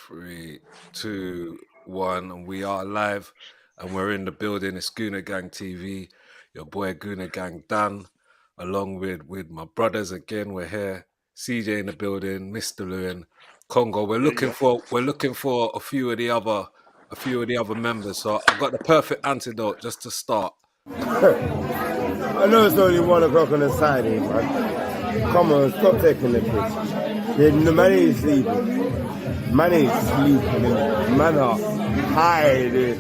Three, two, one, and we are live, and we're in the building. It's Gooner Gang TV, your boy Gooner Gang Dan, along with my brothers again. We're here, CJ in the building, Mr. Lewin, Congo. We're looking for a few of the other members. So I've got the perfect antidote just to start. I know it's only 1 o'clock on the Saturday, man. Come on, stop taking the piss. The man ain't sleeping. Man ain't sleeping. Man are hiding.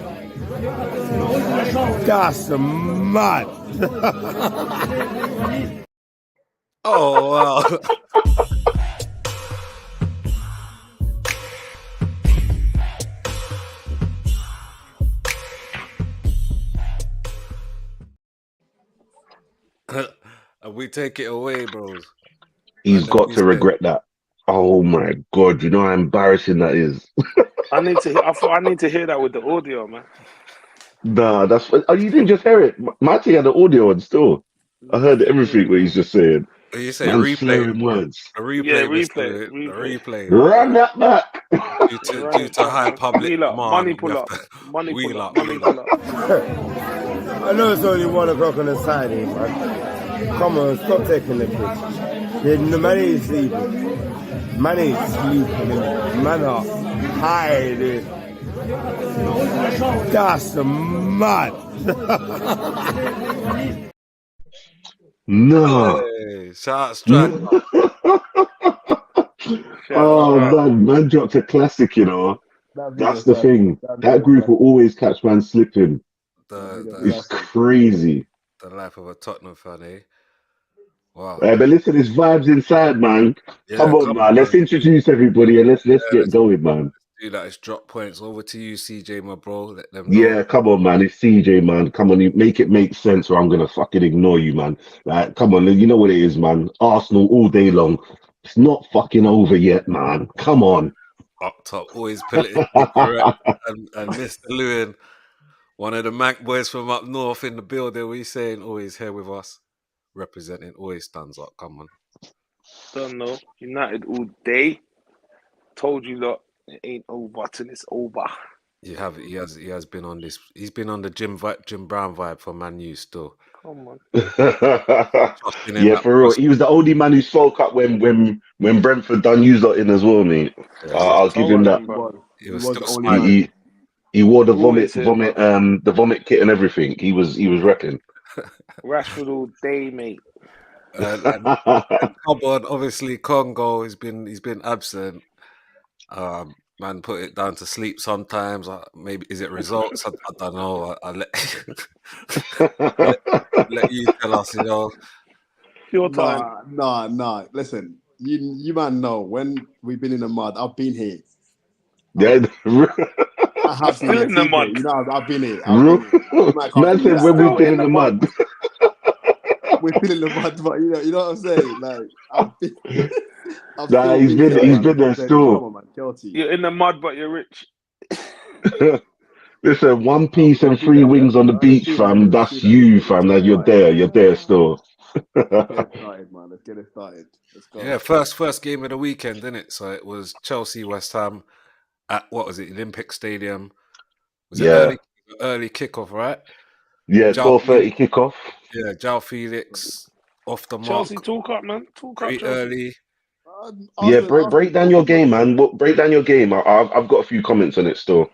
That's mad. Oh wow. And we take it away, bros. He's got to regret that. Oh my god, you know how embarrassing that is. I need to hear that with the audio, man. Nah, that's oh, you didn't just hear it. Matty had the audio on still. I heard everything what he's just saying. You say Man replay slurring words. A replay, Yeah, Mr. replay. Replay. Run that back. Due to high public demand, money pull up. Wheel up. I know it's only 1 o'clock on the Saturday, man. Come on, stop taking the piss. The man ain't sleeping. Man ain't sleeping. Man are hiding. That's mad. No. Hey, shout out Strand. Oh man dropped a classic, you know. That's the thing. That group will always catch man slipping. It's crazy. The life of a Tottenham fan, eh? Wow. But listen, it's vibes inside, man. Yeah, come on, man. Let's introduce everybody and let's get going, man. Do that. It's drop points. Over to you, CJ, my bro. Let them know. Yeah, come on, man. It's CJ, man. Come on, you make it make sense, or I'm gonna fucking ignore you, man. Like, come on, you know what it is, man. Arsenal all day long. It's not fucking over yet, man. Come on. Up top, always politically correct. And Mr. Lewin, one of the Manc boys from up north in the building. We saying always here with us, representing. Always stands up. Come on. Don't know. United all day. Told you that it ain't over till it's over. You have. He has been on this. He's been on the Jim Brown vibe for Man U still. Come on. Yeah, for real. He was the only man who spoke up when Brentford done used lot in as well, mate. Yeah, I'll give him that. He was still smiling. He wore the vomit kit and everything. He was repping. Rashford all day, mate. And come on, obviously Congo he's been absent. Man put it down to sleep sometimes. Maybe is it results? I don't know. I let you tell us, you know. Your time. Nah. Listen, you man know when we've been in the mud. I've been here. Yeah. I have been in the mud. You know, I've been here. Man said when we've been in the mud. We've been in the mud, but you know what I'm saying? Like I've been. He's been there still. Come on, man. Guilty. You're in the mud, but you're rich. Listen, 1 piece and 3 wings on the beach, fam. That's you, fam. That you're there still. Let's get it started, man. Let's get it started. Let's go. Yeah, first game of the weekend, didn't it? So it was Chelsea West Ham at what was it? Olympic Stadium. Was it early kickoff, right? Yeah, 12:30 kickoff. Yeah, João Felix off the mark. Chelsea talk up, man. Talk up, Chelsea. Early. Yeah, break down your game, man. Break down your game. I've got a few comments on it still.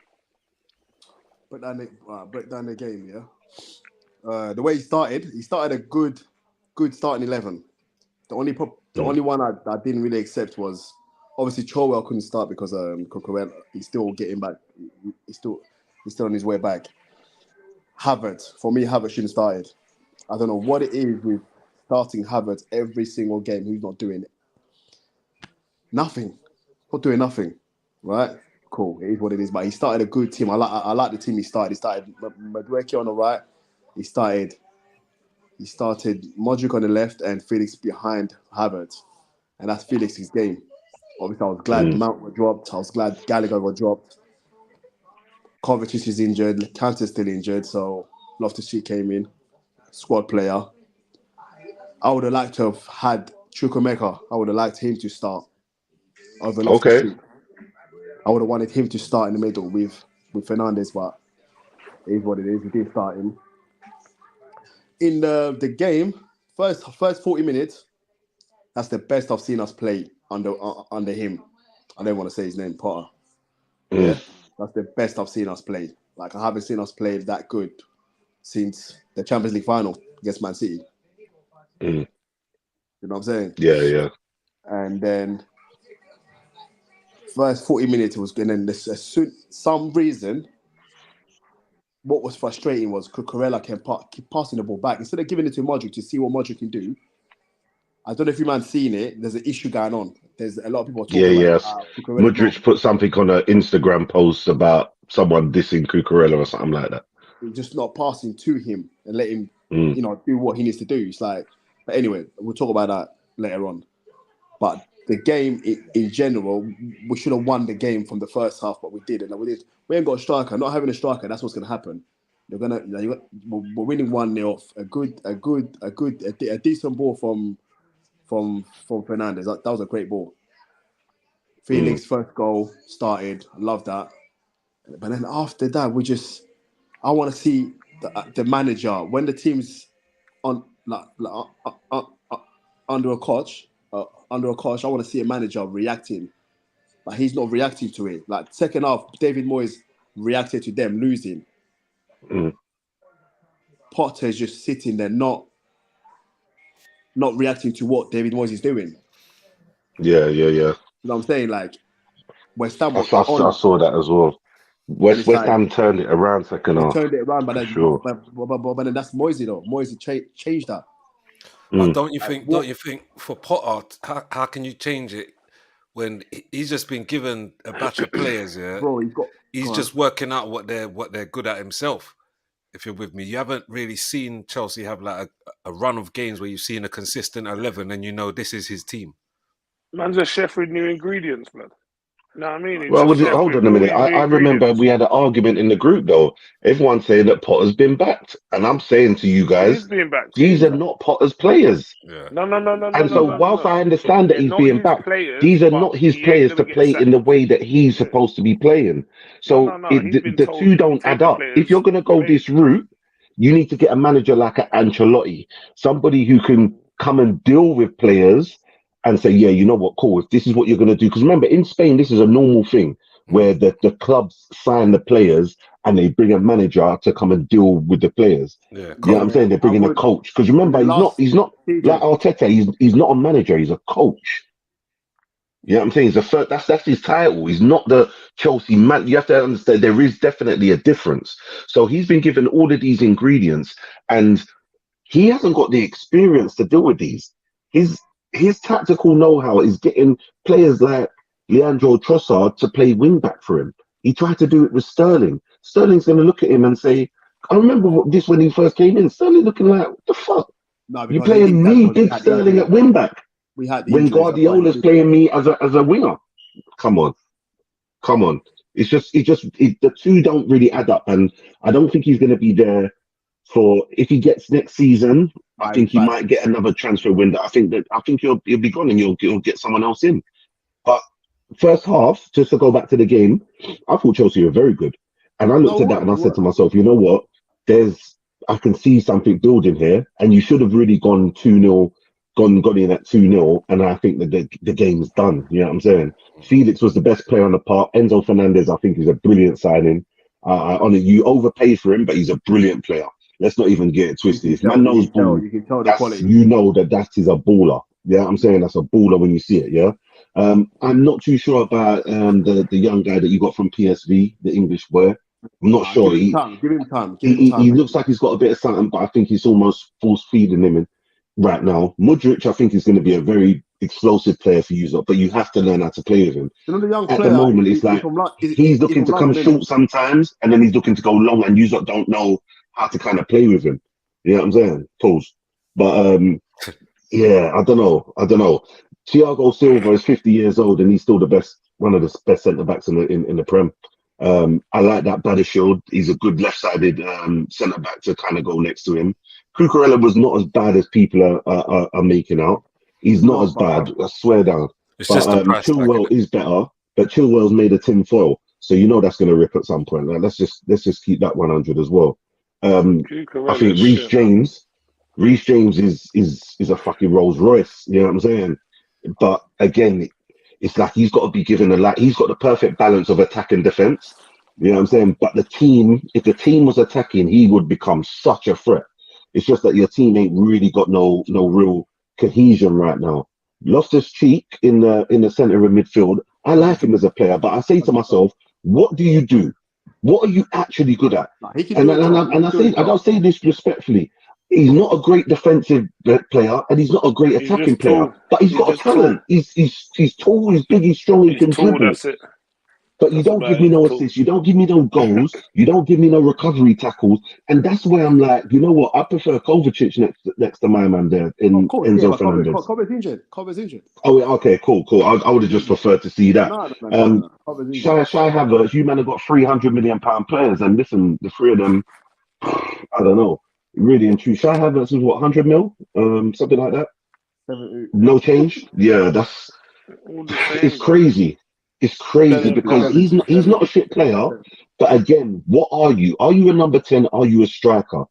Break down the game, yeah. The way he started a good starting 11. The only one I didn't really accept was obviously Chilwell couldn't start because Cucurella, he's still getting back. He's still on his way back. Havertz, for me, Havertz shouldn't have started. I don't know what it is with starting Havertz every single game. He's not doing it. Nothing. Not doing nothing. Right? Cool. It is what it is. But he started a good team. I like the team he started. He started Madueke on the right. He started Modric on the left and Felix behind Havertz. And that's Felix's game. Obviously, I was glad Mount got dropped. I was glad Gallagher got dropped. Kovacic is injured. Kante's still injured. So Loftus-Cheek came in. Squad player. I would have liked to have had Chukwuemeka. I would have liked him to start over Loftus-Cheek. I would have wanted him to start in the middle with Fernandes, but it is what it is. He did start him. In the game, first 40 minutes, that's the best I've seen us play under him. I don't want to say his name, Potter. Yeah, that's the best I've seen us play. Like, I haven't seen us play that good since the Champions League final against Man City. You know what I'm saying? Yeah. And then first 40 minutes was, and then some reason, what was frustrating was Cucurella keep passing the ball back instead of giving it to Modric to see what Modric can do. I don't know if you man seen it. There's an issue going on. There's a lot of people talking about Modric put something on an Instagram post about someone dissing Cucurella or something like that. Just not passing to him and let him, do what he needs to do. It's like, but anyway, we'll talk about that later on. But the game in general, we should have won the game from the first half, but we didn't. We ain't got a striker. Not having a striker, that's what's going to happen. We're winning 1-0. A decent ball from Fernandes. That was a great ball. Felix first goal started. I love that. But then after that, I want to see the manager when the team's on under a coach. I want to see a manager reacting, but he's not reacting to it. Like, second half, David Moyes reacted to them losing. Potter is just sitting there, not reacting to what David Moyes is doing. Yeah. You know what I'm saying? Like, West Ham I saw that as well. West Ham turned it around second half. Turned it around, but then, sure. but then that's Moyes though. Moyes changed that. But don't you think for Potter, how can you change it when he's just been given a batch of players? Yeah, bro, he's just working out what they're good at himself. If you're with me, you haven't really seen Chelsea have like a run of games where you've seen a consistent 11 and you know this is his team. Man's a chef with new ingredients, man. You know what I mean? Well, hold on a minute. I remember we had an argument in the group, though. Everyone's saying that Potter's been backed. And I'm saying to you guys, these are not Potter's players. Yeah. No. And so whilst I understand that he's being backed, these are not his players to play in the way that he's supposed to be playing. So the two don't add up. If you're going to go this route, you need to get a manager like an Ancelotti, somebody who can come and deal with players and say, yeah, you know what, cool, if this is what you're going to do. Because remember, in Spain, this is a normal thing where the clubs sign the players and they bring a manager to come and deal with the players. Yeah, you know what I'm saying? They're bringing a coach. Because remember, he's not like Arteta, he's not a manager, he's a coach. You know what I'm saying? That's his title. He's not the Chelsea man. You have to understand there is definitely a difference. So he's been given all of these ingredients and he hasn't got the experience to deal with these. His tactical know-how is getting players like Leandro Trossard to play wing-back for him. He tried to do it with Sterling. Sterling's going to look at him and say, I remember this when he first came in. Sterling looking like, what the fuck? No, you're playing me, big Sterling at wing-back. When Guardiola's playing me as a winger. Come on. The two don't really add up. And I don't think he's going to be there for, if he gets next season, I think he might get another transfer window. I think he'll be gone and you'll get someone else in. But first half, just to go back to the game, I thought Chelsea were very good. And I looked at that and I said to myself, you know what? I can see something building here. And you should have really gone 2-0, gone in at 2-0. And I think that the game's done. You know what I'm saying? Felix was the best player on the park. Enzo Fernandez, I think, is a brilliant signing. You overpaid for him, but he's a brilliant player. Let's not even get it twisted. If man knows ball, you can tell the quality. You know that is a baller. Yeah, I'm saying that's a baller when you see it. Yeah. I'm not too sure about the young guy that you got from PSV, the English boy. I'm not sure. Give him time. He looks like he's got a bit of something, but I think he's almost force feeding him right now. Modric, I think, is going to be a very explosive player for you, but you have to learn how to play with him. You know, at the moment, it's like he's looking to come short sometimes, and then he's looking to go long, and you don't know how to kind of play with him. You know what I'm saying? Pause. But yeah, I don't know. Thiago Silva is 50 years old and he's still one of the best centre backs in the Prem. I like that Badershield. He's a good left-sided centre back to kind of go next to him. Cucurella was not as bad as people are making out. He's not as bad. I swear down. It's just the price. Chilwell is better but Chilwell's made a tin foil, so you know that's going to rip at some point. Like, let's just keep that 100 as well. I Cucurella think is shit, man. Reece James is a fucking Rolls Royce. You know what I'm saying? But again, it's like he's got to be given he's got the perfect balance of attack and defense. You know what I'm saying? But if the team was attacking, he would become such a threat. It's just that your team ain't really got no real cohesion right now. Loftus Cheek in the center of midfield. I like him as a player, but I say to myself, what do you do? What are you actually good at? Like, he can And do a and, job. I, and I say I don't say this respectfully. He's not a great defensive player, and he's not a great He's attacking just player. tall. But he's He's got a just tall. talent. He's tall. He's big. He's strong. He He's can tall. dribble. That's it. But you That's don't about give it. me He's no tall. assists. You don't give me no goals. You don't give me no recovery tackles. And that's where I'm like, you know what? I prefer Kovacic next to my man there Of in course, yeah, Enzo but Fernandez. Cover's injured. Oh, yeah, okay, cool. I would have just preferred to see that. No. Cover's injured. Shy Havertz, you man have got £300 million players, and listen, the three of them, I don't know. Really and true. Shy Havertz is what, 100 mil? Something like that? 70, No change? Yeah, All the same, it's bro. crazy. It's crazy because 70, he's not a shit player. But again, what are you? Are you a number 10? Are you a striker?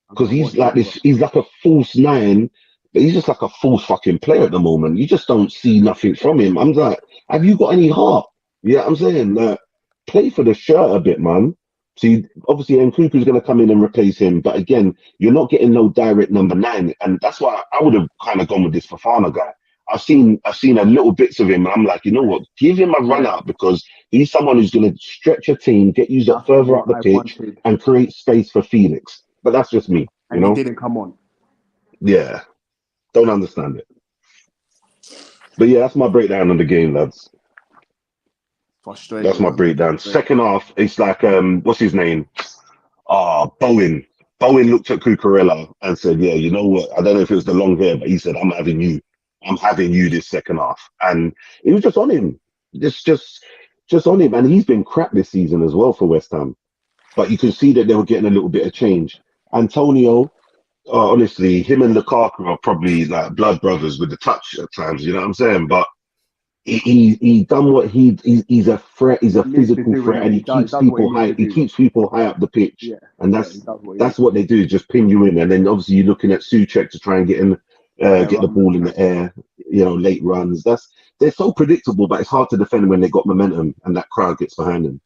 Because he's like this, he's like a false nine, but he's just like a false fucking player at the moment. You just don't see nothing from him. I'm like, have you got any heart? Yeah, I'm saying, play for the shirt a bit, man. See, obviously, Nkunku's going to come in and replace him, but again, you're not getting no direct number 9, and that's why I would have kind of gone with this Fofana guy. I've seen a little bits of him, and I'm like, you know what? Give him a run out because he's someone who's going to stretch a team, get you That's further what up the I pitch, wanted, and create space for Felix. But that's just me, you and he know? didn't come on. Yeah, don't understand it. But yeah, that's my breakdown of the game, lads. That's Frustrating, my man. breakdown. Second half, it's like, what's his name? Bowen. Bowen looked at Cucurella and said, yeah, you know what? I don't know if it was the long hair, but he said, I'm having you. I'm having you this second half. And it was just on him. Just on him. And he's been crap this season as well for West Ham. But you can see that they were getting a little bit of change. Antonio, honestly, him and Lukaku are probably like blood brothers with the touch at times, you know what I'm saying? But he done what he's a threat. He's a He needs to physical do, threat, innit? and He does what he needs to He do. keeps people high up the pitch, Yeah, and he does what he needs that's what they do. Just pin you in, and then obviously you're looking at Suchek to try and get the run. ball in the air. You know, late runs. They're so predictable, but it's hard to defend when they got momentum and that crowd gets behind them.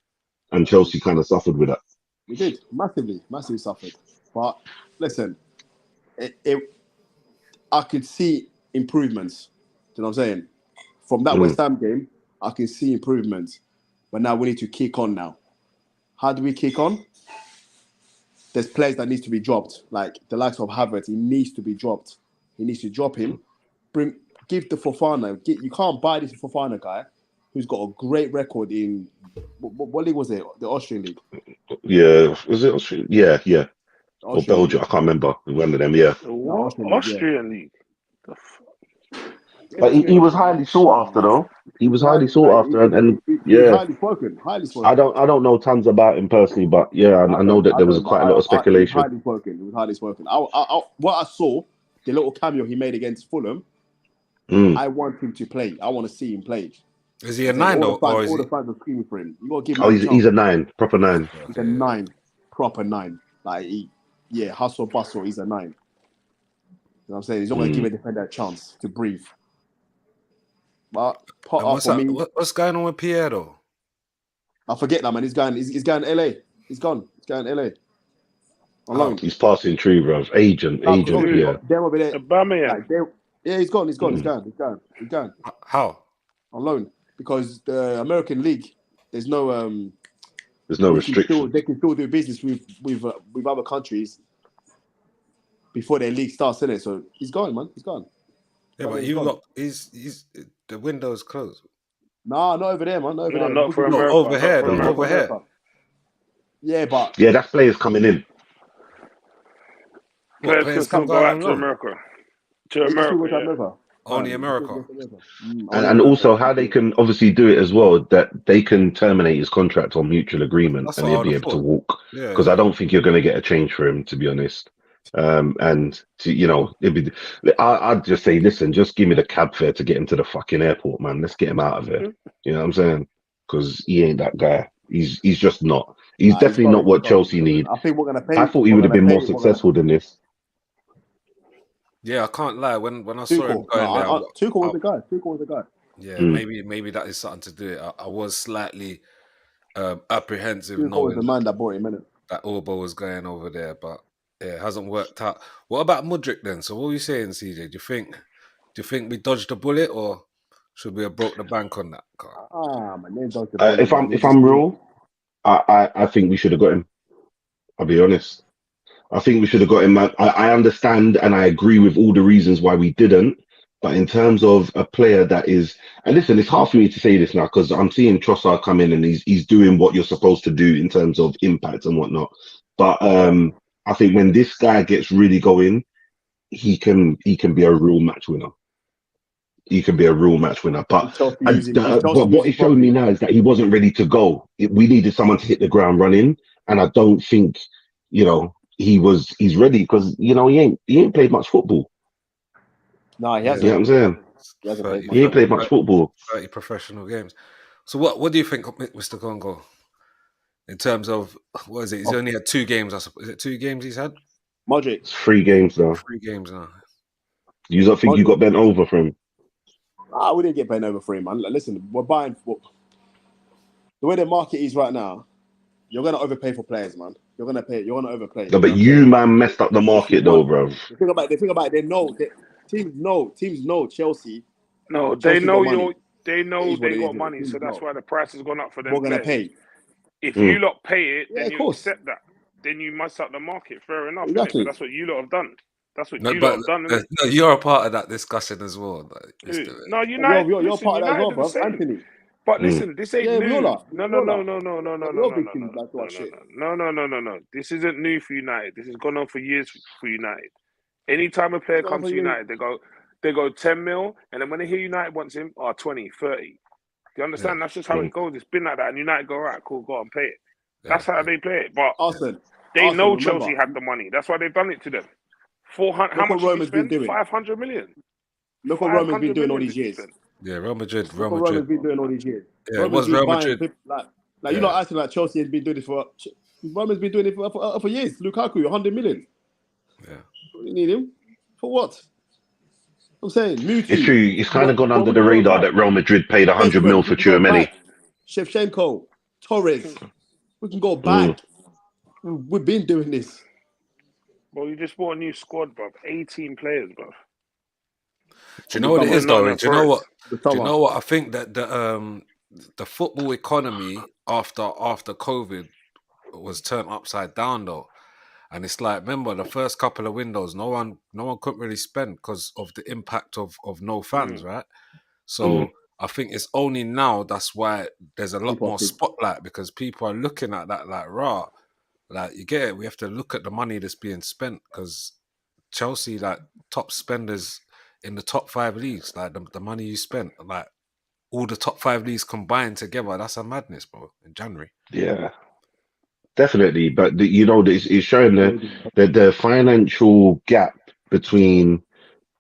And Chelsea kind of suffered with that. We did massively suffered. But listen, I could see improvements. Do you know what I'm saying? From that West Ham game, I can see improvements. But now we need to kick on now. How do we kick on? There's players that needs to be dropped. Like the likes of Havertz, he needs to be dropped. He needs to drop him. Give the Fofana. You can't buy this Fofana guy who's got a great record in what league was it? The Austrian league. Yeah, was it Australia? Yeah. Or Austrian Belgium, I league. can't remember. One of them, yeah. What? Austrian league, yeah. Austrian league. The But he was highly sought after, though. He was highly sought after, and He was yeah. highly spoken. I don't know tons about him personally, but yeah, I know that there was quite a lot of It was speculation. highly spoken. It was highly spoken. What I saw, the little cameo he made against Fulham, I want him to play. I want to see him play. Is he a 9 though, or is all he? the fans are screaming for him. You got to give him Oh, a chance. he's a 9, proper 9. He's a 9, proper 9. Like hustle bustle. He's a 9. You know what I'm saying? He's not going to give a defender a chance to breathe. But What's going on with Pierre though? I forget that, man. He's going LA. He's gone. He's going LA. On loan. He's passing through, bro. Agent, Pierre. Them over there. Aubameyang. Yeah, he's gone. He's going. How? On loan. Because the American League, there's no There's no restriction. They can still do business with other countries before their league starts, isn't it? So he's gone, man. He's gone. Yeah, but he's the window's closed. Nah, not over there, man. Not over there. Not for America. Over here, not for over here. Yeah, but that player's coming in. Players can still go out to America. To America. Only America. And also how they can obviously do it as well, that they can terminate his contract on mutual agreement. That's and he'll be able to walk. Yeah. Because I don't think you're going to get a change for him, to be honest. And you know, I'd just say, listen, just give me the cab fare to get him to the fucking airport, man. Let's get him out of here. You know what I'm saying? because he ain't that guy. He's just not. He's He's definitely not going. He's what going. Chelsea need. I think we're gonna pay. I thought he We're would have gonna been more pay. We're gonna successful than this. Yeah, I can't lie. When I saw him Tuchel. going there, Tuchel was the guy. Tuchel was the guy. yeah, Mm. maybe that is something to do it. I was slightly apprehensive Tuchel was knowing the man that brought him in. that Orbo was going over there, but yeah, it hasn't worked out. What about Mudryk then? So what are you saying, CJ? Do you think we dodged the bullet, or should we have broke the bank on that car? Man, they dodged the bullet, If man. They if just I'm did it. real, I think we should have got him. I'll be honest. I think we should have got him. I understand and I agree with all the reasons why we didn't. But in terms of a player that is, and listen, it's hard for me to say this now because I'm seeing Trossard come in and he's doing what you're supposed to do in terms of impact and whatnot. But I think when this guy gets really going, he can be a real match winner. He can be a real match winner. But If Chelsea use him, but what it's showing me now is that he wasn't ready to go. We needed someone to hit the ground running, and I don't think he's ready because he ain't played much football. No, he You hasn't. know what I'm saying? He hasn't played He ain't played much football. 30 professional games. So what do you think, Mr. Congo? In terms of what is it? He's only had 2 games. Is it 2 games he's had? Modric. It's 3 games now. 3 games now. You don't think you got bent over for him? We didn't get bent over for him, man. Listen, we're buying. The way the market is right now, you're gonna overpay for players, man. You're gonna overpay. No, but you man messed up the market though, bro. The thing about it, they know. Teams know Chelsea. No, Chelsea they know got money. they know they got money, Teams so that's know. why the price has gone up for them. We're gonna players. pay. If you lot pay it, Yeah, then of you course. accept that. Then you mess up the market. Fair enough. Exactly. But that's what you lot have done. That's what No, you but lot have done. Innit? no, you're a part of that discussion as well. No, United. You're listen, part of that as well, United bro. are the same. Anthony. But listen, this ain't new. we all No. This isn't new for United. This has gone on for years for United. Anytime a player comes to United, they go 10 mil, and then when they hear United wants him, 20, 30. Do you understand? That's just how it goes. It's been like that, and United go, all right, cool, go on, pay it. That's how they play it. But they know Chelsea had the money. That's why they've done it to them. 400. How much did you spend? 500 million. Look what Roman's been doing all these years. Yeah, Real Madrid. Roman's been doing all these years. Yeah, it was Real Madrid. You know, acting like Chelsea has been doing this for. Roman's been doing it for years. Lukaku, 100 million. Yeah. You need him for what? I'm saying, Mutu. It's true. It's kind of gone under the radar that Real Madrid paid 100 mil for Tchouaméni. Shevchenko, Torres. We can go back. We've been doing this. Well, you just bought a new squad, bruv. 18 players, bruv. Do you know what it is, though? Do you know what? I think that the football economy after COVID was turned upside down, though. And it's like, remember, the first couple of windows, no one couldn't really spend because of the impact of no fans, right? So I think it's only now that's why there's a lot more spotlight because people are looking at that like, rah, like, you get it. We have to look at the money that's being spent because Chelsea, like, top spenders in the top 5 leagues, like the money you spent, like all the top 5 leagues combined together, that's a madness, bro, in January. Yeah. Definitely, but it's showing the financial gap between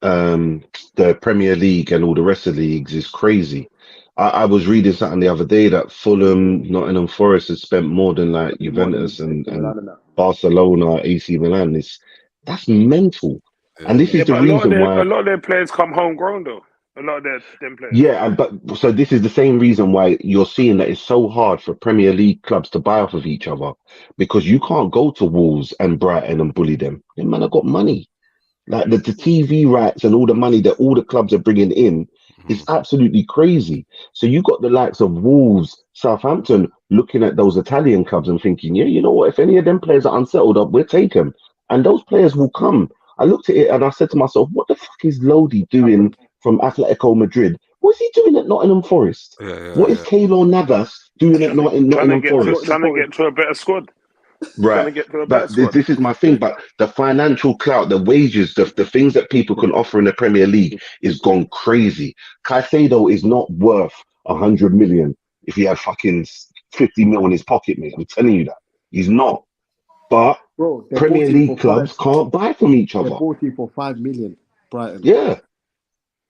the Premier League and all the rest of the leagues is crazy. I was reading something the other day that Fulham, Nottingham Forest has spent more than like Juventus and Barcelona, AC Milan. That's mental, and this is the reason why a lot of their players come homegrown though. A lot of them players. Yeah, but so this is the same reason why you're seeing that it's so hard for Premier League clubs to buy off of each other because you can't go to Wolves and Brighton and bully them. Them man have got money. Like the TV rights and all the money that all the clubs are bringing in is absolutely crazy. So you got the likes of Wolves, Southampton looking at those Italian clubs and thinking, yeah, you know what? If any of them players are unsettled up, we'll take them. And those players will come. I looked at it and I said to myself, what the fuck is Lodi doing from Atletico Madrid? What's he doing at Nottingham Forest? What is Keylor Navas doing at Nottingham Forest? Trying to get to a better squad. Right. But this is my thing. But the financial clout, the wages, the things that people can offer in the Premier League is gone crazy. Caicedo is not worth 100 million if he had fucking 50 mil in his pocket, mate. I'm telling you that. He's not. But Premier League clubs can't buy from each other. They're 40 for 5 million, Brighton. Yeah.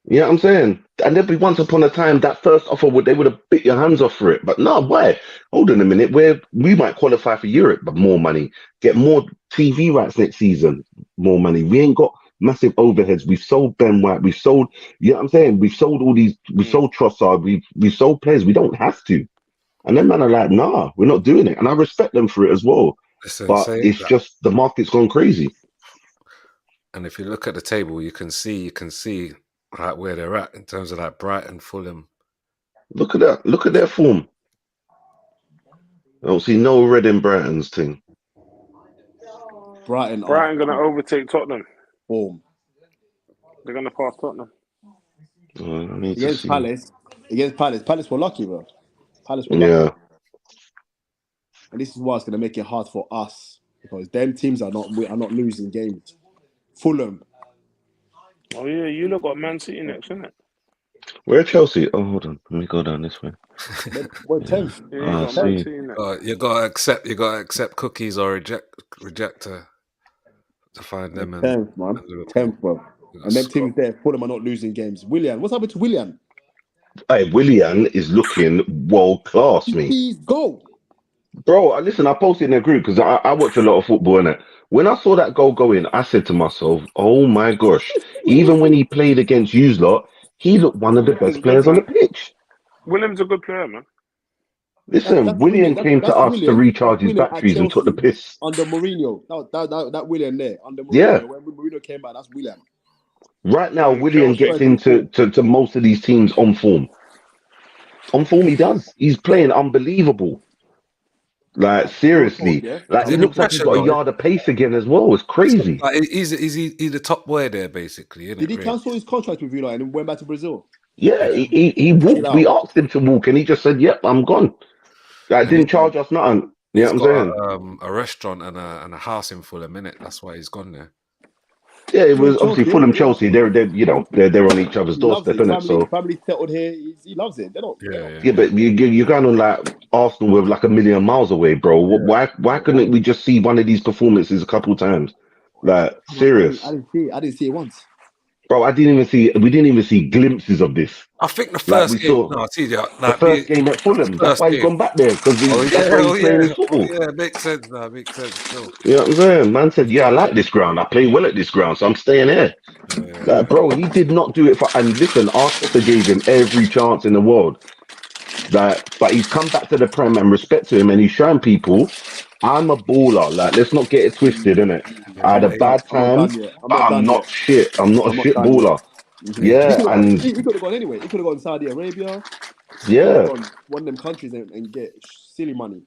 You know what I'm saying? And there'd be once upon a time that first offer they would have bit your hands off for it. But no, why? Hold on a minute. We might qualify for Europe, but more money. Get more TV rights next season, more money. We ain't got massive overheads. We've sold Ben White. We've sold, you know what I'm saying? We've sold all these, we've sold Trossard. We've sold players. We don't have to. And then man are like, nah, we're not doing it. And I respect them for it as well. Listen, But saying it's that, just the market's gone crazy. and if you look at the table, you can see like where they're at in terms of like Brighton, Fulham. Look at that. Look at their form. I don't see no red in Brighton's team. Brighton going to overtake Tottenham. form. They're going to pass Tottenham. I need to Against see. Palace. Against Palace. Palace were lucky, bro. Palace were Yeah. lucky. And this is what's going to make it hard for us because them teams are not losing games. Fulham. Oh, yeah, you look got Man City next, isn't it? Where Chelsea? Oh, hold on. Let me go down this way. We're 10th. Yeah, you got Man City next. You gotta accept cookies or reject her to find them. 10th, man. 10th, bro. And them teams there, Fulham are not losing games. Willian, what's happened to Willian? Hey, Willian is looking world class, mate. Please go. Bro, listen, I posted in a group because I watch a lot of football, innit? When I saw that goal go in, I said to myself, oh my gosh. Even when he played against you lot, he looked one of the best players on the pitch. William's a good player, man. Listen, William came to us to recharge his batteries and took the piss. Under Mourinho. That William there. Under Mourinho. Yeah. When Mourinho came back, that's William. Right now, William gets into to most of these teams on form. On form, he does. He's playing unbelievable. Like, seriously. Like, he looks like he's got a yard of pace again as well. It's crazy. He's the top boy there, basically. Isn't Did he cancel his contract with United and went back to Brazil? Yeah, he walked. We asked him to walk, and he just said, "Yep, I'm gone." Like, didn't charge us nothing. You know what I'm saying? A restaurant and a house in Fulham, innit? That's why he's gone there. Yeah, it was obviously Fulham, Chelsea. They're on each other's doorstep, innit? So family settled here. He loves it. They don't. Yeah, but you're going on like Arsenal with like a million miles away, bro. Yeah. Why couldn't we just see one of these performances a couple times? Like, serious. I didn't see it once. Bro, we didn't even see glimpses of this. I think the first game, the first game at Fulham. That's why he's gone back there because that's why he's playing his football. Yeah, makes sense now. Makes sense. Still. You know what I'm saying? Man said, "Yeah, I like this ground. I play well at this ground, so I'm staying here." Yeah. Like, bro, he did not do it for. And listen, Arteta gave him every chance in the world. Like, but he's come back to the Prem and respect to him, and he's showing people, I'm a baller. Like, let's not get it twisted, innit? Yeah, I had a bad time, but I'm not shit. I'm not a shit baller. Mm-hmm. Yeah, he could have gone anyway. He could have gone to Saudi Arabia. Yeah, one of them countries and get silly money.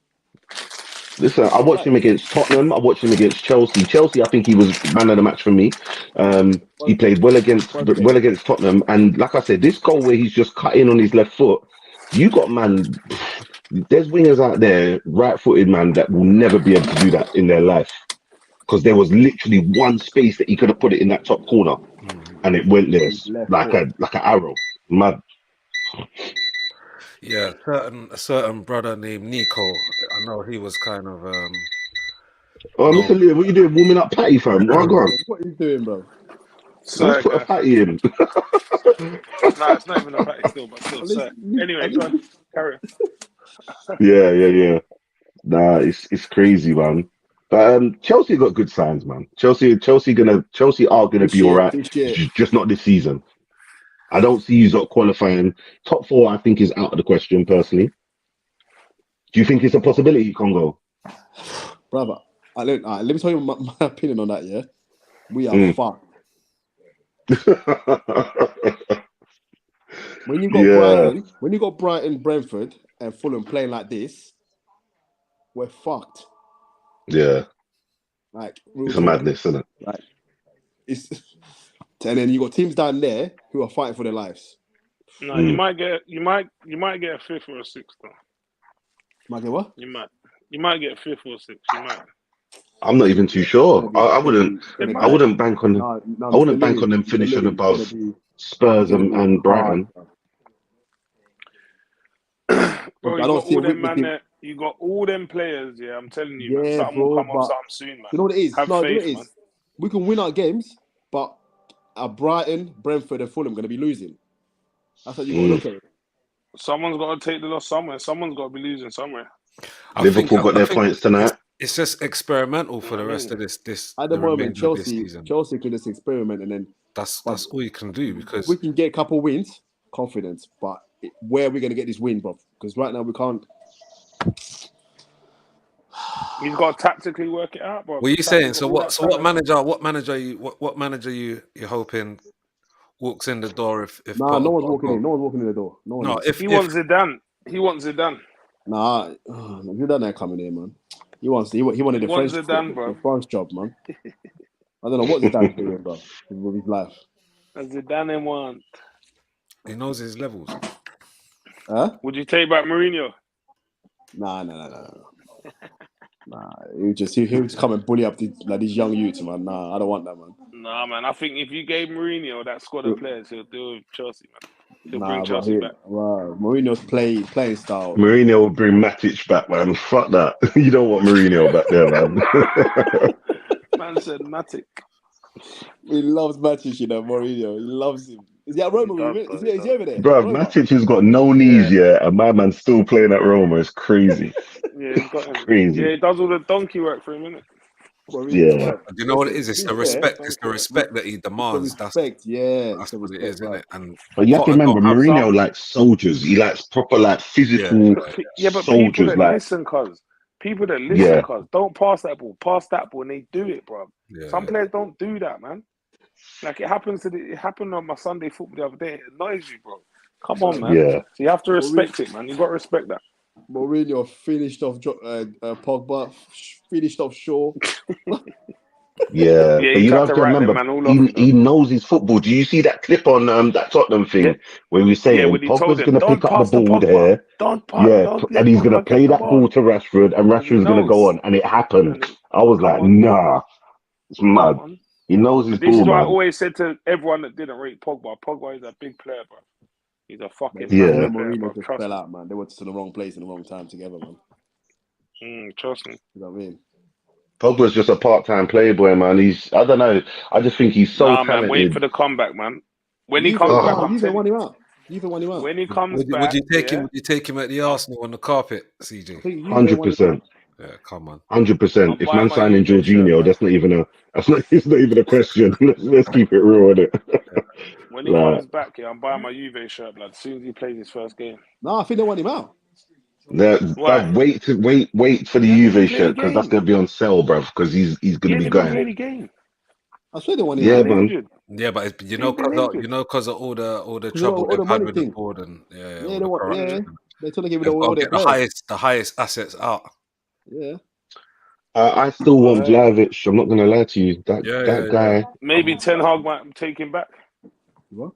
Listen, I watched him against Tottenham. I watched him against Chelsea. Chelsea, I think he was man of the match for me. He played well against Tottenham, and like I said, this goal where he's just cut in on his left foot. You got there's wingers out there, right-footed man, that will never be able to do that in their life. Because there was literally one space that he could have put it in that top corner, and it went there like an arrow. Mad. Yeah, a certain brother named Nico. I know he was kind of. Oh, Mr. Lee, what you doing? Warming up Patty, fam? What are you doing, bro? Let's put a patty in. Nah, it's not even a patty still, but still. Anyway, go on. Carry on. Yeah. Nah, it's crazy, man. But Chelsea got good signs, man. Chelsea are gonna be all right. Just not this season. I don't see you qualifying. Top 4, I think, is out of the question, personally. Do you think it's a possibility, Congo? Brother, let me tell you my opinion on that, yeah? We are fucked. When you got Brighton, Brentford, and Fulham playing like this, we're fucked. Yeah. Like, it's a madness, isn't it? Like, and then you got teams down there who are fighting for their lives. No, you might get a 5th or a 6th though. Might get what? You might get a 5th or 6th. You might. I'm not even too sure. I wouldn't bank on them. I wouldn't bank on them finishing above Spurs and Brighton. Bro, you got all them players. Yeah, I'm telling you, something will come up soon, man. You know what it is? We can win our games, but are Brighton, Brentford, and Fulham going to be losing? That's how you got to look at it. Someone's got to take the loss somewhere. Someone's got to be losing somewhere. Liverpool got their points tonight. It's just experimental for the rest of this At the moment, remainder of this season. Chelsea can just experiment, and then that's all you can do, because we can get a couple wins, confidence. But where are we going to get this win, bro? Because right now we can't. He's got to tactically work it out, bro. What are you saying? So what manager you hoping walks in the door if Nah, no one's walking in. No one's walking in the door. If wants Zidane. He wants Zidane. Nah, Zidane ain't coming in, man. He wanted the French job, man. I don't know what Zidane's doing, bro, with his life. Zidane want. He knows his levels. Huh? Would you take back Mourinho? Nah. Nah, he would just come and bully up these young youths, man. Nah, I don't want that, man. Nah, man. I think if you gave Mourinho that squad of players, he'll do with Chelsea, man. He'll bring Chelsea back. Wow, Mourinho's playing style. Mourinho will bring Matic back, man. Fuck that. You don't want Mourinho back there, man. Man said Matic. He loves Matic, you know, Mourinho. He loves him. Is he at Roma? Is he over there? Bro, Matic has got no knees, and my man's still playing at Roma. It's crazy. Yeah, he's got him. Crazy. Yeah, he does all the donkey work for him, innit? Yeah. You know what it is? It's the respect. It's the respect that he demands. That's what it is, isn't it? But you have to remember, Mourinho likes soldiers. He likes proper, like, physical but soldiers. People that listen, people that listen, don't pass that ball, and they do it, bro. Yeah. Some players don't do that, man. Like it happened on my Sunday football the other day. It annoys you, bro. Come on, man. Yeah. So you have to respect it, man. You got to respect that. Mourinho finished off Pogba, finished off Shaw. Yeah, but you have to remember, he knows his football. Do you see that clip on that Tottenham thing where we say Pogba's going to pick up the ball there? And he's going to play that ball to Rashford, and Rashford's going to go on, and it happened. I was like, nah, it's mad. He knows his ball, This is what man. I always said to everyone that didn't rate Pogba. Pogba is a big player, bro. He's a fucking player, Mourinho just fell out, man. They were just in the wrong place in the wrong time together, man. Trust me. You know what I mean? Pogba's just a part-time playboy, man. I don't know. I just think he's so talented. Man, wait for the comeback, man. When he comes back, you've won him out. When he comes back, would you take him at the Arsenal on the carpet, CJ? 100%. Yeah, come on. 100%. If man signing Jorginho, it's not even a question. Let's keep it real with it. When he comes back, I'm buying my Juve shirt, blood. As soon as he plays his first game. No, I think they want him out. Wait for the Juve shirt, because that's going to be on sale, bruv, because he's going to be going. I swear they want him out. Man. Yeah, but because of all the trouble they've had with the board and they're trying to give it all get the highest assets out. Yeah. I still want Vlahovic. I'm not going to lie to you. That guy. Maybe Ten Hag might take him back. What?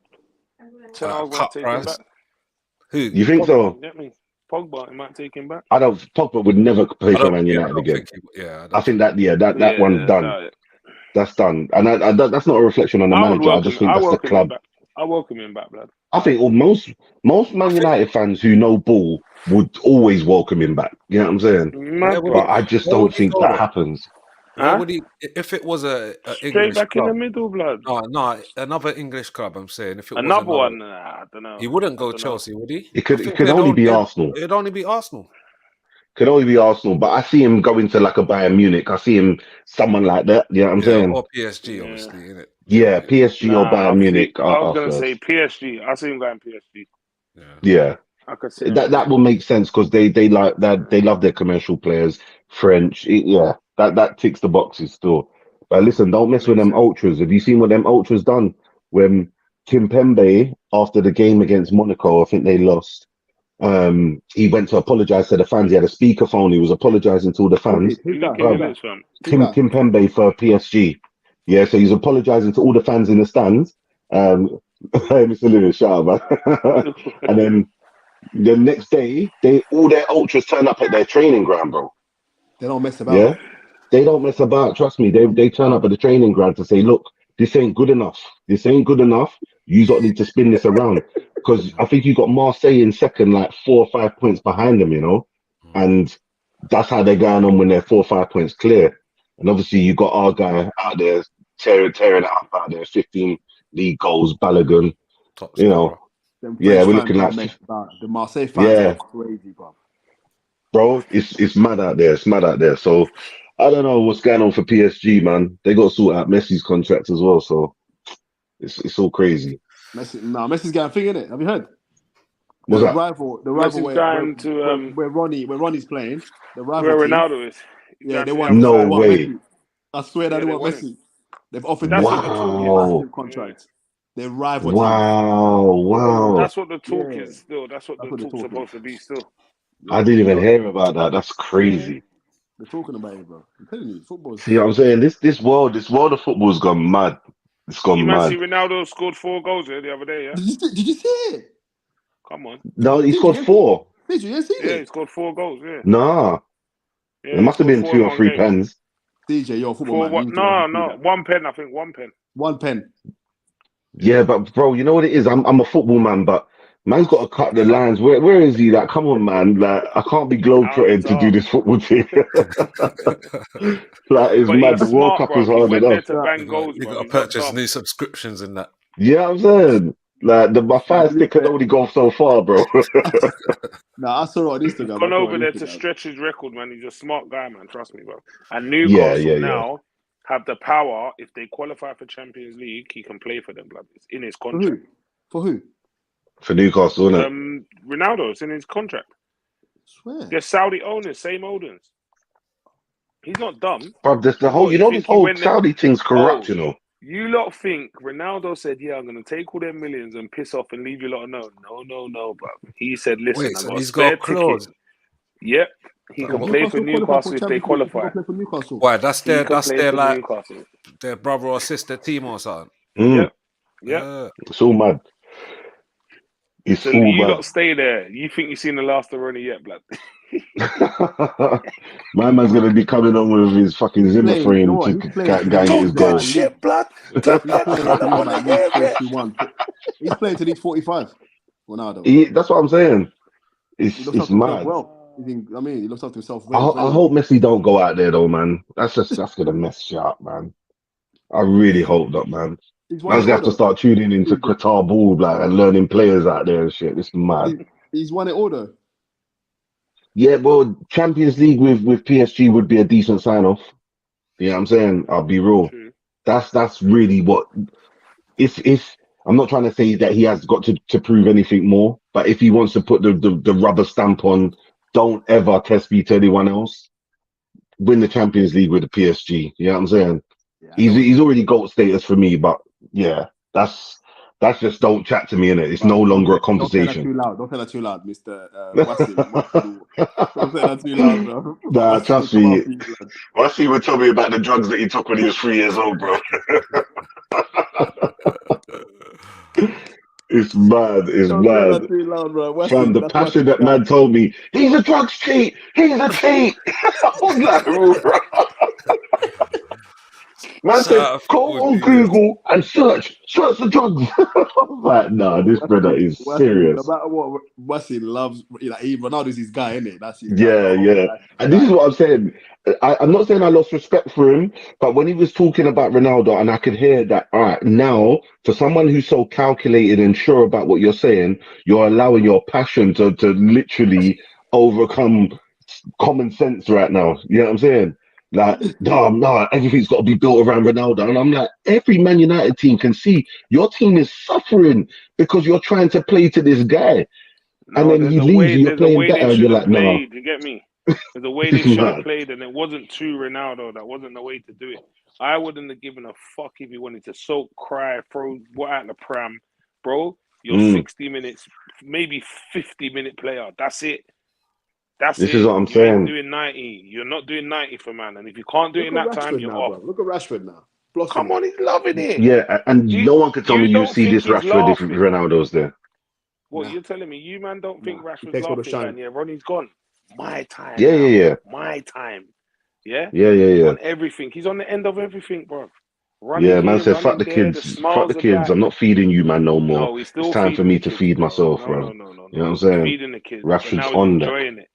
Ten Hag might take him back. Who? You think so? Get me. Pogba, he might take him back. Pogba would never play for Man United again. I think that one's done. That's done. And that's not a reflection on the manager. I just think that's the club. I welcome him back, blood. I think most Man United fans who know ball would always welcome him back. You know what I'm saying? But I just don't think that happens. Would he, if it was a straight English back club, in the middle, blood? No, another English club. I'm saying if it was another one, I don't know. He wouldn't go Chelsea, would he? It could only be Arsenal. It'd only be Arsenal. Could only be Arsenal, but I see him going to like a Bayern Munich. I see him someone like that. You know what I'm saying? Or PSG, obviously, innit? Yeah, PSG or Bayern Munich. I was going to say PSG. I see him going PSG. Yeah. I could see that will make sense because they like that. They love their commercial players. French, that ticks the boxes still. But listen, don't mess with them ultras. Have you seen what them ultras done when Kimpembe, after the game against Monaco, I think they lost. He went to apologize to the fans. He had a speakerphone. He was apologizing to all the fans. Kimpembe for PSG. Yeah, so he's apologizing to all the fans in the stands. Mr. Lewis, shout out, man. And then the next day, all their ultras turn up at their training ground, bro. They don't mess about. Yeah, they don't mess about. Trust me. They turn up at the training ground to say, look, this ain't good enough. This ain't good enough. You don't need to spin this around. Because I think you got Marseille in second, like 4 or 5 points behind them, you know? And that's how they're going on when they're 4 or 5 points clear. And obviously you got our guy out there tearing it up out there, 15 League goals, Balogun. Top You know, scorer. Them yeah, French we're fans looking are like messed about. The Marseille fans yeah, are crazy, bro. bro. It's mad out there. It's mad out there. So I don't know what's going on for PSG, man. They got to sort out Messi's contract as well. So it's all crazy. Messi's getting a thing in it. Have you heard? What's The that? rival Messi's where going to Ronnie's playing, the rival where team. Ronaldo is. He's Yeah, going they to the want other No they side. want way. Messi. I swear that Yeah, they they want want him. Messi. They've offered That's Messi what the a talk is. Wow. massive contract. They're rival teams. Wow. Wow. That's what the talk Yeah, is still. That's what that's the what they're talk's talking. supposed to be still. I Yeah, didn't you even know, hear about that. That's Yeah. crazy. they're talking about it, bro. I'm telling you, football's. See what I'm saying? This world of football's gone mad. It's You gone man see mad. Ronaldo scored 4 goals here the other day, yeah? Did you see it? Come on. No, he Did scored you? four. Did you? You seen Yeah, he it? scored 4 goals, yeah. Nah. It Yeah, he must have scored been 4 in two or one three game. pens. DJ, you're a football 4 man. You what? need to obviously see No, that. 1 pen, I think 1 pen. One pen. Yeah, but bro, you know what it is? I'm a football man, but man's got to cut the lines. Where is he? Like, come on, man. Like, I can't be Out globetrotting his to do arse. this football thing. Like, it's But mad. he's The World smart, Cup was bro. He hard went there enough. to Yeah. bang goals, You got bro. to He's not purchase dumb. new subscriptions in that. Yeah, I'm saying. Like, my Nah, fire to be stick can fair, only go so far, bro. I saw it on He's Instagram. gone over there to stretch his record, man. He's a smart guy, man. Trust me, bro. And Yeah, Newcastle yeah, yeah. now have the power. If they qualify for Champions League, he can play for them, blood. It's in his For who? contract. For who? For Newcastle, isn't it? Ronaldo, it's in his contract. Swear. They're Saudi owners, same owners. He's not dumb. Bro, this, the whole, What, you you know, this think he whole went there? Saudi thing's corrupt, Oh, you know. you lot think Ronaldo said, yeah, I'm going to take all them millions and piss off and leave you lot alone. No, bro. He said, listen, Wait, I so got a he's got a spare ticket. clause. Yep. He If can What? play for Newcastle qualify for Newcastle if they Champions League, he can go qualify. play for Newcastle. Why? He can That's play their for like Newcastle. their brother or sister team or something. Mm, Yep. it's all mad. It's So all you mad. lot stay there. You think you've seen the last of Ronnie yet, blood? My man's gonna be coming on with his fucking He's Zimmer playing. You know frame what? to He's playing till gang he's his Talk that goal. shit, blood. Talk he's that playing shit. I till he's want to about age hear it. 41. He's playing till he's 45. Ronaldo. That's what I'm saying. He It's looks it's after himself mad. well. He looks after himself I, very, very I well. hope Messi don't go out there though, man. That's gonna mess you up, man. I really hope not, man. He's won Man's it gonna all have to though. start tuning into Qatar ball, like, and learning players out there and shit. It's mad. He's won it all though. Yeah, well, Champions League with PSG would be a decent sign off. You know what I'm saying? I'll be real. True. That's really what if I'm not trying to say that he has got to prove anything more, but if he wants to put the rubber stamp on, don't ever test me to anyone else. Win the Champions League with the PSG. You know what I'm saying? Yeah, He's already GOAT status for me, but yeah, that's just don't chat to me in it. It's no longer a Don't say that conversation. too loud. Don't say that too loud, Mr. Wasim. Don't say that too loud, bro. Nah, Wasim will trust come me. after you, blood. Wasi would tell me about the drugs that he took when he was 3 years old, bro. It's mad. It's Don't say mad. that too loud, bro. Fam, Wasim, the that's passion Wasim's that guy. man told me, he's a drugs cheat. He's a cheat. I was like, bro. Man Shout said, out go football on genius. Google and search the drugs. I was like, nah, this brother is Wasim, no serious. matter what, Wasim loves. Ronaldo's his guy, isn't it? That's his guy, Yeah, bro. yeah. That's his And this is guy. what I'm saying. I'm not saying I lost respect for him, but when he was talking about Ronaldo, and I could hear that, all right, now, for someone who's so calculated and sure about what you're saying, you're allowing your passion to literally overcome common sense right now. You know what I'm saying? Like, no, everything's got to be built around Ronaldo. And I'm like, every Man United team can see your team is suffering because you're trying to play to this guy. And No, then he leaves you, you're there's a playing way they better, and you're should have like, nah, played. You get me? There's a way they it's should have mad. played, and it wasn't to Ronaldo. That wasn't the way to do it. I wouldn't have given a fuck if he wanted to soak, cry, throw what out the pram, bro. You're Mm, 60 minutes, maybe 50-minute player. That's it. That's this is it. what I'm You ain't saying. doing 90. You're not doing 90 for man. And if you can't do it Look in at that time, Rashford you're now, off. bro. Look at Rashford now. Come Blossoming. on, he's loving it. Yeah, and You no one could tell me you you don't see think this he's Rashford if laughing? Ronaldo's there. What Nah, you're telling me? You man don't think nah. He Rashford's takes all the laughing, shine. going, yeah, Ronnie's gone. My time Yeah, yeah, now. yeah. My time. Yeah? Yeah, yeah, He's yeah. on everything. He's on the end of everything, bro. Running Yeah, man here, said, fuck running the there. The kids. Fuck the smiles are kids. back. I'm not feeding you, man, no more. No, he's It's still time for feeding me the to kids, feed bro. myself, No, bro. no, no, no, You know what no. I'm He's saying? feeding the kids, but Rashford's now he's on that. enjoying it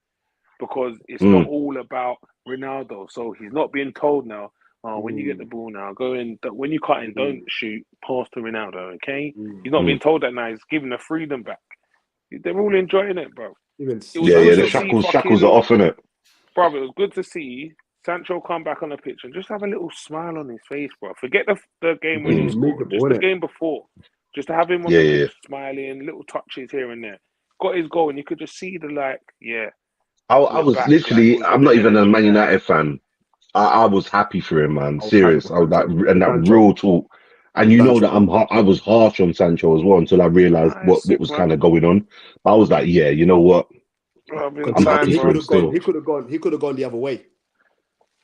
because it's not Mm, all about Ronaldo. So he's not being told now, Oh, when you get the ball now, go in. When you cut in, don't shoot. Pass to Ronaldo, okay? He's not being told that now. He's giving the freedom back. They're all enjoying it, bro. Even It was Yeah, good yeah. to The see shackles are off, innit? bro. It was good to see Sancho come back on the pitch and just have a little smile on his face, bro. Forget the game when he scored, just the game before. Just to have him on the pitch, smiling, little touches here and there. Got his goal, and you could just see the I was back, literally, with I'm the not even a energy Man back. United fan. I was happy for him, man. I was happy Serious. for I was like, Sancho. and that Sancho. real talk. And you know that Sancho. I was harsh on Sancho as well until I realized It's what sick, was man. kind of going on. But I was like, yeah, you know what? I'm happy He for could him have gone. still. He could have gone. He could have gone the other way.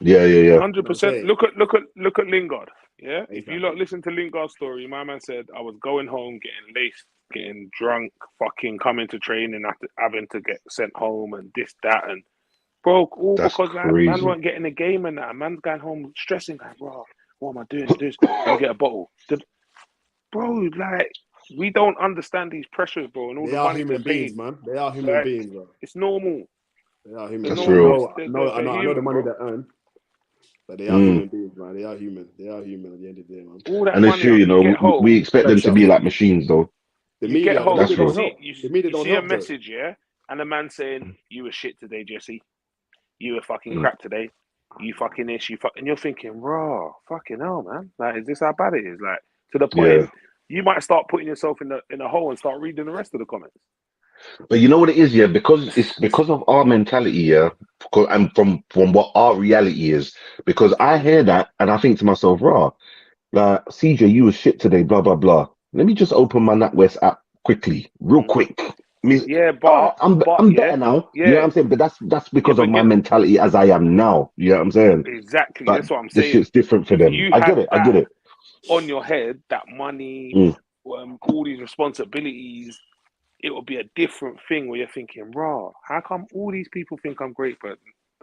Yeah, yeah, yeah. 100%. Look at Lingard. Yeah, if you lot listen to Lingard's story, my man said I was going home, getting laced, getting drunk, fucking coming to training, after having to get sent home and this, that, and bro, all That's because man crazy. weren't getting a game and that. Man's going home stressing, like, bro, what am I doing? This, I get a bottle, bro. Like, we don't understand these pressures, bro, and all They the are money they're human beings, paid. man. They are human Like, beings, bro. it's normal. They are human They're That's beings. real. I They're know the human, money bro. they earn, but they are human beings, man. They are human. They are human at the end of the day, man. All that And it's money, true, you you know, get home. we expect them to Pressure. be like machines, though. The You get media home, That's don't real. help. you The media don't see a help, though. message, yeah, and a man saying, "You were shit today, Jesse. You were fucking crap today. You fucking this, and you're thinking, raw, fucking hell, man. Like, is this how bad it is? Like, to the Yeah. point you might start putting yourself in a hole and start reading the rest of the comments. But you know what it is, yeah, because it's because of our mentality, yeah, and from what our reality is. Because I hear that and I think to myself, rah, like CJ, you was shit today, blah blah blah. Let me just open my NatWest app quickly, real quick. Yeah, I'm yeah, better now. yeah, You know what I'm saying? But that's because of my mentality as I am now. You know what I'm saying? exactly. But That's what I'm this saying. shit's different for If them. you I get had it. I get that it. on your head, that money, all these responsibilities, it will be a different thing where you're thinking, raw, how come all these people think I'm great, but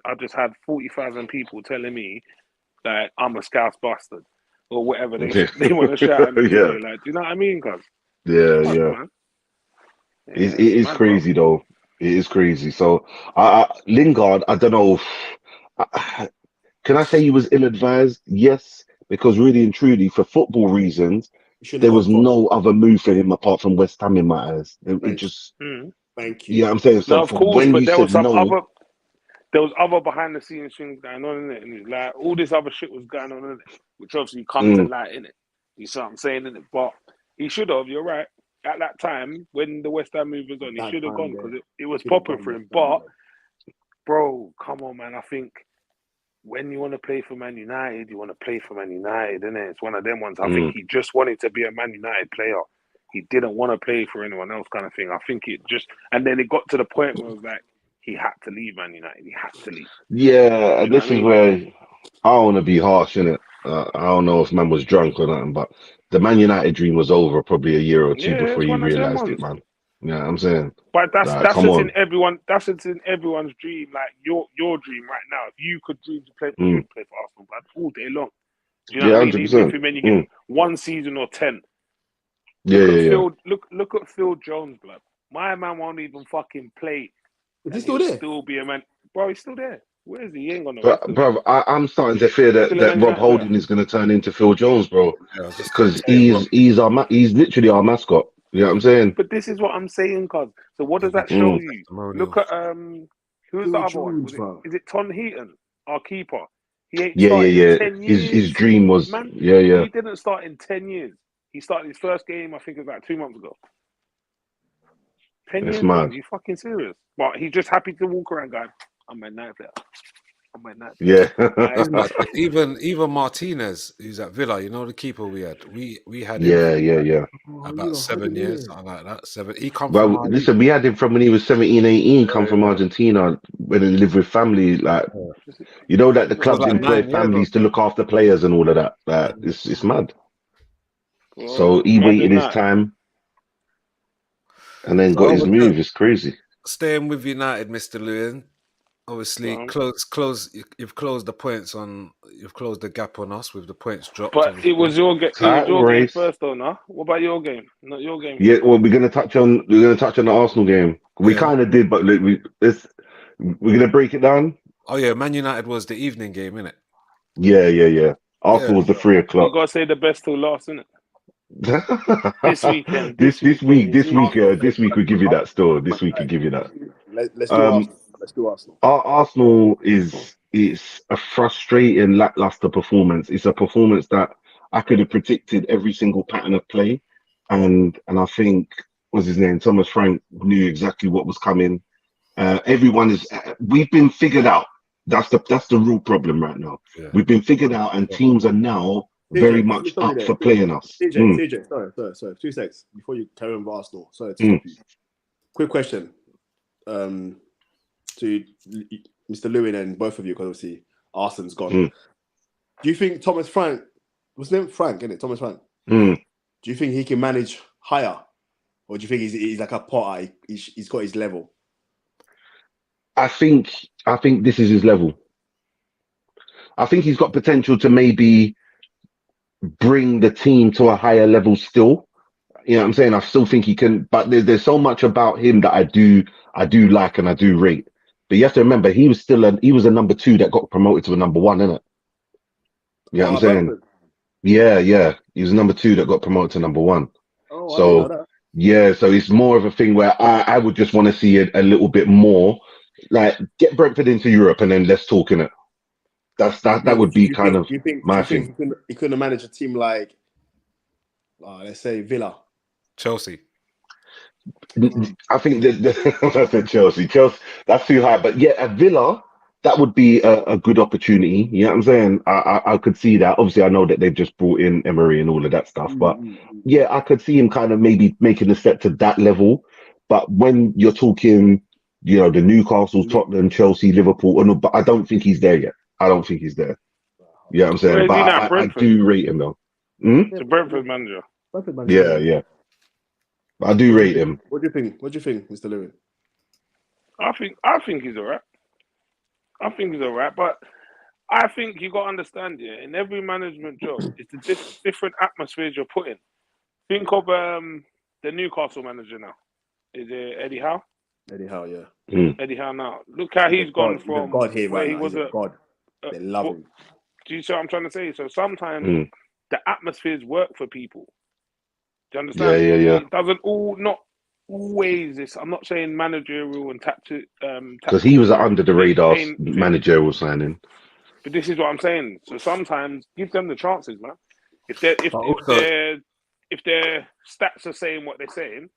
I've just had 40,000 people telling me that I'm a Scouse bastard or whatever they want to shout at me Yeah, today. Like, do you know what I mean, cuz? yeah, Fuck, yeah. man. It Yeah, it's is mad, bro. crazy though. It is crazy. So, Lingard, I don't know. Can I say he was ill-advised? Yes, because really and truly, for football reasons, You shouldn't there have was gone for. no other move for him apart from West Ham in my eyes. It Thank, just, thank you. yeah, I'm saying. No, So of for course, when but you said no, there was other behind the scenes things going on in it, and it's like all this other shit was going on in it, which obviously come to mm, light in it. You see what I'm saying in it, but he should have. You're right. At that time, when the West Ham move was on, he That should have time gone there. because it was Should have popping gone for West him. Ham, But bro. bro, come on, man. I think when you want to play for Man United, you want to play for Man United, innit? It's one of them ones. I think mm, he just wanted to be a Man United player. He didn't want to play for anyone else, kind of thing. I think it just, and then it got to the point where it was like he had to leave Man United. He had to leave. yeah, Do you and know what this I is mean? where I don't want to be harsh in it. I don't know if man was drunk or nothing, but the Man United dream was over probably a year or two Yeah, before it's he one of them realized it, ones. man. Yeah, I'm saying, But like, that's come just in on. everyone. That's just in everyone's dream. Like your dream right now. If you could dream to play, Mm, you'd play for Arsenal, but all day long. Do you know what yeah, I mean? Even if 100%. you mean you get Mm, one season or 10. yeah, yeah, yeah. Look at Phil Jones, blood. My man won't even fucking play, Is he and still he'll there? still be a man. Bro, he's still there. Where is he? He ain't got no But record. bro, I'm starting to fear He's that still a Man Rob United player. Holding is going to turn into Phil Jones, bro, Yeah, I was just gonna because say, Rob, he's literally our mascot. You know what I'm saying? But this is what I'm saying, cuz. So what does give that each other show Mm, you? testimonial. Look at who's the Phil other one? Jones, bro. Is it Tom Heaton, our keeper? He ain't yeah, started in yeah, yeah. 10 His years. dream was, Man, yeah, yeah. he didn't start in 10 years. He started his first game, I think it was like 2 months ago. 10 It's years, blood. mad. You fucking serious? But he's just happy to walk around going, I'm a night player. I'm a night player. Yeah, Like, That's mad. Even Martinez, who's at Villa, you know the keeper we had him yeah, for yeah, yeah. Oh, about yeah, I heard 7 years, him, something like that. Seven. He come from Well, our youth. listen, we had him from when he was 17, 18, come from Yeah, Argentina when he lived with family. Like, yeah. you know this that the is what That was I'm clubs like employ saying. 9 years or families to so. look after players and all of that. Yeah. It's mad. So Bro, he waited imagine his that. time and then got So his move. It's crazy. staying with United, Mr. Lewin. Obviously, Bro. close. You've closed the points on. You've closed the gap on us with the points dropped. But it Obviously, was your game. It was Title your game race. first, though, nah? What about your game? Not your game Yeah, first. well, we're gonna touch on the Arsenal game. We yeah. kind of did, but look, we're gonna break it down. Oh yeah, Man United was the evening game, innit? Yeah, yeah, yeah. Arsenal was the 3 You o'clock. gotta say the best till last, innit? This weekend. This This weekend. week we give you that store. This week we give you that. Let's do Arsenal. Let's do Arsenal. Arsenal is a frustrating lackluster performance. It's a performance that I could have predicted every single pattern of play, and I think what's his name, Thomas Frank knew exactly what was coming. We've been figured out. That's the real problem right now. Yeah. We've been figured out, and teams are now very much up for playing us. TJ, sorry. 2 seconds before you carry on with Arsenal. Sorry to stop you. Quick question. To Mr. Lewin and both of you, because obviously Arsenal's gone. Do you think Thomas Frank, was his name Frank, isn't it? Thomas Frank. Do you think he can manage higher, or do you think he's like a Potter? He's got his level. I think this is his level. I think he's got potential to maybe bring the team to a higher level still. You know what I'm saying? I still think he can, but there's so much about him that I do like and I do rate. But you have to remember, he was a number 2 that got promoted to a number 1, innit? You know what I'm saying? Bradford. Yeah. He was a number 2 that got promoted to number 1. Oh, so I didn't know that. Yeah, so it's more of a thing where I would just want to see it a little bit more. Like, get Brentford into Europe and then let's talk in it. That would be kind of my thing. He couldn't have managed a team like, let's say Villa. Chelsea. I think that's at Chelsea. That's too high. But yeah, at Villa, that would be a good opportunity. You know what I'm saying? I could see that. Obviously, I know that they've just brought in Emery and all of that stuff. But yeah, I could see him kind of maybe making a step to that level. But when you're talking, you know, the Newcastle, Tottenham, Chelsea, Liverpool, but I don't think he's there yet. I don't think he's there. You know what I'm saying? But I do rate him though. The Brentford manager. Yeah. I do rate him. What do you think? Mr. Lewin? I think he's alright. But I think you got to understand, yeah, in every management job, it's the different atmospheres you're put in. Think of the Newcastle manager now. Is it Eddie Howe? Eddie Howe, yeah. Eddie Howe now. Look how he's gone from God here where right he now. was He's a God. They love him. Do you see what I'm trying to say? So sometimes the atmospheres work for people. Do you understand? Yeah. It doesn't not always this. I'm not saying managerial and tactic. Because he was an under the radar managerial signing. But this is what I'm saying. So sometimes give them the chances, man. If their stats are saying what they're saying,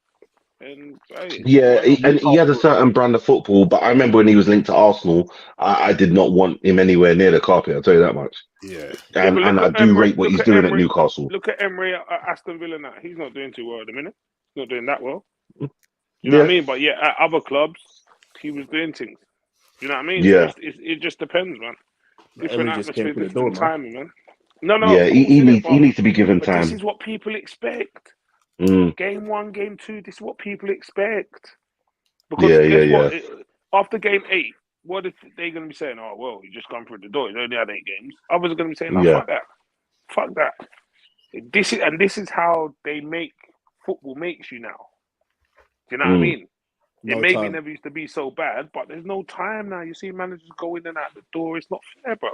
and he had a certain brand of football. But I remember when he was linked to Arsenal, I did not want him anywhere near the carpet. I'll tell you that much. Yeah, and I do rate what he's doing at Newcastle. Look at Emery at Aston Villa now. He's not doing too well at the minute. He's not doing that well. You know what I mean? But yeah, at other clubs, he was doing things. You know what I mean? Yeah. So it just depends, man. Different atmosphere, different door, timing, man. No. Yeah, he needs to be given time. This is what people expect. Game 1, game 2, this is what people expect. Because after game 8, what if they're going to be saying? Oh, well, you just come through the door. You only had 8 games. Others are going to be saying, no, fuck that. This is how they make football makes you now. Do you know what I mean? Maybe never used to be so bad, but there's no time now. You see managers go in and out the door. It's not fair, bro.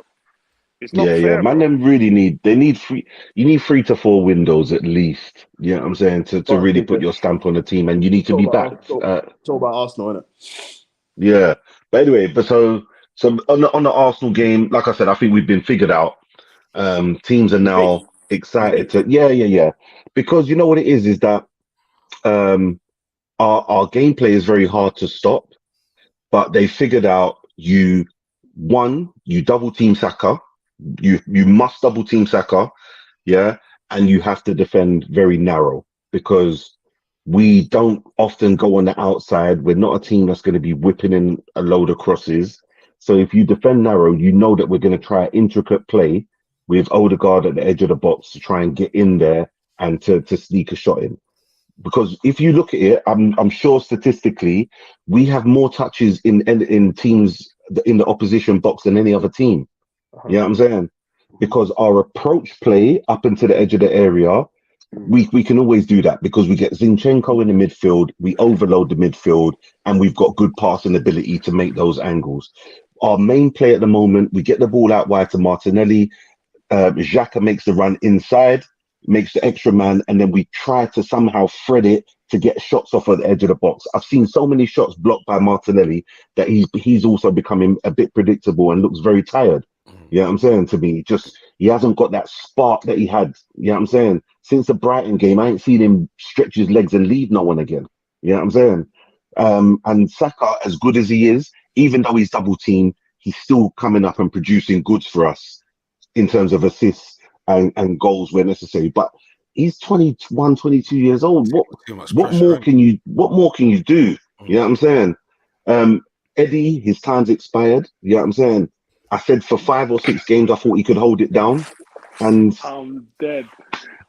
It's not fair. Man, them really need 3. You need 3 to 4 windows at least. You know what I'm saying? To really put your stamp on the team, and you need to be back. It's all about Arsenal, isn't it? Yeah. But anyway, so on the Arsenal game, like I said, I think we've been figured out. Teams are now excited to yeah. Because you know what it is that our gameplay is very hard to stop, but they figured out you double team Saka. You must double team Saka, and you have to defend very narrow because we don't often go on the outside. We're not a team that's going to be whipping in a load of crosses. So if you defend narrow, you know that we're going to try intricate play with Odegaard at the edge of the box to try and get in there and to sneak a shot in. Because if you look at it, I'm sure statistically we have more touches in teams in the opposition box than any other team. You know what I'm saying? Because our approach play up into the edge of the area, we can always do that because we get Zinchenko in the midfield, we overload the midfield, and we've got good passing ability to make those angles. Our main play at the moment, we get the ball out wide to Martinelli. Xhaka makes the run inside, makes the extra man, and then we try to somehow thread it to get shots off at the edge of the box. I've seen so many shots blocked by Martinelli that he's also becoming a bit predictable and looks very tired. You know what I'm saying? To me, just he hasn't got that spark that he had. You know what I'm saying? Since the Brighton game, I ain't seen him stretch his legs and lead no one again. You know what I'm saying? And Saka, as good as he is, even though he's double teamed, he's still coming up and producing goods for us in terms of assists and goals where necessary. But he's 21, 22 years old. Too much What pressure. more can you do? You know what I'm saying? Eddie, his time's expired. You know what I'm saying? I said for 5 or 6 games I thought he could hold it down. And I'm dead.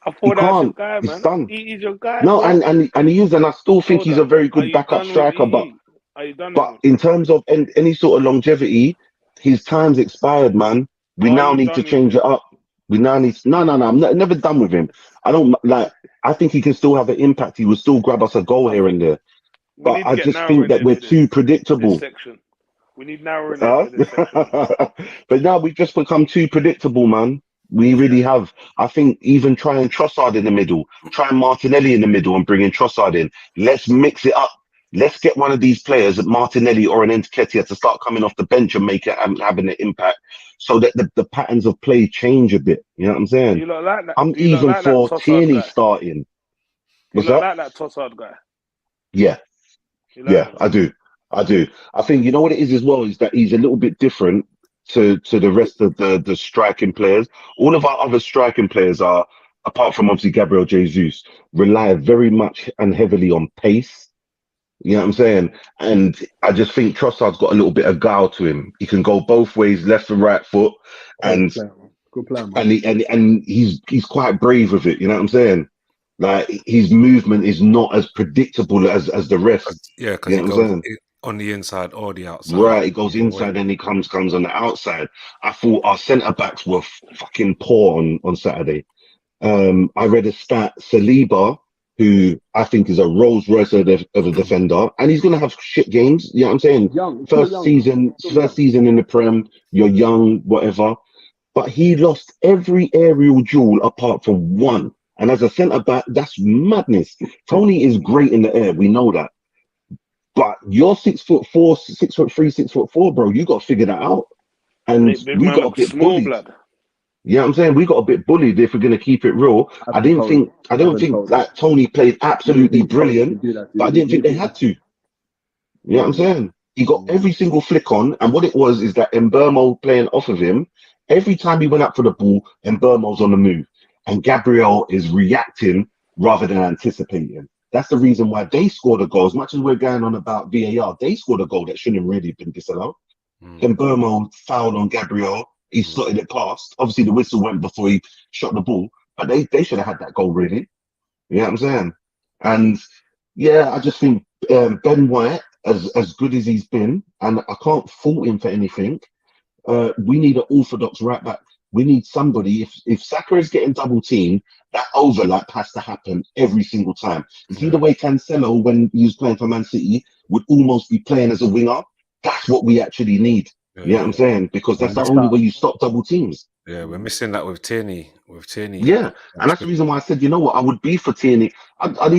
I he thought that's your can't. guy, It's man. done. He's your guy, No, bro. and he is, and I still think he's a very Are good you backup done with striker, but EE? Are you done with him? in terms of any sort of longevity, his time's expired, man. We Are now you need to done with change him? it up. We now need no. I'm never done with him. I don't like. I think he can still have an impact. He will still grab us a goal I here and think there. we But need to I get just narrow think in that here we're for too this predictable. section. We need narrow in here Huh? for this section. But now we've just become too predictable, man. We really have. I think even trying Trossard in the middle, trying Martinelli in the middle and bringing Trossard in. Let's mix it up. Let's get one of these players, Martinelli or an Nketiah, to start coming off the bench and make it having an impact so that the patterns of play change a bit. You know what I'm saying? You lot like that? I'm Do you lot even like that for Tossard Tierney guy? starting. You What's lot that? like that Tossard guy? Yeah. You like Yeah, him? I do. I do. I think you know what it is as well is that he's a little bit different to the rest of the striking players. All of our other striking players are, apart from obviously Gabriel Jesus, rely very much and heavily on pace. You know what I'm saying? And I just think Trossard's got a little bit of guile to him. He can go both ways, left and right foot, and Good player, man. and he's quite brave with it. You know what I'm saying? Like his movement is not as predictable as the rest. Yeah, You because know he what I'm goes saying? on the inside or the outside. Right, it goes Either way. inside and he comes on the outside. I thought our centre backs were fucking poor on Saturday. I read a stat, Saliba, who I think is a Rolls Royce of a defender, and he's gonna have shit games. You know what I'm saying? Young, still First young, man. season, Still first young. season in the Prem, you're young, whatever. But he lost every aerial duel apart from one. And as a centre back, that's madness. Tony is great in the air, we know that. But you're 6'4", 6'3", 6'4", bro. You got to figure that out. And Big we man got a looks bit small, bullied. blood. You know what I'm saying? We got a bit bullied if we're going to keep it real. I don't think that Tony played absolutely brilliant, but I didn't think they had to. You know what I'm saying? He got every single flick on, and what it was is that Mbermo playing off of him, every time he went up for the ball, Mbermo's on the move. And Gabriel is reacting rather than anticipating. That's the reason why they scored a goal. As much as we're going on about VAR, they scored a goal that shouldn't have really been disallowed. Mbermo fouled on Gabriel. He slotted it past. Obviously, the whistle went before he shot the ball, but they should have had that goal, really. You know what I'm saying? And yeah, I just think Ben White, as good as he's been, and I can't fault him for anything. We need an orthodox right back. We need somebody. If Saka is getting double teamed, that overlap has to happen every single time. You see the way Cancelo, when he was playing for Man City, would almost be playing as a winger. That's what we actually need. You know what I'm saying? Because that's the only way you stop double teams. Yeah, we're missing that with Tierney. Yeah, and that's the reason why I said, you know what, I would be for Tierney. I don't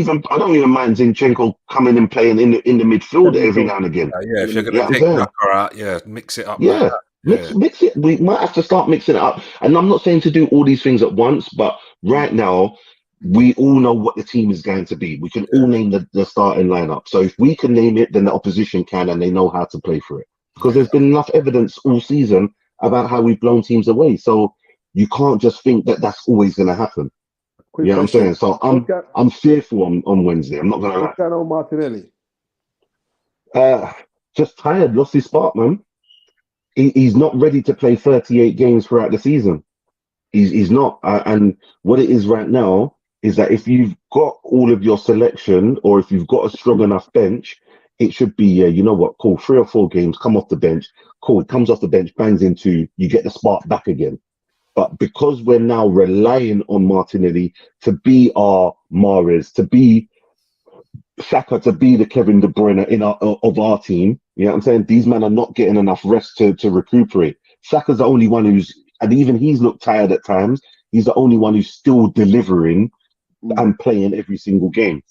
even mind Zinchenko coming and playing in the midfield every now and again. Yeah, if you're You know gonna what I'm take saying? Tucker out, mix it up like Yeah, that. mix it. We might have to start mixing it up. And I'm not saying to do all these things at once, but right now we all know what the team is going to be. We can all name the starting lineup. So if we can name it, then the opposition can, and they know how to play for it. Because there's been enough evidence all season about how we've blown teams away. So you can't just think that that's always going to happen. You know what I'm saying? So I'm fearful on Wednesday. I'm not going to lie. What's going on, Martinelli? Just tired, lost his spark, man. He's not ready to play 38 games throughout the season. He's not. And what it is right now is that if you've got all of your selection, or if you've got a strong enough bench, it should be, you know what, cool, 3 or 4 games, come off the bench, cool, it comes off the bench, bangs into, you get the spark back again. But because we're now relying on Martinelli to be our Mahrez, to be Saka, to be the Kevin De Bruyne of our team, you know what I'm saying? These men are not getting enough rest to recuperate. Saka's the only one who's and even he's looked tired at times. He's the only one who's still delivering and playing every single game.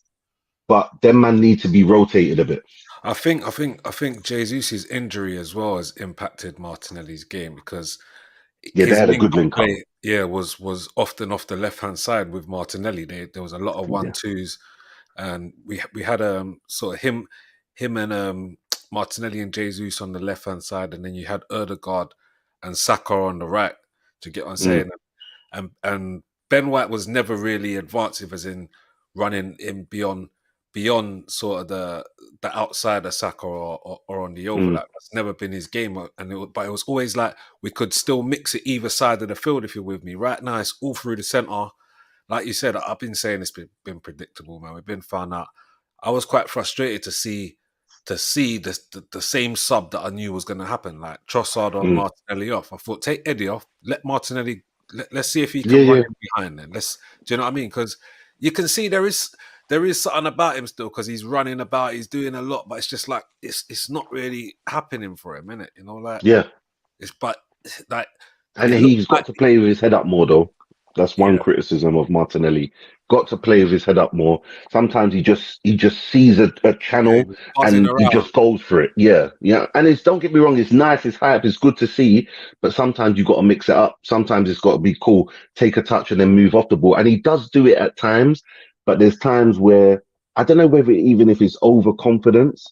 But them man need to be rotated a bit. I think Jesus' injury as well has impacted Martinelli's game because Yeah, they his had a link good up link up. play, was often off the left hand side with Martinelli. There was a lot of Yeah. 1-2s, and we had sort of him and Martinelli and Jesus on the left hand side, and then you had Erdegaard and Saka on the right. To get on saying, and Ben White was never really advanced, as in running in beyond sort of the outside of Saka or on the overlap. That's never been his game, but it was always like we could still mix it either side of the field. If you're with me, right now it's all through the centre. Like you said, I've been saying it's been predictable, man. We've been found out. I was quite frustrated to see the same sub that I knew was going to happen, like Trossard on Martinelli off. I thought take Eddie off, let Martinelli. Let's see if he can run in behind. Then do you know what I mean? Because you can see there is something about him still because he's running about, he's doing a lot, but it's just like it's not really happening for him, innit? You know, like it's like, and it looks he's like got to play with his head up more though. That's one yeah, criticism of Martinelli. Got to play with his head up more. Sometimes he just sees a yeah, channel passing and he around. just goes for it. Yeah, yeah. And it's, don't get me wrong, it's nice, it's hype, it's good to see, but sometimes you got to mix it up. Sometimes it's got to be cool, take a touch and then move off the ball. And he does do it at times, but there's times where I don't know whether even if it's overconfidence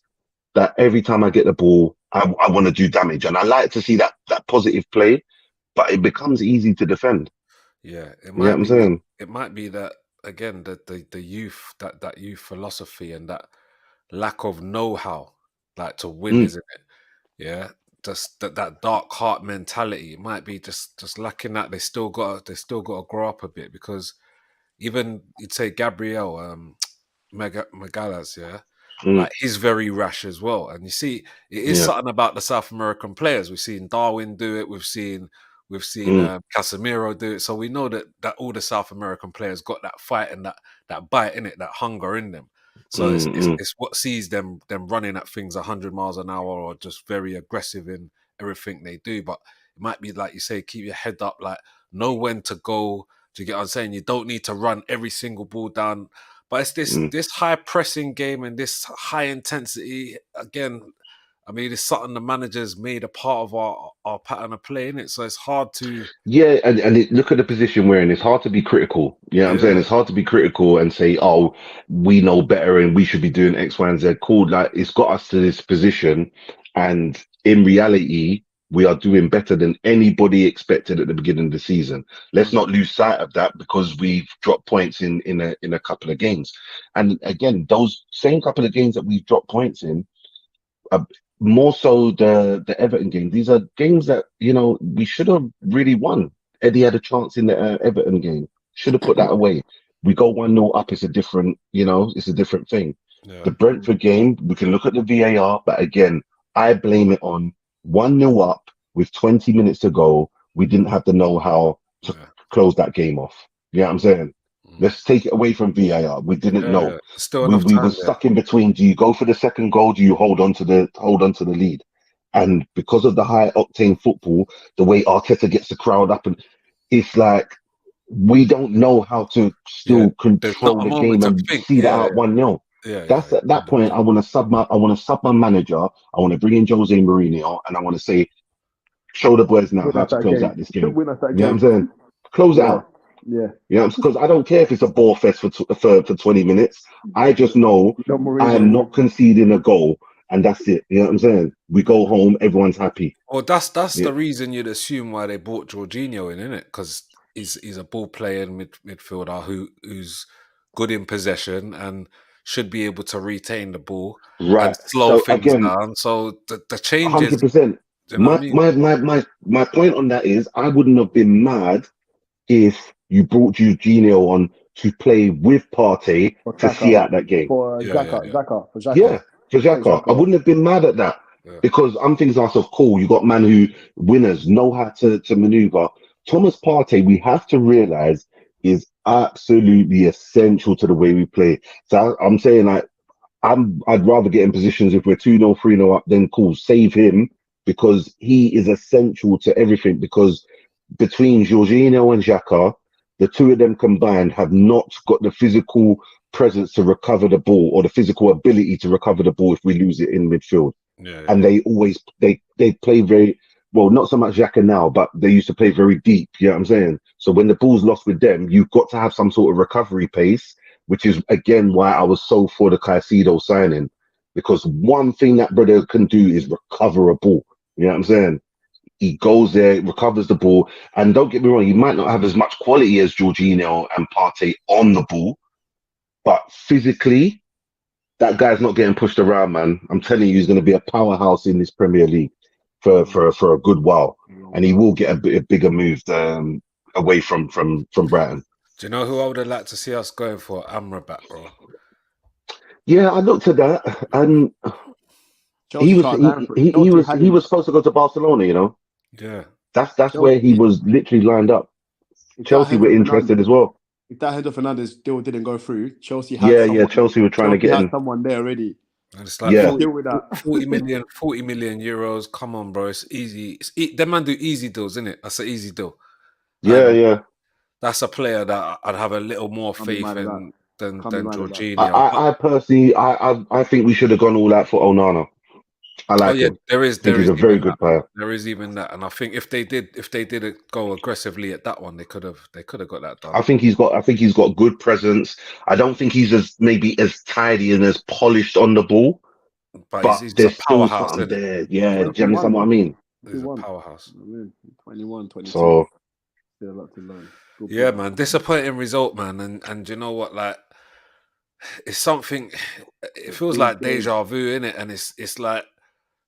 that every time I get the ball, I want to do damage, and I like to see that positive play, but it becomes easy to defend. Yeah, You know what I'm saying? it might be that again the youth that youth philosophy and that lack of know-how, like to win, Mm, isn't it? Yeah, just that dark heart mentality. It might be just lacking that. They still got to grow up a bit because even you'd say Gabriel Magalas, yeah, mm, like he's very rash as well. And you see, it is yeah. something about the South American players. We've seen Darwin do it. We've seen Mm, Casemiro do it. So we know that all the South American players got that fight and that bite in it, that hunger in them. So it's, mm, it's mm. it's what sees them running at things 100 miles an hour or just very aggressive in everything they do. But it might be like you say, keep your head up, like know when to go. Do you get what I'm saying? You don't need to run every single ball down. But it's Mm. this high pressing game and this high intensity again. I mean, it's something the managers made a part of our pattern of play, in it. So it's hard to Yeah, and look at the position we're in. It's hard to be critical. Yeah, I'm saying yeah. it's hard to be critical and say, "Oh, we know better and we should be doing X, Y, and Z." Cool, like it's got us to this position, and in reality, we are doing better than anybody expected at the beginning of the season. Let's not lose sight of that because we've dropped points in a couple of games, and again, those same couple of games that we've dropped points in. uh, More so the Everton game. These are games that we should have really won. Eddie had a chance in the Everton game. Should have put that away. We go 1-0 up. It's a different, it's a different thing. Yeah, The Brentford game, we can look at the VAR, but again, I blame it on 1-0 up with 20 minutes to go. We didn't have the know-how to yeah, close that game off. You know what I'm saying? mm. Let's take it away from VAR. We didn't Yeah. know. There's still We enough we were time there. stuck in between. Do you go for the second goal? Do you hold on to the lead? And because of the high octane football, the way Arteta gets the crowd up, and it's like we don't know how to Yeah, still there's not control a the moment game to and think. see that Yeah, out 1-0. yeah, yeah, That's yeah. at that point. 100%. I want to sub my manager. I want to bring in Jose Mourinho, and I want to say, show the boys now Win how us to that close game. out this game. Win us that You know what I'm game. saying? Close it Yeah, out. yeah. You know, because I don't care if it's a ball fest for 20 minutes. I just know No I am Mourinho. not conceding a goal, and that's it. You know what I'm saying? We go home, everyone's happy. Well, that's Yeah, the reason you'd assume why they bought Jorginho in, innit? Because he's a ball playing midfielder who's good in possession and should be able to retain the ball and right. slow So things again, down. So the changes, 100%. do you know what I mean? My point on that is, I wouldn't have been mad if you brought Eugenio on to play with Partey For to see Xhaka. out that game. For Yeah, yeah, Xhaka. yeah, Xhaka. For Xhaka. Yeah, for Play Xhaka. I Xhaka. wouldn't have been mad at that yeah, because I'm thinking to myself, cool, you got man who winners know how to maneuver. Thomas Partey, we have to realize, is absolutely essential to the way we play. So I'm saying, like, I'd rather get in positions if we're 2-0, 3-0 up, then cool, save him because he is essential to everything. Because between Jorginho and Xhaka, the two of them combined have not got the physical presence to recover the ball or the physical ability to recover the ball if we lose it in midfield. Yeah, And they always they play very well, not so much Xhaka now, but they used to play very deep. You know what I'm saying? So when the ball's lost with them, you've got to have some sort of recovery pace, which is again why I was so for the Caicedo signing, because one thing that brother can do is recover a ball. You know what I'm saying? He goes there, recovers the ball, and don't get me wrong, he might not have as much quality as Jorginho and Partey on the ball, but physically, that guy's not getting pushed around, man. I'm telling you, he's going to be a powerhouse in this Premier League for a good while, and he will get a bigger move away from Brighton. Do you know who I would have liked to see us going for? Amrabat, bro. Yeah, I looked at that, and Chelsea he can't stand for it. he was supposed to go to Barcelona. You know, Yeah. that's where he was literally lined up. Chelsea were interested as well. If that Hector Fernandez deal didn't go through, Chelsea had Chelsea were trying to get him. someone there already. And it's like 40 40 million euros. Come on, bro. It's easy. Them man do easy deals, isn't it? That's an easy deal. Yeah. That's a player that I'd have a little more faith in than Jorginho. I personally, I think we should have gone all out for Onana. I like him. There is he's a very good player. There is even that, and I think if they did go aggressively at that one, they could have got that done. I think he's got good presence. I don't think he's as tidy and as polished on the ball, but he's there's still something there. Yeah, do you understand what I mean? He's a powerhouse. 21, 22. So still a lot to learn. Yeah, man. Disappointing result, man. And you know what? Like, it's something. It feels like deja vu, innit? And it's like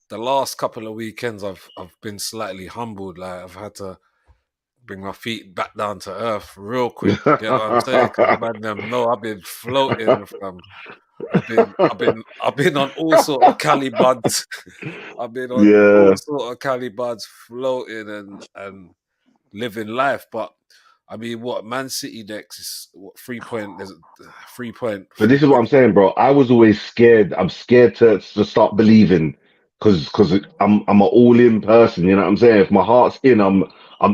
the last couple of weekends, I've been slightly humbled. Like, I've had to bring my feet back down to earth real quick. You know what I'm saying? I've been floating from. I've been on all sort of Cali buds. I've been on all sort of Cali buds, floating and living life. But I mean, what Man City next is 3 point. There's 3 point. But this is what I'm saying, bro. I was always scared. I'm scared to start believing because I'm an all in person. You know what I'm saying? If my heart's in, I'm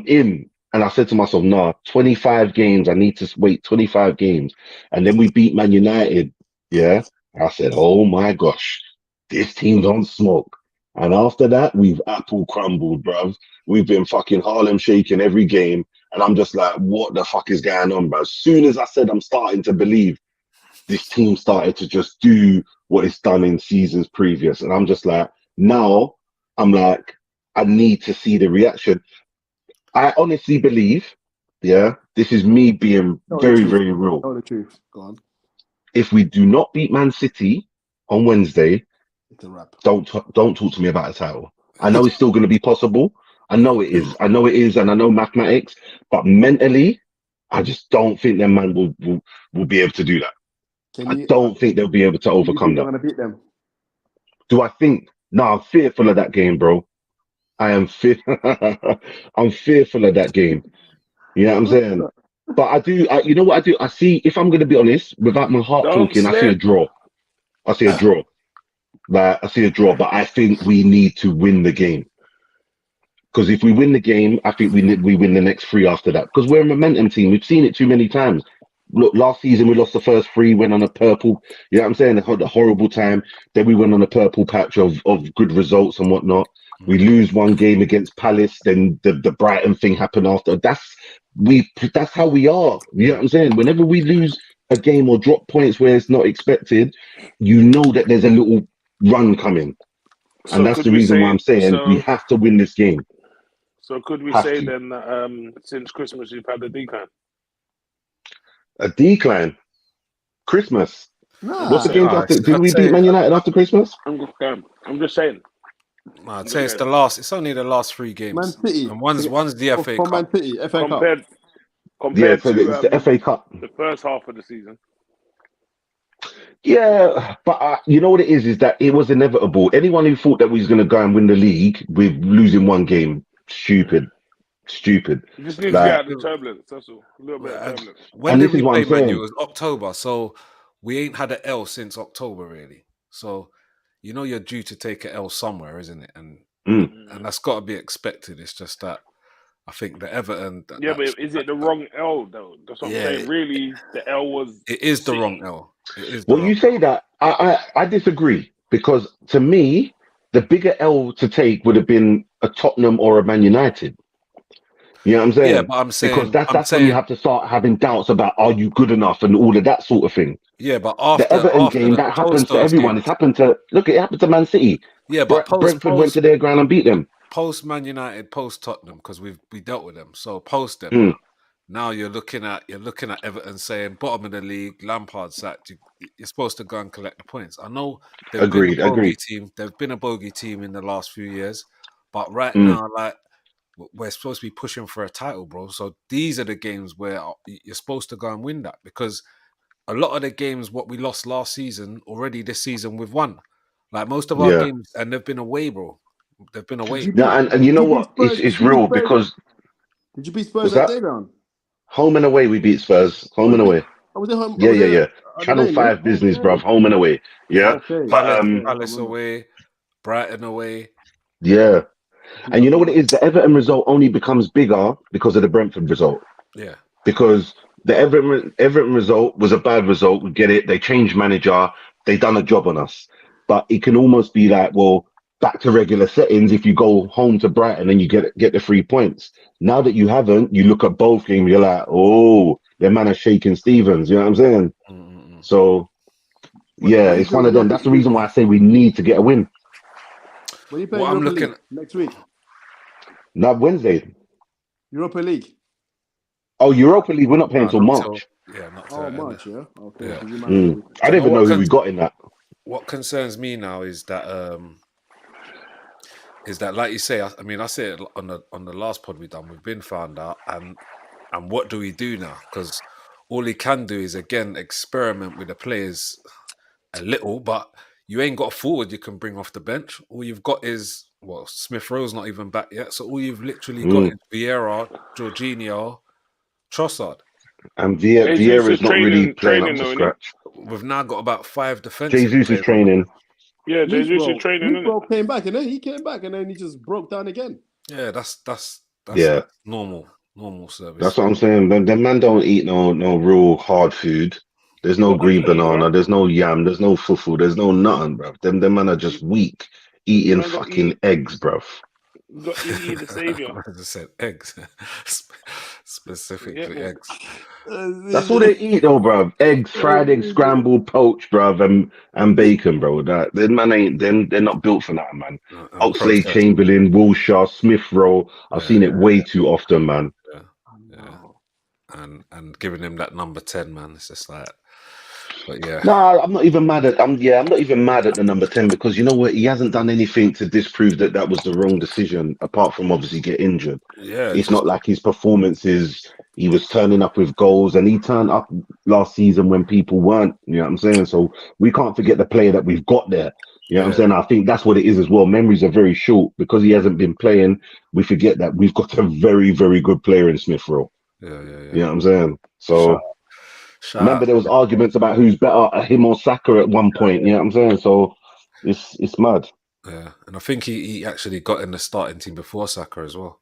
in. And I said to myself, nah, 25 games. I need to wait 25 games, and then we beat Man United. Yeah, I said, oh my gosh, this team don't smoke. And after that, we've apple crumbled, bruv. We've been fucking Harlem shaking every game. And I'm just like, what the fuck is going on, bro? As soon as I said I'm starting to believe, this team started to just do what it's done in seasons previous. And I'm just like, now I'm like, I need to see the reaction. I honestly believe, this is me being very, very real. Tell the truth. Go on. If we do not beat Man City on Wednesday, it's a wrap. Don't talk to me about a title. I know it's still going to be possible. I know it is, and I know mathematics. But mentally, I just don't think them man will be able to do that. I don't think they'll be able to overcome that. Going to beat them? Do I think? No, I'm fearful of that game, bro. I am I'm fearful of that game. You know what I'm saying? But I do. You know what I do? I see. If I'm going to be honest, without my heart talking, I see a draw. I see a draw. But I think we need to win the game. Because if we win the game, I think we win the next three after that. Because we're a momentum team. We've seen it too many times. Look, last season we lost the first three, went on a purple. You know what I'm saying? They had a horrible time. Then we went on a purple patch of good results and whatnot. We lose one game against Palace. Then the Brighton thing happened after. That's how we are. You know what I'm saying? Whenever we lose a game or drop points where it's not expected, you know that there's a little run coming. So and that's the reason why I'm saying we have to win this game. So could we say then that since Christmas you've had a decline? A decline? Christmas? Nah. What's the game after? Did we beat Man United after Christmas? I'm just saying. I'd say it's only the last three games. Man City. And one's the FA Cup. Man City, FA Cup. Compared to the FA Cup. The first half of the season. Yeah, but you know what it is that it was inevitable. Anyone who thought that we was going to go and win the league with losing one game, stupid. You just need to get out of the turbulence, that's all. A little bit of turbulence. When did we play Man U? It was October, so we ain't had an L since October, really. So, you know you're due to take an L somewhere, isn't it? And that's got to be expected. It's just that I think the Everton. Yeah, but is it the wrong L though? That's what I'm saying. Really, the L was. It is the City. wrong L. It is the Well, wrong. you say that I disagree because to me the bigger L to take would have been a Tottenham or a Man United. You know what I'm Yeah, saying? but Because that's when you have to start having doubts about are you good enough and all of that sort of thing. Yeah, but The after Everton game the that post happens to those everyone. games. It's happened to it happened to Man City. Yeah, but Brentford went to their ground and beat them. Post Man United, post Tottenham, because we dealt with them. So post them Mm. now you're looking at Everton saying bottom of the league, Lampard sacked. You're supposed to go and collect the points. I know they've been a bogey team. They've been a bogey team in the last few years, but right now, like we're supposed to be pushing for a title, bro. So these are the games where you're supposed to go and win that because a lot of the games what we lost last season already this season we've won. Like most of our games, and they've been away, bro. They've been away. Yeah, and you know what? It's real because did you beat Spurs that day down? Home and away we beat Spurs. Home and away. Was it home? Yeah. Channel 5 business, bruv. Home and away. Yeah. Okay. Palace away, Brighton away. Yeah. And you know what it is? The Everton result only becomes bigger because of the Brentford result. Yeah. Because the Everton result was a bad result. We get it. They changed manager. They done a job on us. But it can almost be like, well, back to regular settings if you go home to Brighton and you get the 3 points. Now that you haven't, you look at both games, you're like, oh, their man is shaking Stevens. You know what I'm saying? Mm-hmm. So, it's one of them. That's the reason why I say we need to get a win. When you play Europa League next week? No, Wednesday. Europa League. Oh, Europa League. We're not playing until March. Not till March. Yeah. Okay. Yeah. I don't even know who we got in that. What concerns me now is that like you say. I mean, I said it on the last pod we done. We've been found out, and what do we do now? Because all he can do is again experiment with the players a little, but you ain't got a forward you can bring off the bench. All you've got is Smith Rowe's not even back yet, so all you've literally got is Vieira, Jorginho, Trossard. And Vieira's not really playing up to scratch. We've now got about 5 defensive Jesus is training. Yeah, Jesus is training. Luke came back and then he came back and then he just broke down again. Yeah, that's normal service. That's what I'm saying. The man don't eat no real hard food. There's no green banana. There's no yam. There's no fufu. There's no nothing, bruv. Them man are just weak, eating fucking eggs, bruv. Got eat the savior. I just said eggs, specifically eggs. That's all they eat, though, bruv. Eggs, fried eggs, scrambled, poached, bruv, and bacon, bro. That man ain't. They're not built for that, man. Oxlade, Chamberlain, Wilshere, Smith Rowe. I've seen it way too often, man. Yeah. And giving him that number 10, man. It's just like. But yeah. No, I'm not even mad at. I'm not even mad at the number 10 because you know what? He hasn't done anything to disprove that was the wrong decision, apart from obviously get injured. Yeah, it's not like his performances. He was turning up with goals, and he turned up last season when people weren't. You know what I'm saying? So we can't forget the player that we've got there. You know what I'm saying? I think that's what it is as well. Memories are very short because he hasn't been playing. We forget that we've got a very, very good player in Smith Rowe. Yeah. You know what I'm saying? So. Remember, there was arguments about who's better, him or Saka at one point. You know what I'm saying? So it's mad. Yeah, and I think he actually got in the starting team before Saka as well.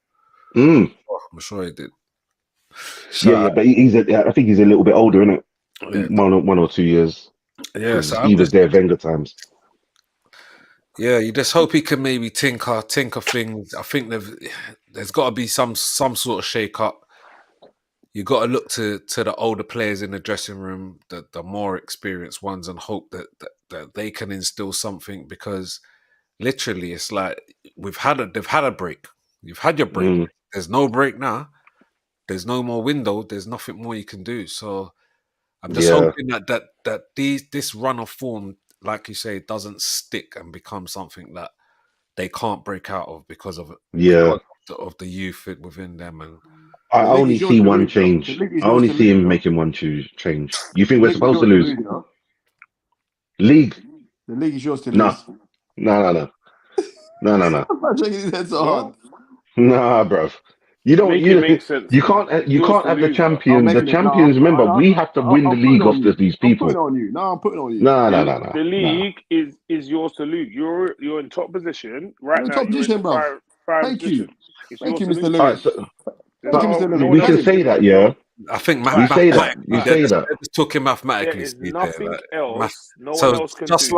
I'm sure he did. Yeah, but I think he's a little bit older, isn't it? Yeah. One or 2 years. Yeah, so he was there Wenger times. Yeah, you just hope he can maybe tinker things. I think there's got to be some sort of shake up. You got to look to the older players in the dressing room, the more experienced ones, and hope that they can instill something. Because literally, it's like they've had a break. You've had your break. There's no break now. There's no more window. There's nothing more you can do. So I'm just hoping that this run of form, like you say, doesn't stick and become something that they can't break out of because of the youth within them. And I only see one change. I only see him making one change. You think we're supposed to lose? League? The league is yours to lose. No. I'm shaking his head so hard. Nah, bruv. You don't. You can't have the champions. The champions. Remember, we have to win the league off these people. I'm putting on you. No, I'm putting on you. No. The league is yours to lose. You're in top position right now. Top position, bro. Thank you. It's Thank yours you, to Mr. lose. All right, Lewis. so There's Thank you, but Mr. no Lewis. we one else can is Thank you. say giving that, it, yeah. bro. I think You Right, say that. right, You right. say that. they're just talking There mathematically, is Steve. There, nothing math. else no one So else can just do.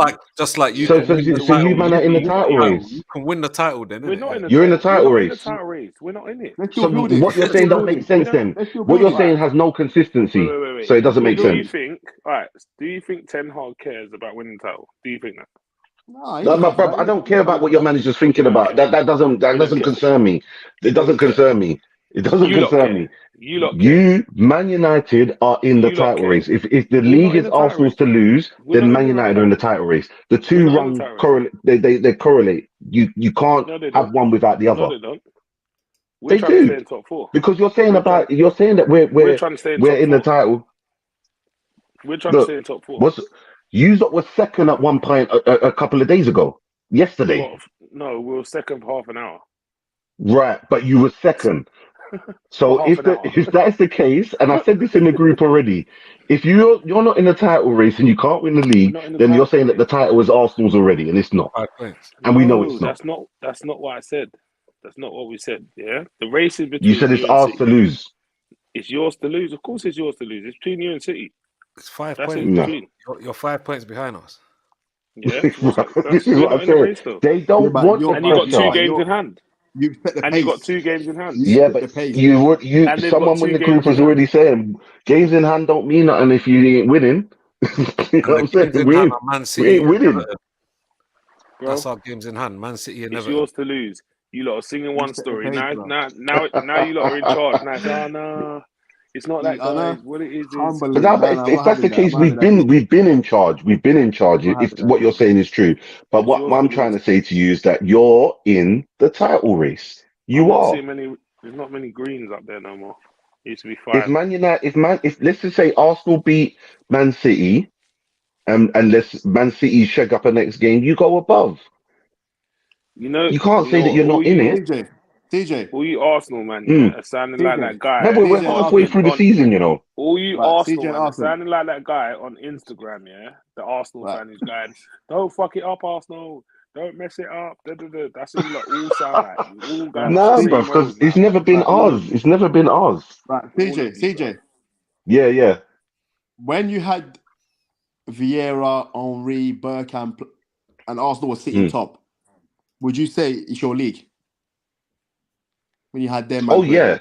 like you So, can Yeah, so, win the so you title, man are in the you win the title title. race. You can win the title, then, we're innit? not in the You're in the title. We're title not in the race. title race. We're not in it. Let's still So build it. what you're Let's still saying don't build make it. We sense don't. then. Let's still What build you're it. saying Right. has no Wait, consistency. wait, wait, wait. So it Let's doesn't still make Do build you it. sense. think? All right. Do you think Ten Hag cares about winning the title? Do you think that? Nah, he No, ain't my come for brother, that. I He don't ain't care come about for what your that. manager's You thinking don't about. care. That You don't doesn't care. concern me. It You don't doesn't care. concern me. It doesn't You lot concern care. me. You lot care. You, Man United, are in the You lot title care. race. If the We're league not in is the title Arsenal's race. to lose, We're then not in Man the United are in title the race. title race. The We're two not in the run title race. correlate. They correlate. You can't No, they have don't. one without the No, other. they don't. We're They trying to stay do, in top four. because you're saying We're trying. that We're trying to stay in we're top in the four. title. We're trying to stay Look, in top four. what's you lot were second at one point a couple of days ago, yesterday. What? No, we were second for half an hour. Right, but you were second. For So half an hour. if that's the case, and I said this in the group already, if you're not in the title race and you can't win the We're league, not in the then you're title saying that the race. title is Arsenal's already, and it's not, 5 points. and we know No, it's not. that's not what I said. That's not what we said. Yeah, the race is You between said it's you and ours to City. lose. It's yours to lose. Of course, it's yours to lose. It's between you and City. It's 5 That's points. in No, between. You're 5 points behind us. Yeah. So this is we're what not I'm in the saying. race though. They Yeah, don't but want the you're, And you got two pressure. games in hand. you've set the And you got pace. 2 games in hand. You Yeah, set the but pace. you And they've got someone in 2 the group games in was hand. already saying games in hand don't mean nothing if you ain't winning. You know And what the I'm saying? games in hand are Man We City ain't and winning. Everton. Bro, That's our games in hand. Man City and it's Everton. yours to lose. You lot are singing You one set the story. pace, Now bro. you lot are in charge. Now it's no, it's not that, I know. guys. What it is But Humbling. now, No, but no, I'm if not that's the having that. I'm case, not having that, TJ. we've been in charge. We've been in charge. I'm not If having that, what you're TJ. saying is true, but it's what yours I'm to trying lose. to say to you is that you're in the title race. I'm You not are. seeing many. There's not many greens up there no more. It used to be If 5. Man United, if let's just say Arsenal beat Man City, and let's Man City shake up a next game, you go above. You know, You can't you know say that what? you're not in it. TJ, All you Arsenal man, Mm. yeah, are sounding like TJ, that No, guy but we're TJ and halfway Arson. through the on. season, you know. All you Right, Arsenal CJ and man are Arson. sounding like that guy on Instagram, yeah, the Arsenal Right. fan who's going, "Don't fuck it up, Arsenal. Don't mess it up." Da, da, da. That's what you lot all sound like. You all going Right. off the Nah, bro, same because road it's now, never man. been Right. All of ours. you, It's never been ours. Right. all of you, CJ. bro. Yeah, yeah. When you had Vieira, Henry, Bergkamp, and Arsenal was sitting Mm. top, would you say it's your league? When you had them man Oh playing,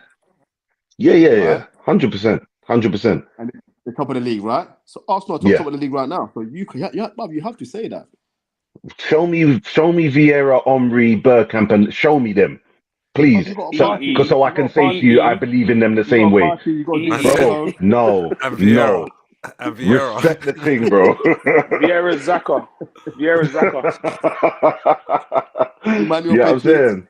yeah, yeah. right? 100%, 100%. And the top of the league, right? So Arsenal are top Yeah. of the league right now. So you have to say that. Show me Vieira, Omri, Bergkamp, and show me them, Bruv, please. you got a So, party. so I EE, You got can a say to you, party. I EE, believe in them the You got same a way, party. You got EE, Man City bro. Zinchenko. No, and Vieira no. and Vieira. Respect the thing, bro. Vieira Zaka, Vieira Zaka. Emmanuel Yeah, I'm Petit. saying,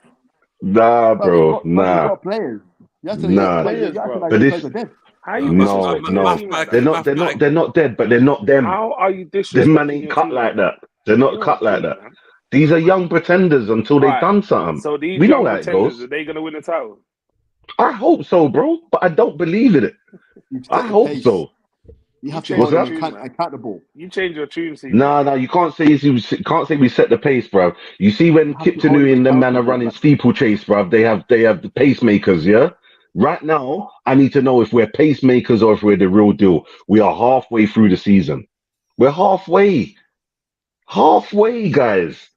nah, Bruv, bro, you nah, got players. You You got have nah. players. players, You acting bro. like But your this, players are dead. How you no, disrespecting your no. team like They're that? not, they're not dead, but they're not them. How are you Them man disrespecting ain't your cut team like like that? that. They're not You're a cut like G, that. man. These are young pretenders until they've Right. done something. So these We know young how it pretenders, goes. are they going to win the title? I hope so, bro, but I don't believe in it. You've I set the hope pace. so. You You have to change What's hold your them that? tune, man. accountable. You change your tune, CJ. No, you can't say we set the pace, bro. You see You when have to Kip hold them Tanui and them man are accountable. running Like, steeplechase, bro. They have the pacemakers, yeah. Right now, I need to know if we're pacemakers or if we're the real deal. We are halfway through the season. We're halfway, guys.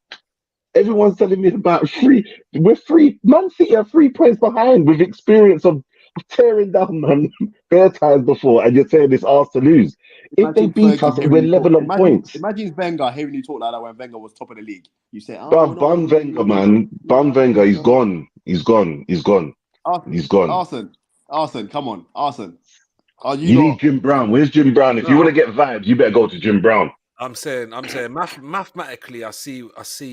Everyone's telling me about three. We're three. Man City are 3 points behind with experience of tearing down man bare times before, and you're saying it's ours to lose. If they imagine beat Fergie us, hearing we're you talk. level on points. Imagine Wenger hearing you talk like that when Wenger was top of the league. You say, "Oh, we're But not Bun winning. Wenger, man, Bun Wenger, he's gone. He's gone. He's gone. Arson, He's gone. Arson, come on, Arson. Are you You need not? Jim Brown. Where's Jim Brown? If you want No. to get vibes, you better go to Jim Brown. I'm saying, mathematically, I see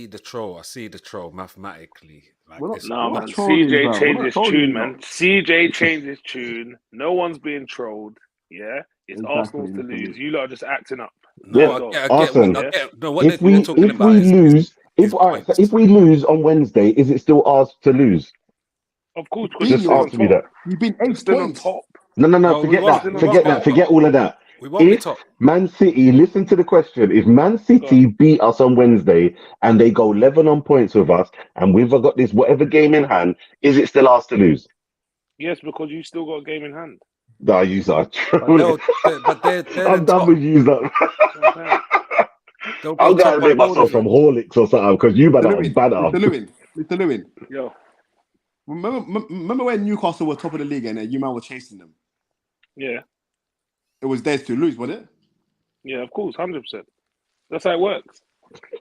the troll. I see the troll mathematically. Like We're not. this, No, We're not man. trolling, CJ bro. We're changed not his trolling tune, you, lot. man. CJ changed his tune. No one's being trolled. Yeah, it's Exactly. Arsenal's to lose. You lot are just acting up. no, Yeah, That's all. I get what Arson. Yeah. what If they're we talking if about we is lose, if is all right, so points. if we lose on Wednesday, is it still ours to lose? Of course, You've because you're been Just still yours. on answer me top. that. You've been You're 8 still on points. top. No, No, we forget won. You're that. still We on won. Forget We that. top. won. Forget all of that. We won't be If top. Man City, listen to the question. If Man City beat us on Wednesday and they go 11 on points with us, and we've got this whatever game in hand, is it still ours to lose? Yes, because you still got a game in hand. No, you are But they're I'm the done top. with you, that. They'll go I'm top going to by make myself bonus. from Horlicks or something because you better on banner. Mr. Lewin. Yo, Remember when Newcastle were top of the league and you man were chasing them? yeah, It was theirs to lose, wasn't it? yeah, of course, 100%. That's how it works.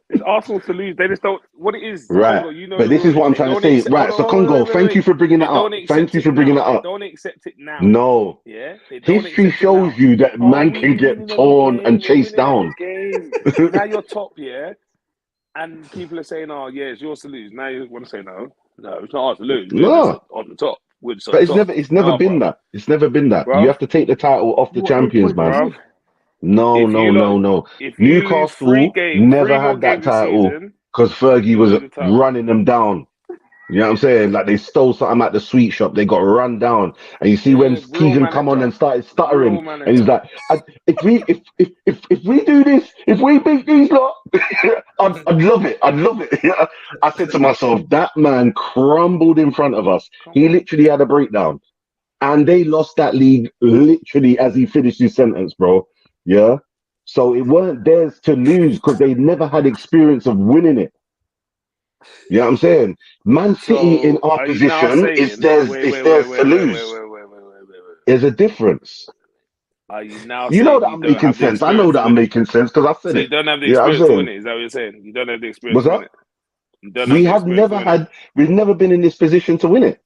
It's Arsenal to lose. They just don't. What it is, Right. Congo, you know But the this is rules. what I'm They trying to don't say. accept. Right. So, Congo, thank you for bringing They that don't up. accept Thank you it for bringing now. that They up. don't accept it now. No. Yeah, they don't History accept it now. shows you that man can get winning every torn and game. We're chased winning every down. game. So now you're top, yeah, and people are saying, "Oh, yeah, it's yours to lose." Now you want to say, "No, it's not ours to lose. We're just No. on the top. We're just on But the it's top." never No, been bro, that. It's never been that. You bro, have to take the title off the champions, man. bro. No, If no, you no, no. if you lose Newcastle never three more had that games this title season, because Fergie you was lose the title. running them down. You know what I'm saying? Like they stole something at the sweet shop, they got run down. And you see when Yeah, real Keegan come on manager, and started real stuttering, and he's manager. like, "If we do this, if we beat these lot, I'd love it. I'd love it." Yeah. I said to myself, that man crumbled in front of us. Come He on. literally had a breakdown, and they lost that league literally as he finished his sentence, bro. Yeah. So it weren't theirs to lose because they never had experience of winning it. You know what I'm saying? Man City in So our are you now position is saying? theirs. Wait, It's wait, wait, theirs to wait, wait, wait, lose. wait, wait, wait, wait, wait. There's a difference. Are you now You know saying that you I'm don't making have the sense. I know experience that to I'm win it? making sense because I So said you it. don't have the You know what I'm experience to win saying? it? Is that what you're saying? You don't have the experience What's to win that? it? You don't have the experience to win it. We've never been in this position to win it.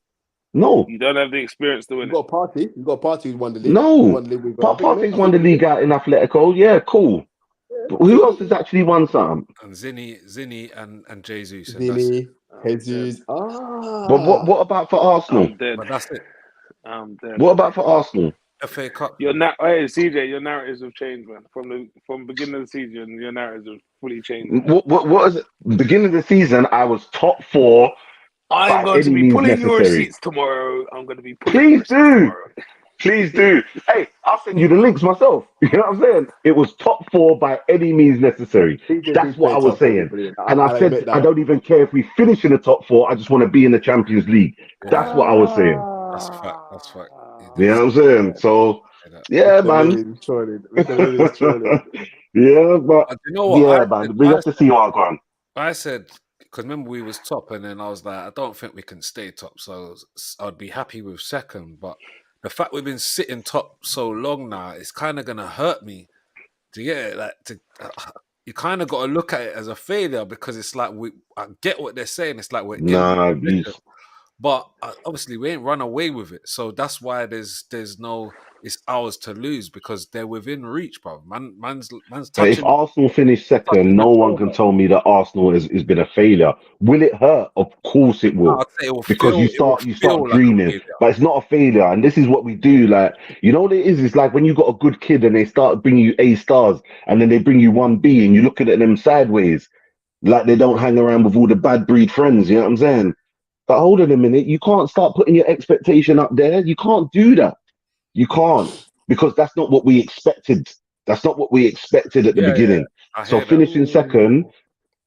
No, You don't have the experience to You win it. got a party. You got a party who won the league. Who no. won the league with? Partey's won the league out in Atletico. Yeah, cool. But who else has actually won something? And Zinny and Jesus, and that's it. Zini, Jesus. But what about for Arsenal? I'm dead. But that's it. I'm dead. What about for Arsenal? FA Cup. Hey CJ, your narratives have changed, man. From beginning of the season, your narratives have fully changed. What is it? Beginning of the season, I was top 4 I'm by going to any be means pulling your necessary. receipts tomorrow. I'm going to be pulling your Please receipts do. tomorrow. Please do. Hey, I'll send you the links myself. You know what I'm saying? It was top 4 by any means necessary. That's what I was saying. And I said, I don't even care if we finish in the top 4. I just want to be in the Champions League. Yeah, That's what I was saying. that's a fact. That's a fact. You know what I'm saying? So, yeah, man. Yeah, but You know what? yeah, man. We have to see what going. I said, because remember we was top, and then I was like, I don't think we can stay top, so I'd be happy with second. But the fact we've been sitting top so long now, it's kind of gonna hurt me to get it. You kind of got to look at it as a failure because it's like I get what they're saying. It's like we're Nah, but obviously we ain't run away with it, so that's why there's no. It's ours to lose because they're within reach, bro. Man's but touching. if Arsenal finish second, no one can tell me that Arsenal has been a failure. Will it hurt? Of course it will. I'd say it will Because feel, you start like dreaming, but it's not a failure. And this is what we do. Like, you know what it is? It's like when you got a good kid and they start bringing you A stars and then they bring you 1B and you look at them sideways, like they don't hang around with all the bad breed friends. You know what I'm saying? But hold on a minute, you can't start putting your expectation up there. You can't do that. You can't, because that's not what we expected. That's not what we expected at the beginning. So finishing second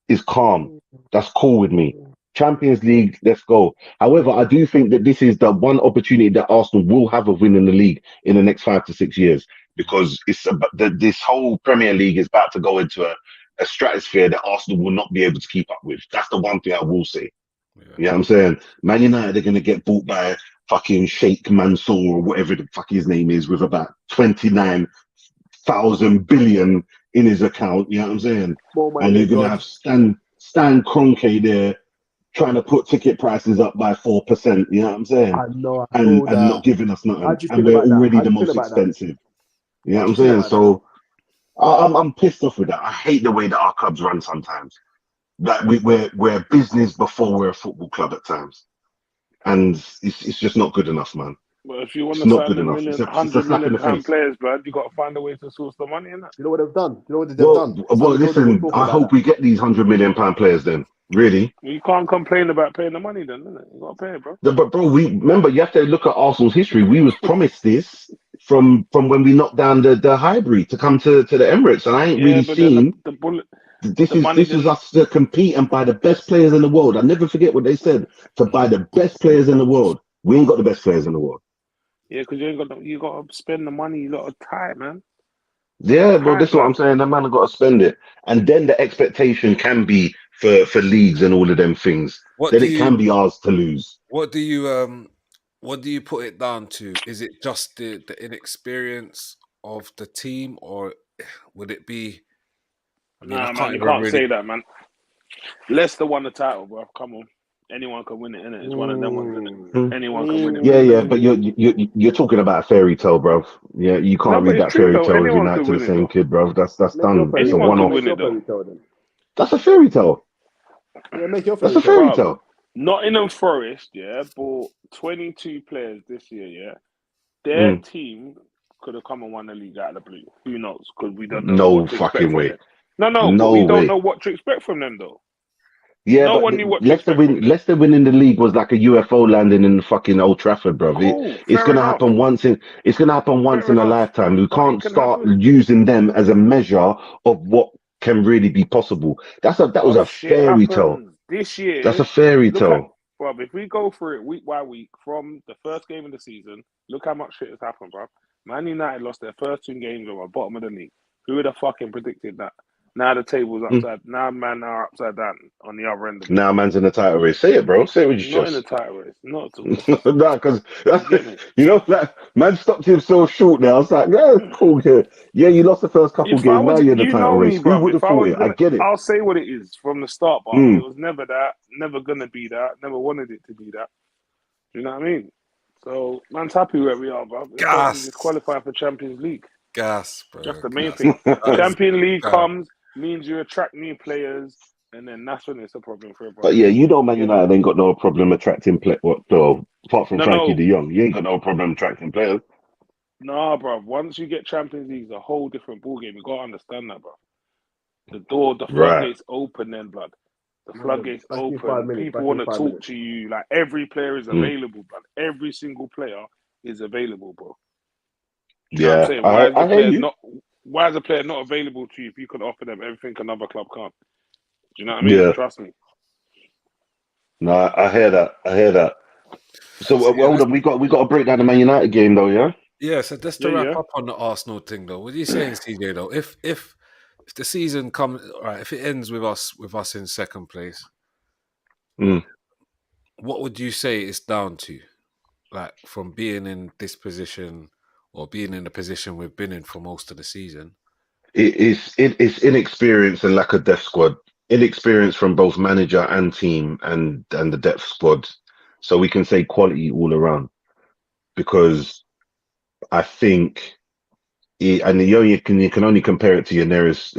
is calm. That's cool with me. Champions League, let's go. However, I do think that this is the one opportunity that Arsenal will have of winning the league in the next 5 to 6 years, because it's this whole Premier League is about to go into a stratosphere that Arsenal will not be able to keep up with. That's the one thing I will say. You know what I'm saying? Man United are going to get bought by fucking Sheikh Mansour or whatever the fuck his name is with about 29,000 billion in his account. You know what I'm saying? And they're going to have Stan Kroenke there trying to put ticket prices up by 4%. You know what I'm saying? I know. And not giving us nothing. And we're already the most expensive. You know what I'm saying? So I'm pissed off with that. I hate the way that our clubs run sometimes. Like we're a business before we're a football club at times, and it's just not good enough, man. Well, if you want It's to not sign good enough. It's a £100 slap in the million face. players, bro, you got to find a way to source the money in that. You know what they've done? You know what they've done? Well, listen. I hope we get these £100 million players. Then, really. You can't complain about paying the money, then, innit? You got to pay it, bro. But bro, we remember you have to look at Arsenal's history. We was promised this from when we knocked down the Highbury to come to the Emirates, and I ain't Yeah, really but then seen. the bullet, This the money is didn't. us to compete and buy the best players in the world. I never forget what they said, to buy the best players in the world. We ain't got the best players in the world. Yeah, because you got to spend the money. You got to tight, man. Yeah, bro, Tight, this is what blood. I'm saying. The man have got to spend it, and then the expectation can be for leagues and all of them things. What Then do it can you be ours to lose. what do you what do you put it down to? Is it just the inexperience of the team, or would it be? I mean, I Nah, man, can't you even can't really. say that, man. Leicester won the title, bro. Come on, anyone can win it, innit? It's one of them ones, innit? Hmm. Anyone can win it, Yeah, man. yeah, but you're talking about a fairy tale, bro. Yeah, you No, can't but read it's that true fairy though. tale as Anyone United can to the win it same though. kid, bro. That's Make your done. It's fairy a tale. Anyone can one-off. win Make it your though, fairy tale then. That's a fairy tale. Yeah, make your That's fairy a tale. fairy bro. tale. Nottingham Forest, yeah, bought 22 players this year, yeah. Their Mm. team could have come and won the league out of the blue. Who knows? Because we don't know No what to expect fucking from way. them. No, but No we don't way. know what to expect from them though. Yeah, No but one knew what to expect from them. Leicester winning the league was like a UFO landing in fucking Old Trafford, bro. Cool, It's fair gonna enough, happen once in fair a enough. lifetime. We But it can't can start happen. using them as a measure of what can really be possible. That was But a shit fairy tale. happens. This That's a year, fairy look at, tale. bro, if we go through it week by week from the first game of the season, look how much shit has happened, bro. Man United lost their first 2 games on the bottom of the league. Who would have fucking predicted that? Now the table's Mm. upside. Now man are upside down on the other end of it. Now man's in the title race. Say it, bro. Say it with your Not in the chest. title race. Not at all. Nah, because You get me? you know that man stopped himself short there. I was like, yeah, cool. Here. Yeah, you lost the first couple If I games. Now was, you're in the you title know me, race. Who bruv. would If have I thought was it? I gonna, get it. I'll say what it is from the start, but it Mm. was never that. Never gonna be that. Never wanted it to be that. You know what I mean? So man's happy where we are, bruv. Important is Gas, qualifying for Champions League. That's bro, the main gas. thing. That is Champions League gas. comes, means you attract new players, and then that's when it's a problem for But everyone yeah, else. you know, Man You get me? United ain't got no problem attracting play. What though? Apart from No, Frankie no, De Jong, you ain't got no problem attracting players. nah, bruv. Once you get Champions League, it's a whole different ballgame. You gotta understand that, bruv. The Right. floodgates open then, blood. The Man, floodgates back in 5 open. minutes. People Back want in to five talk minutes. to you. Like every player is Mm. available, blood. Every single player is available, bro. Do you know what I'm Yeah, saying? Why is the I hear player you. not? Why is a player not available to you if you can offer them everything another club can't? Do you know what I mean? Yeah, Trust me. no, I hear that. I hear that. So So, yeah, hold on, we got to break down the Man United game though. Yeah. so just to Yeah, wrap yeah. up on the Arsenal thing, though, what are you saying, CJ? Though, if the season comes, all right, if it ends with us in second place, Mm. what would you say it's down to? Like from being in this position or being in the position we've been in for most of the season. It's inexperience and lack of depth squad. Inexperience from both manager and team and the depth squad. So we can say quality all around because I think and you can only compare it to your nearest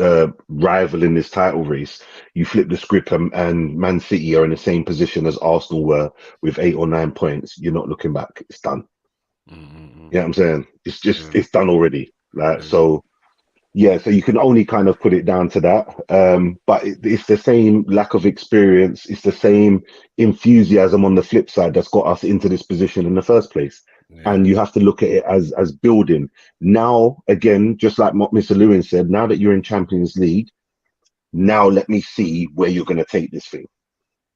rival in this title race. You flip the script and Man City are in the same position as Arsenal were with 8 or 9 points. You're not looking back. It's done. Mm-hmm. You know what I'm saying? Yeah, It's done already. Like yeah, so. Yeah, so you can only kind of put it down to that. But it's the same lack of experience. It's the same enthusiasm on the flip side that's got us into this position in the first place. yeah. And you have to look at it as building. Now, again, just like what Mr. Lewin said, now that you're in Champions League, now let me see where you're going to take this thing.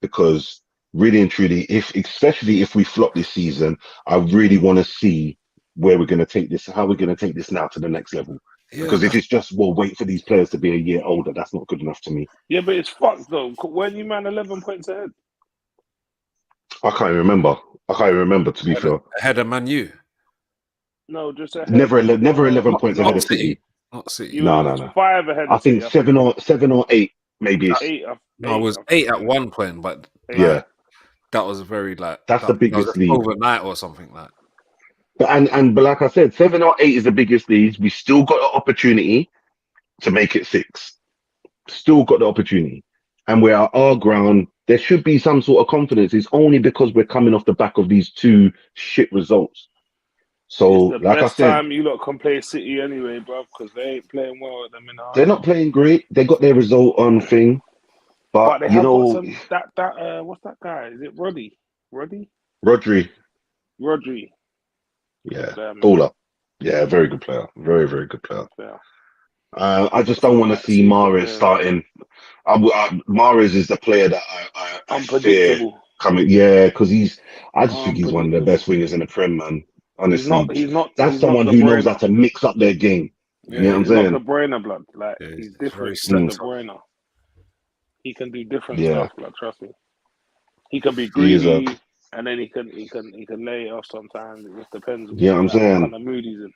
Because really and truly, especially if we flop this season, I really want to see where we're going to take this, how we're going to take this now to the next level. Yeah, Because if it's just, well, wait for these players to be a year older, that's not good enough to me. Yeah, but it's fucked though. Weren't you man 11 points ahead? I can't even remember. I can't even remember, to be fair. ahead of Man U, No, just ahead. Never 11 points ahead not of City. City, not City. You No, was no, no. 5 ahead I of think City, I think. 7 or 8, maybe. Uh, It's, No, it was I 8 think. at one point, but Eight. yeah, like that was very like that's the that was biggest just lead. overnight or something like. But like I said, 7 or 8 is the biggest lead. We still got an opportunity to make it 6. Still got the opportunity. And we're at our ground. There should be some sort of confidence. It's only because we're coming off the back of these 2 shit results. It's So, the like I best said, time you lot can play City anyway, bro, because they ain't playing well at the minute, are they're they? not playing great. They got their result on thing, but But they you have got know, some what's that guy? Is it Roddy? Rodri, Rodri. yeah, Good guy, man. baller. Yeah, very good player. Very, very good player. Yeah. I just So don't we want to might see see him Mahrez there. starting. Mahrez is the player that I fear Unpredictable. coming. Yeah, because I just think he's one of the Unpredictable. best wingers in the Prem, man. He's not. Honestly, He's not. that's He's not someone De who knows how Bruyne. to mix up their game. You Yeah, know what I'm he's not saying? De Bruyne blood. Like Yeah, he's it's very different to Mm, De set up. Bruyne. He can do different yeah, stuff. Like trust me, he can be he is a. greedy, and then he can lay it off sometimes. It just depends You know what I'm like what kind saying? of mood he's in.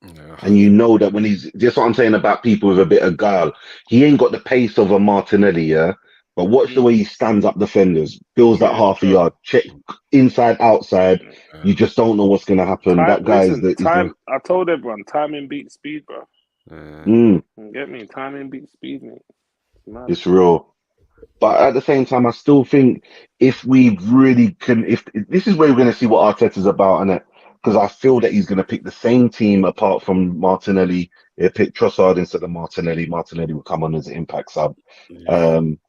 Yeah, And you know that when he's just what I'm saying about people with a bit of guile, he ain't got the pace of a Martinelli, yeah. But watch the way he stands up defenders, builds that Yeah, half a trust. yard, check inside, outside. yeah, You just don't know what's gonna happen. Time. That guy is Listen, the time. I told everyone, timing beats speed, bro. yeah. mm, You get me? Timing beats speed, mate. It's mad. it's real. But at the same time, I still think if we really can, if this is where we're going to see what Arteta's about, and because I feel that he's going to pick the same team apart from Martinelli. He'll pick Trossard instead of Martinelli. Martinelli will come on as an impact sub. Yeah. Um,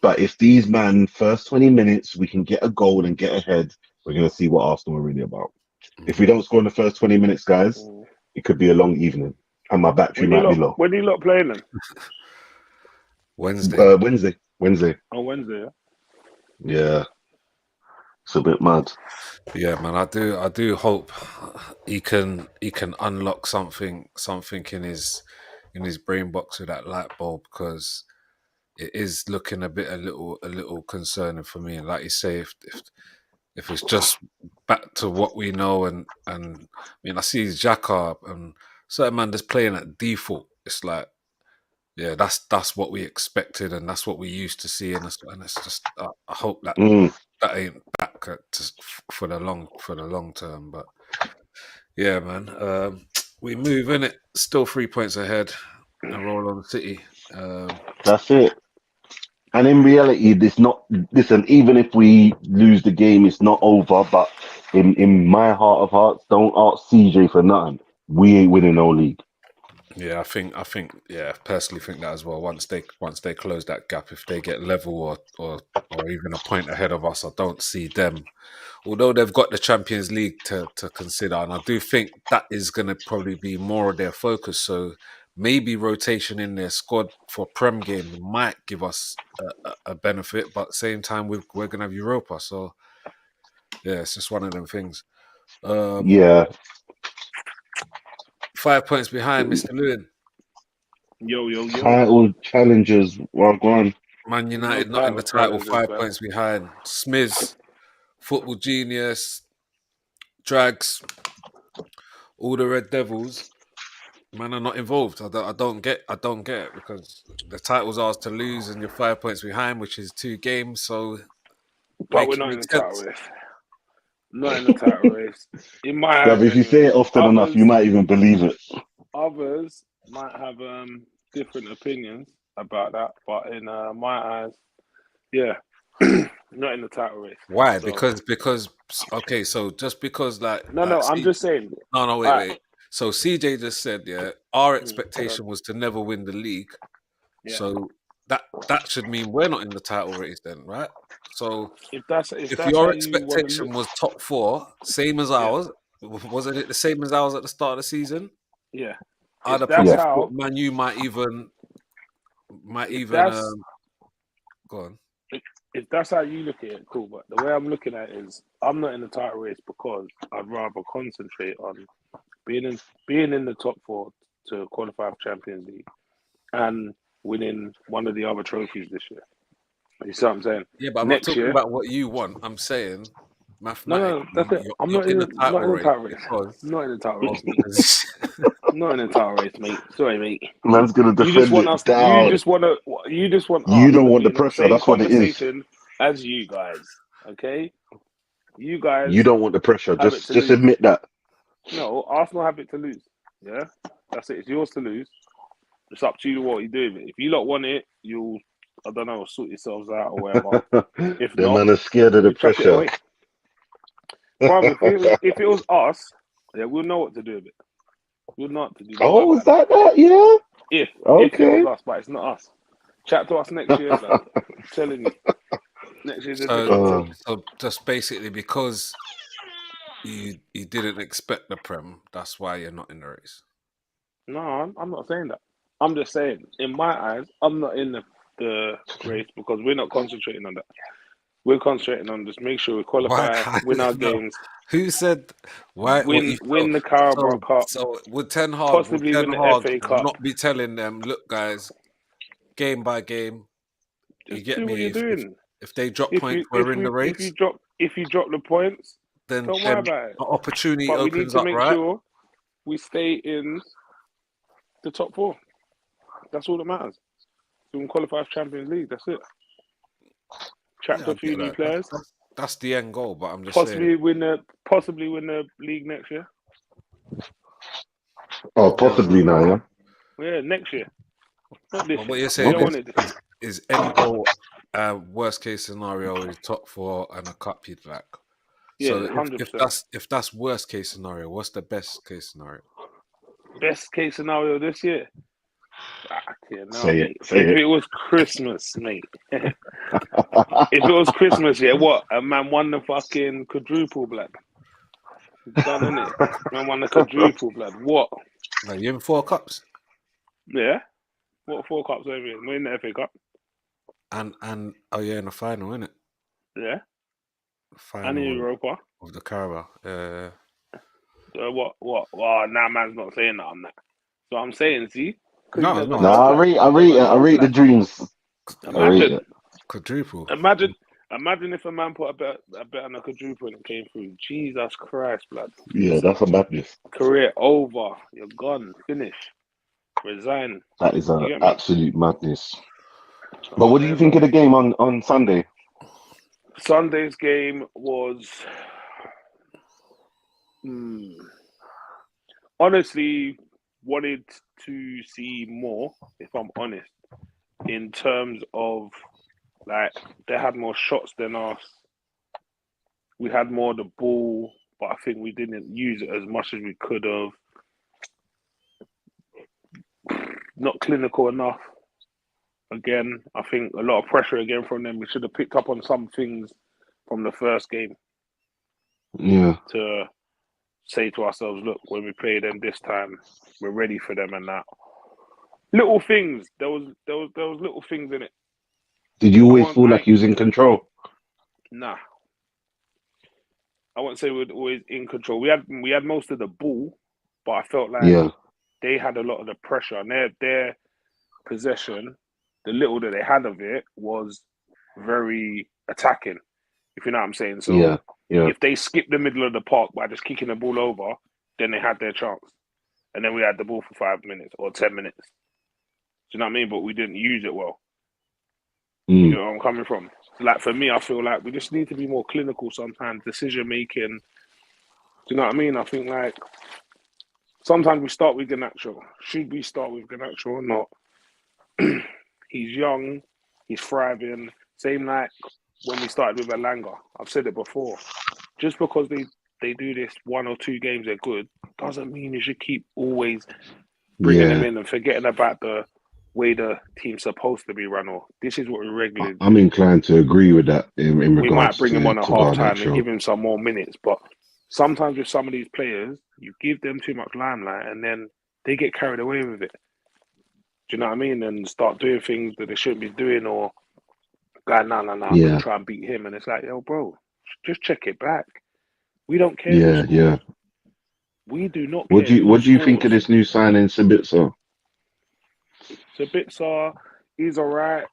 but if these man first 20 minutes we can get a goal and get ahead, we're going to see what Arsenal are really about. If we don't score in the first 20 minutes, guys, Mm. it could be a long evening, and my battery might be low. When you lot playing them Wednesday. Wednesday. on Wednesday, yeah? Yeah, it's a bit mad. Yeah, man. I do hope he can unlock something in his brain box with that light bulb, because it is looking a little concerning for me. And like you say, if it's just back to what we know, and I mean, I see Xhaka and certain man just playing at default. It's like, yeah, that's what we expected, and that's what we used to see, and it's just I hope that Mm. that ain't back for the long term. But yeah, man, we move in it. Still 3 points ahead, and roll on City. That's it. And in reality, it's not. Listen, even if we lose the game, it's not over. But in my heart of hearts, don't ask CJ for nothing. We ain't winning no league. Yeah, I personally think that as well. Once they close that gap, if they get level or even a point ahead of us, I don't see them. Although they've got the Champions League to consider, and I do think that is going to probably be more of their focus. So maybe rotation in their squad for Prem games might give us a benefit, but at the same time we're going to have Europa. So yeah, it's just one of them things. Yeah, 5 points behind Mr. Lewin. Yo. title challengers. Well, go on. Man There's no United not in the title title, challenges, 5 points behind. Smiz, Football Genius, Drags, all the Red Devils, man, are not involved. I don't get it, because the title's ours to lose and you're 5 points behind, which is 2 games, so but we're make it not in make the title sense. race. Not in the title race. In my But eyes, if you say anyway. it often enough, you might even believe it. Others might have different opinions about that, but in my eyes, yeah, not in the title race. Why? So Because okay, so just because no, I'm just saying. no, All right, wait. So CJ just said, yeah, our go on. expectation was to never win the league. Yeah. So that should mean we're not in the title race then, right? So If that's if how your you want to look, expectation was top four, same as yeah, ours, wasn't it the same as ours at the start of the season? yeah. I'd If have that's Yeah, probably thought how, Man U might if even that's go on. if that's how you look at it, cool. But the way I'm looking at it is, I'm not in the title race because I'd rather concentrate on being in the top four to qualify for Champions League and winning one of the other trophies this year. You see what I'm saying? Yeah, but I'm not Next talking year, about what you want. I'm saying no, mathematically, that's it. I'm you're in the not title in the race title race. because Not in the title race, of mate. because Not in the title race, mate. Sorry, mate. man's gonna You just defend want it us. down. You just want You us don't to want be the in the pressure. same That's what it is. conversation as you guys. Okay, you You guys don't want the pressure. have it Just to just lose. admit that. No, Arsenal have it to lose. Yeah, that's it. It's yours to lose. It's up to you what you do with it. If you lot want it, you'll, I don't know, sort yourselves out or whatever. If The not, man is scared of the you chuck it pressure. away. Brother, if it was us, yeah, we'll know what to do with it. We'll know what to do. Don't worry Oh, is about it. that? Yeah. If it was Okay. us, but it's not us. Chat to us next year, blood. I'm telling you. Next year's a different so thing. Um, so just basically because you didn't expect the Prem. That's why you're not in the race. No, I'm not saying that. I'm just saying, in my eyes, I'm not in the race because we're not concentrating on that. We're concentrating on just make sure we Why? qualify, win our No. games, Who said why? What you felt? win the Carabao Cup, So would possibly Ten win the Hag FA Cup. not be telling them, look, guys, game by game, you Just get do what me? you're doing. If they drop points, we're in the race. If you drop the points, Then don't worry about it. an opportunity But we need opens to up, make right? sure we stay in the top 4. That's all that matters. We can qualify for Champions League. That's it. Chat Yeah, to I a few get new that. players. That's the end goal. But I'm just saying. Possibly win the league next year. Oh, possibly now, yeah. Yeah, next year. Not this But year. what you're We don't saying want it. is end goal. Worst case scenario is top 4 and a cup you'd like. Yeah, So 100%. if that's worst case scenario, what's the best case scenario? Best case scenario this year. Yeah, no, Say mate. it. Say If it. it was Christmas, mate. If it was Christmas, yeah, what? A man won the fucking quadruple, blood. Done, innit? Man won the quadruple, blood. What? Like you in 4 cups, Yeah? What 4 cups are we in? We're in the FA Cup. and oh yeah, in the final, innit? Yeah? And Final in Europa. of the Carabao. What? Well, now man's not saying that on that. So I'm saying, see? Because you No, never no, No, know, blood. I rate the dreams. I rate Imagine. it. quadruple. Imagine if a man put a bet on a quadruple and it came through. Jesus Christ, blood. Yeah, that's a madness. Career over. You're gone. Finish. Resign. That is You an get me? absolute madness. So But I'm what do you saying, think bro. of the game on Sunday? Sunday's game was honestly wanted to see more, if I'm honest, in terms of like they had more shots than us. We had more of the ball, but I think we didn't use it as much as we could have. Not clinical enough. Again, I think a lot of pressure again from them. We should have picked up on some things from the first game Yeah. to say to ourselves, look, when we play them this time, we're ready for them and that. Little things. There was little things in it. Did you always feel like you was in control? Nah. I wouldn't say we were always in control. We had most of the ball, but I felt like they had a lot of the pressure and their possession, the little that they had of it was very attacking, if you know what I'm saying. So if they skipped the middle of the park by just kicking the ball over, then they had their chance. And then we had the ball for 5 minutes or 10 minutes. Do you know what I mean? But we didn't use it well. You know where I'm coming from? Like for me, I feel like we just need to be more clinical sometimes, decision making. Do you know what I mean? I think like sometimes we start with Garnacho. Should we start with Garnacho or not? He's young, he's thriving. Same like when we started with Elanga. I've said it before. Just because they do this 1 or 2 games they're good, doesn't mean you should keep always bringing them in and forgetting about the way the team's supposed to be run. Or this is what we regularly do. I'm inclined to agree with that in regards we might bring him on at half time and show. give him some more minutes. But sometimes with some of these players, you give them too much limelight and then they get carried away with it. Do you know what I mean? And start doing things that they shouldn't be doing or going, no, I'm going to try and beat him. And it's like, yo, bro, just check it back. We don't care who scores. We do not care What do you think of this new signing, Sabitzer? Sabitzer, he's all right.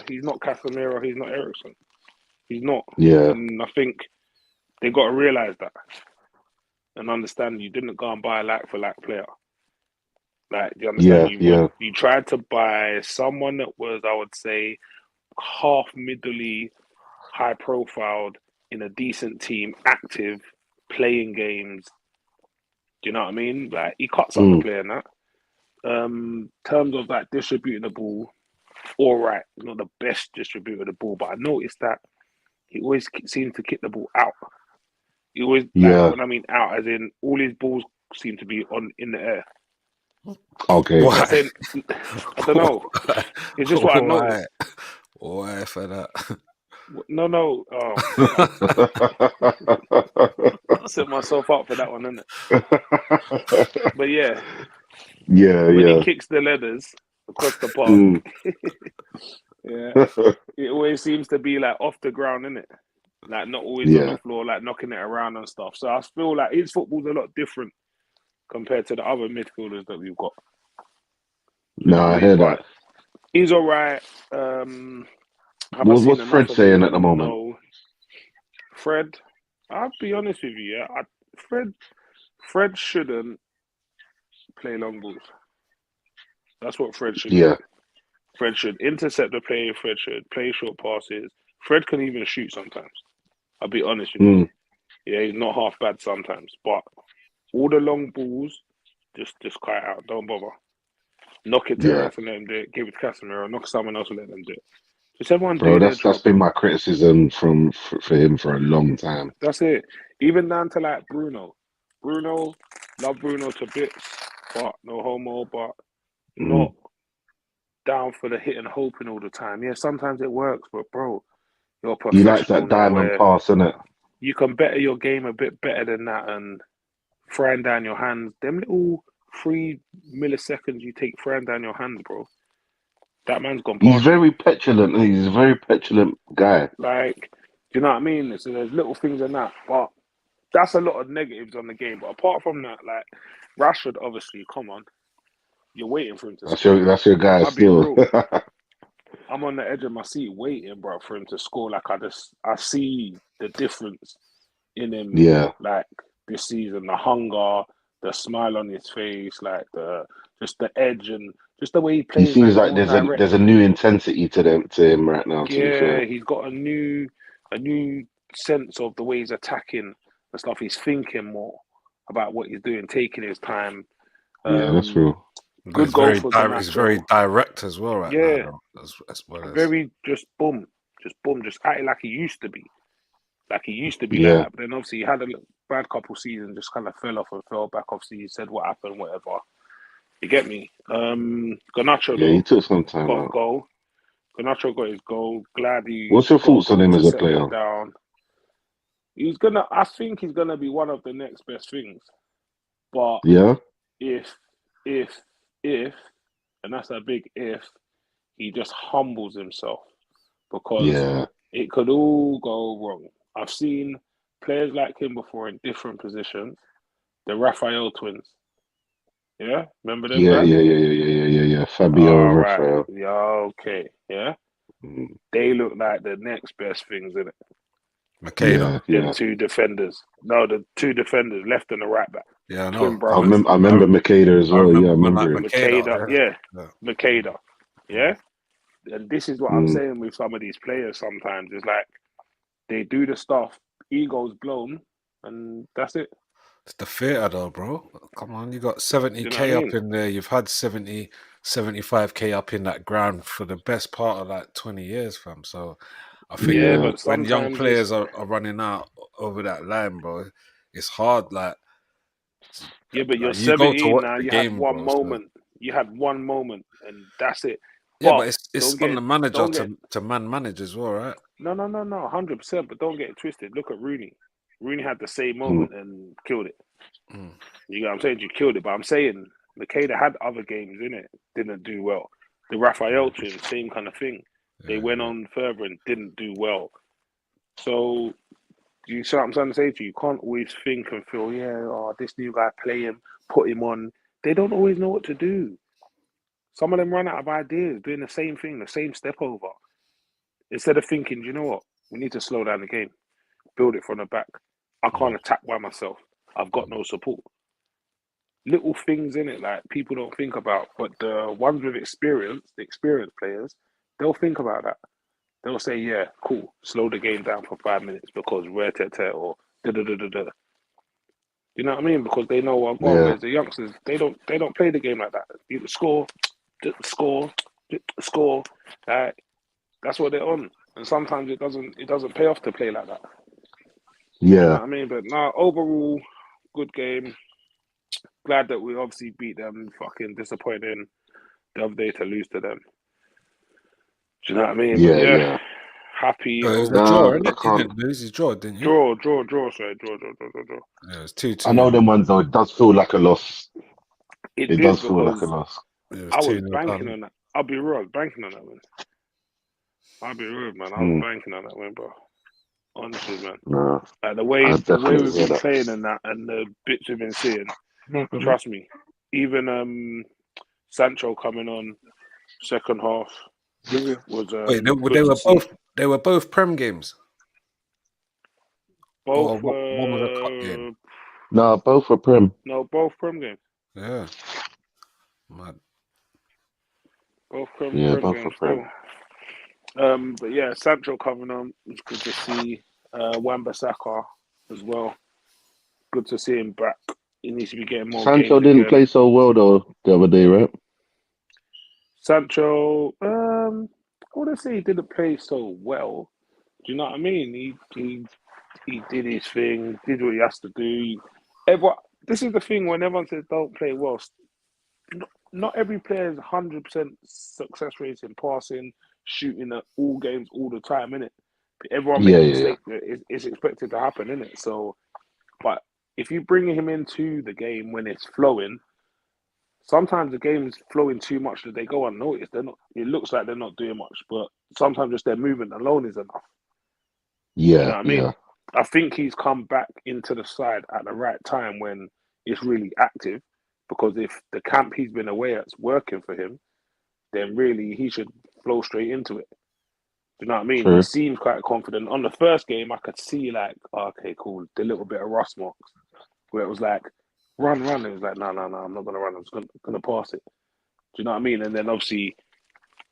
He's not Casemiro. He's not Ericsson. He's not. Yeah. And I think they got to realise that and understand you didn't go and buy a like-for-like player. Like, do you understand? You tried to buy someone that was, I would say, half-middly, high-profiled, in a decent team, active, playing games. Do you know what I mean? Like, he cuts up the player in that. Terms of like distributing the ball, all right, not the best distributor of the ball, but I noticed that he always seems to kick the ball out. He always, when I mean out, as in all his balls seem to be in the air. Okay. I don't know. It's just what I noticed. Why for that? No. Oh, I set myself up for that one, innit? But yeah, Yeah, when he yeah. kicks the leathers across the park, Mm. yeah, it always seems to be like off the ground, innit? Like not always on the Yeah. floor, like knocking it around and stuff. So I feel like his football's a lot different compared to the other midfielders that we've got. You know No, what I I mean? hear that. But he's all right. Have I seen What's enough Fred of saying at the him? moment? No. Fred, I'll be honest with you. Yeah, Fred shouldn't play long balls. That's what Fred should do. Yeah. Fred should intercept the play. Fred should play short passes. Fred can even shoot sometimes. I'll be honest with you. Mm. Yeah, he's not half bad sometimes. But all the long balls, just cut it out. Don't bother. Knock it to Yeah. Rice and let him do it. Give it to Casemiro. Knock someone else and let them do it. Just everyone Bro, do their that's job. been my criticism for him for a long time. That's it. Even down to like Bruno. Love Bruno to bits, but no homo, but not Mm. down for the hit and hoping all the time. Yeah, sometimes it works, but bro, you're a He likes professional that now diamond where pass, innit? you can better your game a bit better than that and throwing down your hands. Them little 3 milliseconds you take throwing down your hands, bro. That man's gone He's past you. very petulant. He's a very petulant guy. Like, do you know what I mean? So there's little things in that, but that's a lot of negatives on the game. But apart from that, like Rashford, obviously, come on, you're waiting for him to score. That's your guy I'll be still. real. I'm on the edge of my seat waiting, bro, for him to score. Like I see the difference in him. Yeah. Like this season, the hunger, the smile on his face, like just the edge and just the way he He plays, seems like like more direct. there's a new intensity to him right now, to be Yeah, fair. he's got a new sense of the way he's attacking and stuff. He's thinking more about what he's doing, taking his time. Yeah, that's Um, real. But good goal for he's very Ganacho. direct as well right now, Yeah, though, as well as very just boom, just acting like he used to be. Like he used to be like Yeah. that. But then obviously he had a bad couple seasons, just kind of fell off and fell back. Obviously he said what happened, whatever. You get me? Ganacho Yeah, he though took some time got a out. goal. Ganacho got his goal. Glad he What's your got a thoughts on goal him to as a settle player? it down. I think he's gonna be one of the next best things. But Yeah? if, if, if, and that's a big if, he just humbles himself because Yeah. it could all go wrong. I've seen players like him before in different positions. The Raphael twins. Yeah? Remember them guys? Yeah. Fabio All and right. Raphael. Yeah, okay. Yeah? Mm. They look like the next best things, innit? Makeda. Them Yeah. two defenders. No, the two defenders, left and the right back. Yeah, I Twin know. brothers. I remember Makeda as I well. Yeah, I remember man remember like him. Makeda. Makeda. Yeah. Yeah. Makeda. Yeah? And this is what I'm Mm. saying with some of these players sometimes. It's like they do the stuff, ego's blown, and that's it. It's the theatre though, bro. Come on, you got Do you know what I 70K up mean? in there. You've had 70, 75K up in that ground for the best part of like 20 years, fam. So I think Yeah, Yeah. but when young sometimes it's players are running out over that line, bro, it's hard. yeah, but you're You go to 17 watch now. the You had game, one bro. So moment. You had one moment, and that's it. yeah, But but it's don't on get the manager don't get to manage as well, right? no, 100%. But don't get it twisted. Look at Rooney. Rooney had the same Mm. moment and killed it. Mm. You know what I'm saying? You killed it. But I'm saying Makeda had other games in it, didn't do well. The Raphael twins, same kind of thing. They went Yeah. on further and didn't do well. So you see what I'm trying to say to you? You can't always think and feel, yeah, oh, this new guy, play him, put him on. They don't always know what to do. Some of them run out of ideas, doing the same thing, the same step over. Instead of thinking, you know what? We need to slow down the game, build it from the back. I can't Mm. attack by myself. I've got no support. Little things in it like people don't think about, but the ones with experience, the experienced players, they'll think about that. They'll say, yeah, cool, slow the game down for 5 minutes because rare tete or da da da da da. You know what I mean? Because they know Yeah. whereas the youngsters they don't play the game like that. You score, score, score. Like that's what they're on. And sometimes it doesn't pay off to play like that. You know Yeah. what I mean? But no, overall, good game. Glad that we obviously beat them. Fucking disappointing the other day to lose to them. Do you know what I mean? But Yeah. yeah, Yeah. Happy It was over a draw, Nah, innit? I You can't. didn't lose. You draw, didn't you? draw. Sorry, draw. Yeah, it was I 2-2. know them ones though. It does feel like a loss. It It did does feel like a because loss. It was I was 2-0 banking down. on that. I'll be real, I was banking on that one. I'll be real, man. I was Mm, banking on that one, bro. Honestly, man. nah, Like I the way definitely we've hear been that. playing and that, and the bits we've been seeing. Trust me. Even Sancho coming on second half was Wait, good to see. they were both Prem games, or Both one was a cup game. Nah, both are Prem. no, both Prem games. Yeah, mad. Both Yeah, Prem both are games Prem. still. But yeah, Sancho coming on. It's good to see. Wan-Bissaka as well. Good to see him back. He needs to be getting more Sancho games didn't again. play so well though the other day, right? Sancho, I wouldn't say he didn't play so well. Do you know what I mean? He did his thing, did what he has to do. Everyone, this is the thing when everyone says don't play well. Not every player is 100% success rate in passing, shooting at all games all the time, innit? Everyone Yeah, makes yeah, yeah. mistakes. It's expected to happen, innit? So, but if you bring him into the game when it's flowing, sometimes the game is flowing too much that they go unnoticed. They're not. It looks like they're not doing much, but sometimes just their movement alone is enough. Do you Yeah, know what I mean? yeah. I think he's come back into the side at the right time when it's really active. Because if the camp he's been away at's working for him, then really he should flow straight into it. Do you know what I mean? He True. seems quite confident. On the first game, I could see like, oh, okay, cool, the little bit of rust marks where it was like, run. It was like, no, I'm not gonna run. I'm just gonna pass it. Do you know what I mean? And then obviously,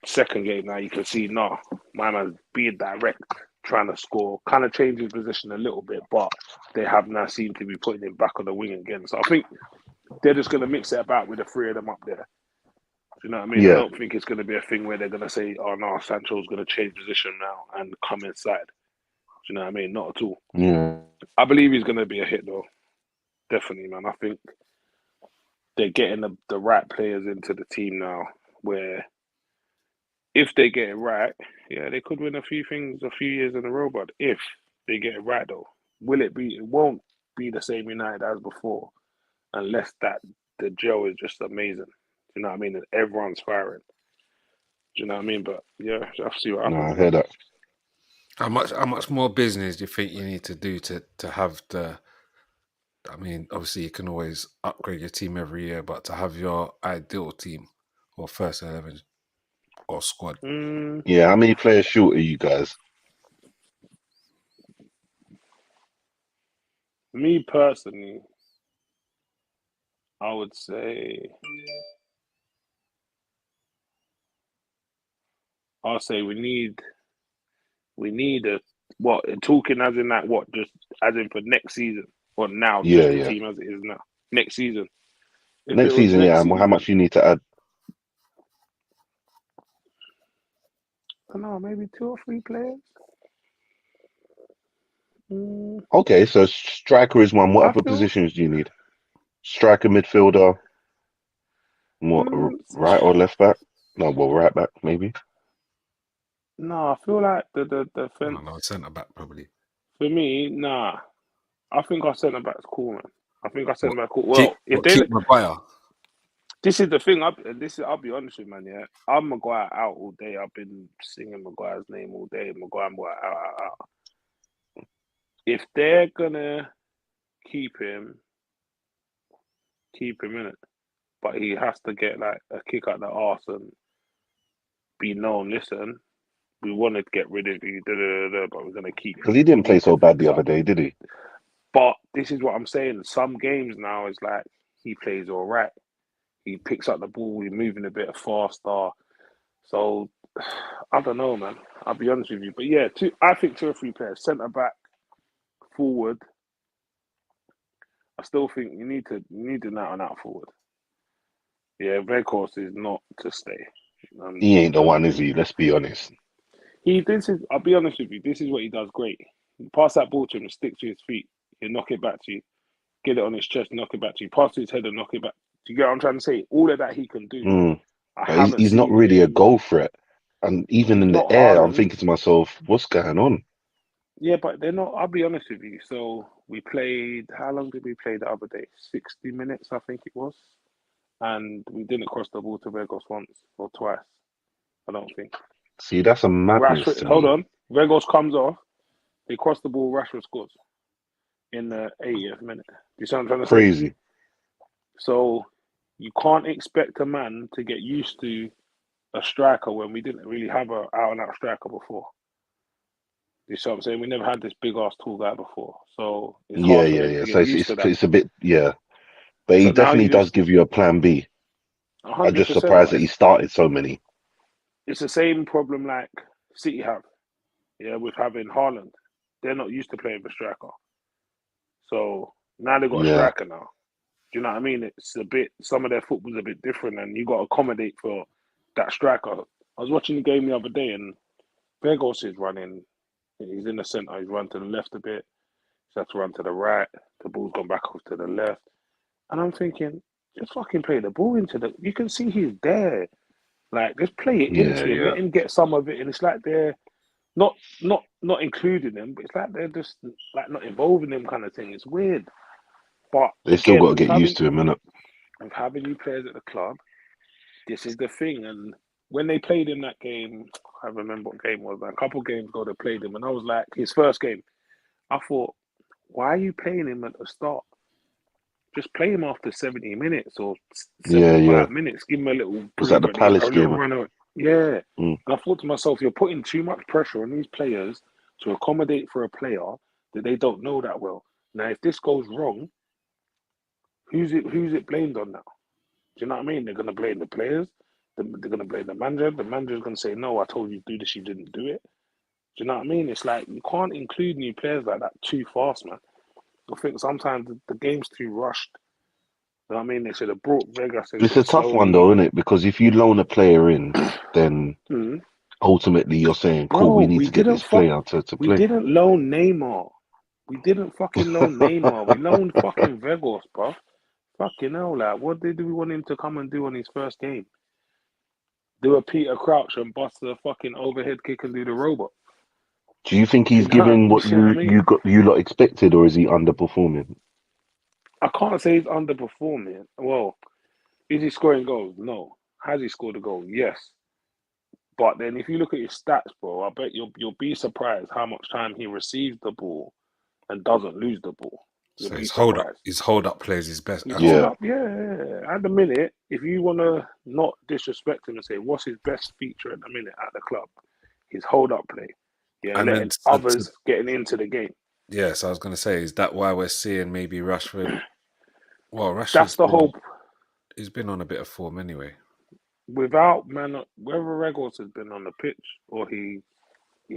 second game now you can see, no, my man's being direct, trying to score, kind of change his position a little bit, but they have now seemed to be putting him back on the wing again. So I think they're just gonna mix it about with the three of them up there. Do you know what I mean? I Yeah. don't think it's going to be a thing where they're going to say, oh, no, Sancho's going to change position now and come inside. Do you know what I mean? Not at all. Yeah. I believe he's going to be a hit, though. Definitely, man. I think they're getting the right players into the team now where if they get it right, yeah, they could win a few things a few years in a row. But if they get it right, though, will it be? It won't be the same United as before unless that the gel is just amazing. Do you know what I mean? And everyone's firing. Do you know what I mean? But yeah, I'll see what No, I happens, hear man. that. How much more business do you think you need to do to have the? I mean, obviously you can always upgrade your team every year, but to have your ideal team or first 11 or squad. Mm, Yeah, how many players short are you guys? me personally, I would say I'll say we need a what talking as in that what just as in for next season or now Yeah, just the yeah. team as it is now next season. If it Next was season, yeah. next And how season, much you need to add? I don't know, maybe two or three players. Mm, Okay, so striker is one. What I other feel. positions do you need? Striker, midfielder, what, Mm, right or left back? No, well, right back maybe. no, I feel like the I defense don't know, centre back probably. for me. Nah, I think our centre back's cool, man. I think our centre What back cool. Well, if they keep Maguire? this is the thing. I'll be honest with you, man. Yeah, I'm Maguire out all day. I've been singing Maguire's name all day. Maguire out. If they're gonna keep him, keep him in it. But he has to get like a kick out the arse and be known. Listen, we want to get rid of you, but we're gonna keep Because you. he We didn't play need to so bad the fix other up. day, did he? But this is what I'm saying. Some games now is like he plays all right. He picks up the ball. He's moving a bit faster. So I don't know, man. I'll be honest with you, but yeah, I think two or three players, centre back, forward. I still think you need an out and out forward. Yeah, Vegas is not to stay. He ain't the The, one, is he? Let's be honest. this is. I'll be honest with you. This is what he does great. You pass that ball to him, stick to his feet. He'll knock it back to you. Get it on his chest, knock it back to you. Pass to his head and knock it back. Do you get what I'm trying to say? All of that he can do. Mm. I But he's, haven't he's not seen really a him. goal threat. And even It's in not the air, I'm Haaland. thinking to myself, what's going on? Yeah, but they're not. I'll be honest with you. So we played. How long did we play the other day? 60 minutes, I think it was. And we didn't cross the ball to Regos once or twice. I don't think. See, that's a madness Rashford. to Hold me. on. Regos comes off. They cross the ball. Rashford scores in the 80th minute. You see what I'm trying to say? Crazy. So you can't expect a man to get used to a striker when we didn't really have a out and out striker before. You see what I'm saying? We never had this big ass tall guy before, so it's Yeah, hard for yeah, them yeah. to So get used to that. it's a bit, yeah. But he So now definitely you does just give you a plan B. I'm hundred just percent, surprised but that he started so many. it's the same problem like City have, yeah, with having Haaland. They're not used to playing with a striker, so now they've got a Yeah. striker now. Do you know what I mean? It's a bit. Some of their football's a bit different, and you got to accommodate for that striker. I was watching the game the other day, and Begos is running. He's in the centre. He's run to the left a bit. He's had to run to the right. The ball's gone back off to the left. And I'm thinking, just fucking play the ball into the. You can see he's there. Like, just play it Yeah, into him. yeah. Let him get some of it. And it's like they're not including him, but it's like they're just like not involving him kind of thing. It's weird. But They still again, got to get used to him, innit? with having new players at the club, this is the thing. And when they played him that game, I remember what game it was. Like, a couple of games ago, they played him, and I was like, his first game. I thought, why are you playing him at the start? Just play him after 70 minutes or Yeah, yeah. 75 minutes. Give him a little Was that the breather, Palace a little game? runner. Yeah. Mm. And I thought to myself, you're putting too much pressure on these players to accommodate for a player that they don't know that well. Now, if this goes wrong, who's it blamed on now? Do you know what I mean? They're going to blame the players. They're going to blame the manager. The manager's going to say, no, I told you to do this, you didn't do it. Do you know what I mean? It's like you can't include new players like that too fast, man. I think sometimes the game's too rushed. You know what I mean? They should have brought Vegas It's into a it tough one, slowly. though, isn't it? Because if you loan a player in, then Mm. ultimately you're saying, cool, Bro, we need to get this player to we play. didn't loan Neymar. We didn't fucking loan Neymar. We loaned fucking Vegas, bro. Fucking hell, like, what do we want him to come and do on his first game? Do a Peter Crouch and bust the fucking overhead kick and do the robot. Do you think Do he's you know? giving You what see what I mean? you lot expected, or is he underperforming? I can't say he's underperforming. Well, is he scoring goals? No. Has he scored a goal? Yes. But then if you look at his stats, bro, I bet you'll be surprised how much time he receives the ball and doesn't lose the ball. You'll So be surprised. his hold up plays his best His hold Yeah. up, yeah. At the minute, if you want to not disrespect him and say what's his best feature at the minute at the club, his hold up play, yeah, and then letting others getting into the game. yes, I was going to say, is that why we're seeing maybe Rashford? Well, That's the whole. he's been on a bit of form anyway. Without man, whether Regos has been on the pitch or he